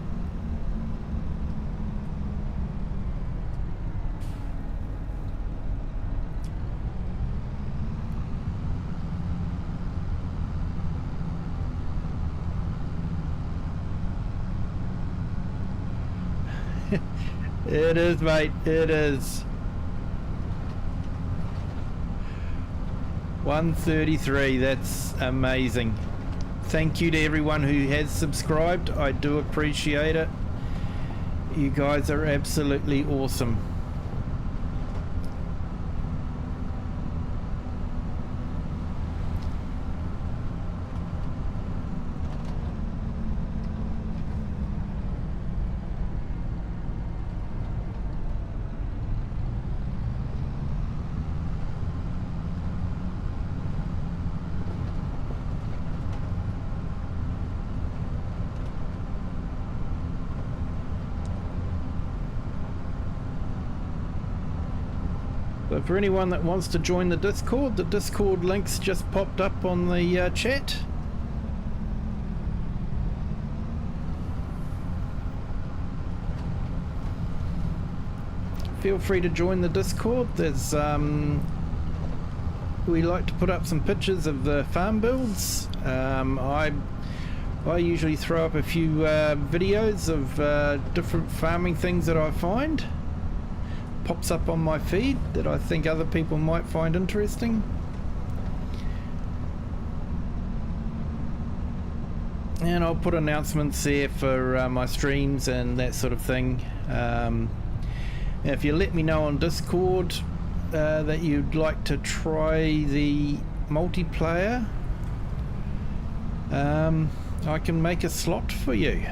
It is, mate. It is. 133. That's amazing. Thank you to everyone who has subscribed. I do appreciate it. You guys are absolutely awesome. So for anyone that wants to join the Discord link's just popped up on the chat. Feel free to join the Discord. There's we like to put up some pictures of the farm builds. I usually throw up a few videos of different farming things that I find. Pops up on my feed that I think other people might find interesting. And I'll put announcements there for my streams and that sort of thing. If you let me know on Discord that you'd like to try the multiplayer, I can make a slot for you.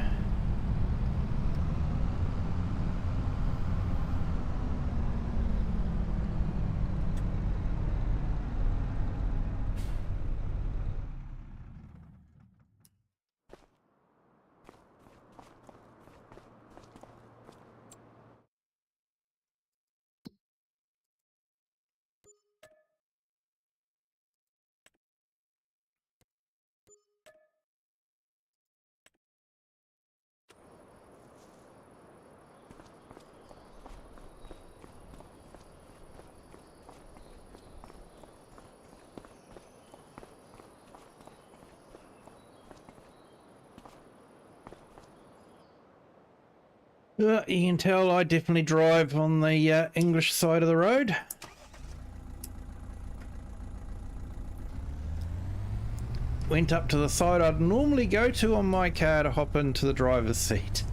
You can tell I definitely drive on the English side of the road. Went up to the side I'd normally go to on my car to hop into the driver's seat.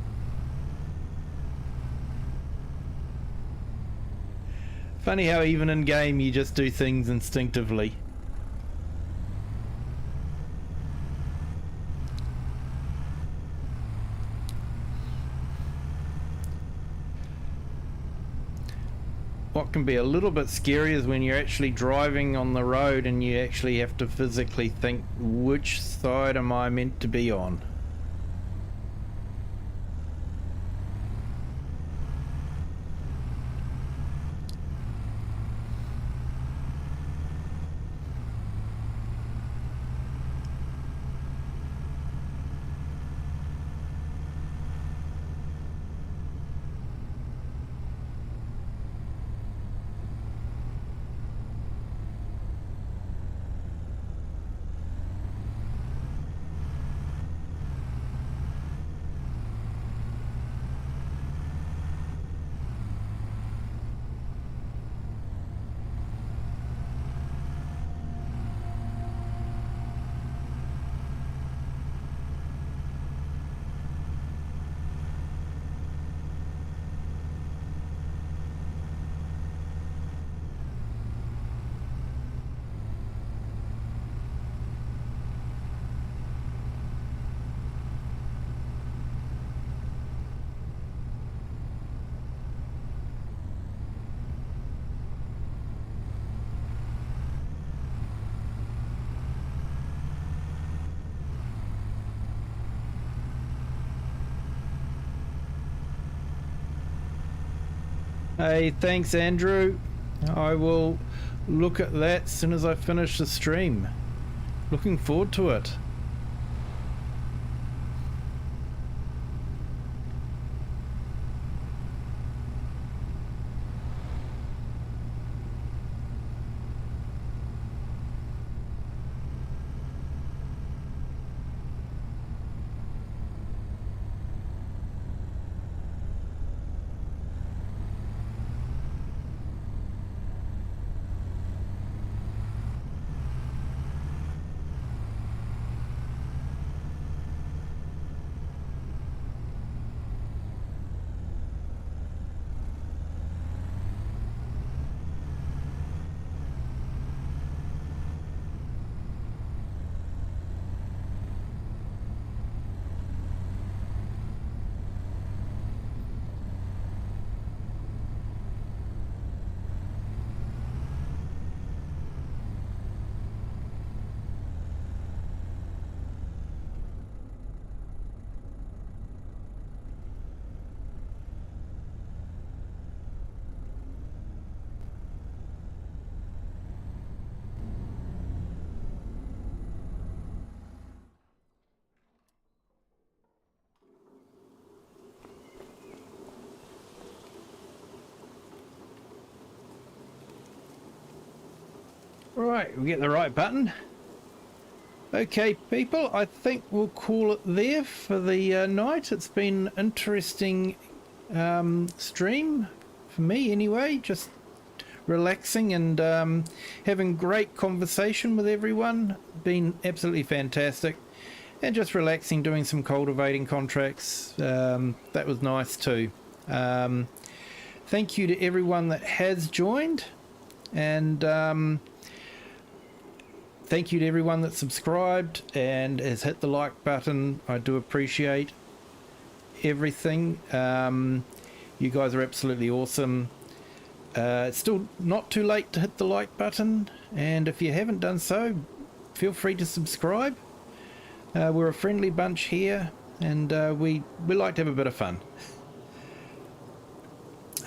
Funny how even in game you just do things instinctively. What can be a little bit scary is when you're actually driving on the road and you actually have to physically think, which side am I meant to be on? Hey, thanks Andrew. I will look at that as soon as I finish the stream. Looking forward to it. Right, we get the right button. Okay, people, I think we'll call it there for the night. It's been an interesting stream, for me anyway, just relaxing and having great conversation with everyone. Been absolutely fantastic. And just relaxing, doing some cultivating contracts. That was nice too. Thank you to everyone that has joined. And thank you to everyone that subscribed and has hit the like button. I do appreciate everything. You guys are absolutely awesome. It's still not too late to hit the like button, and if you haven't done so, feel free to subscribe. We're a friendly bunch here, and we like to have a bit of fun.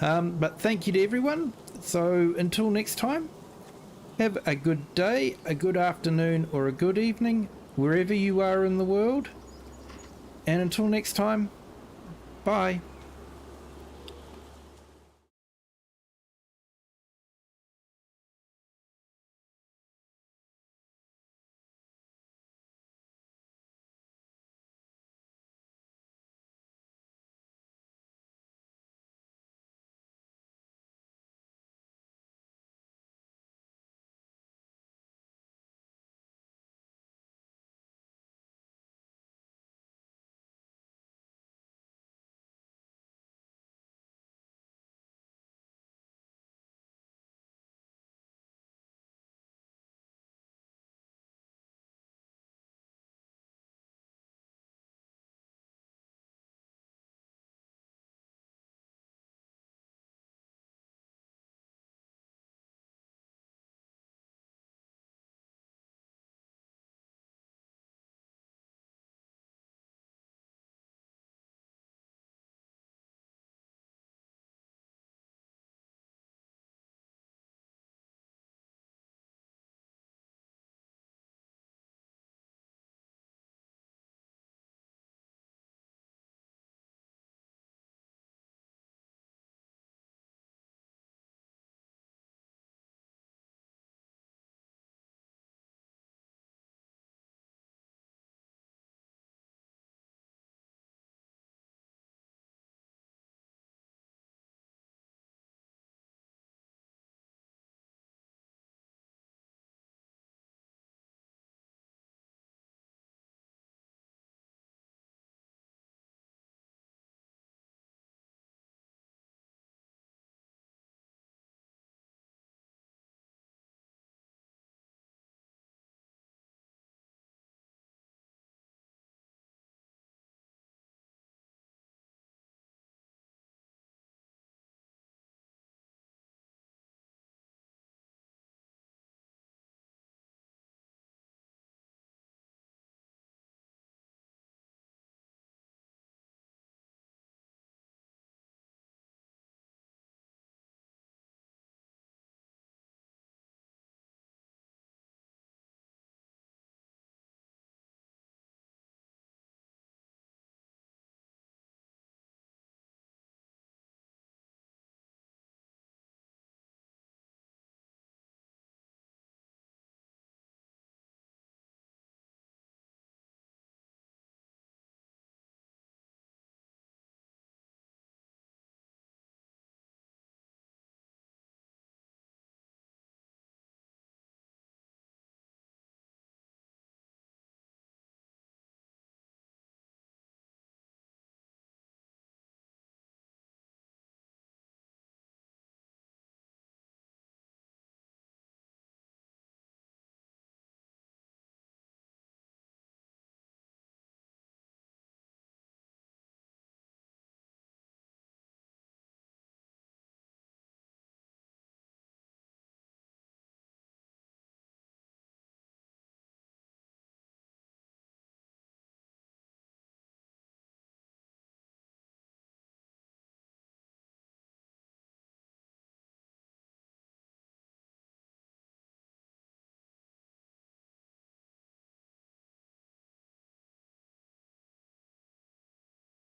But thank you to everyone. So until next time, have a good day, a good afternoon, or a good evening, wherever you are in the world. And until next time, bye.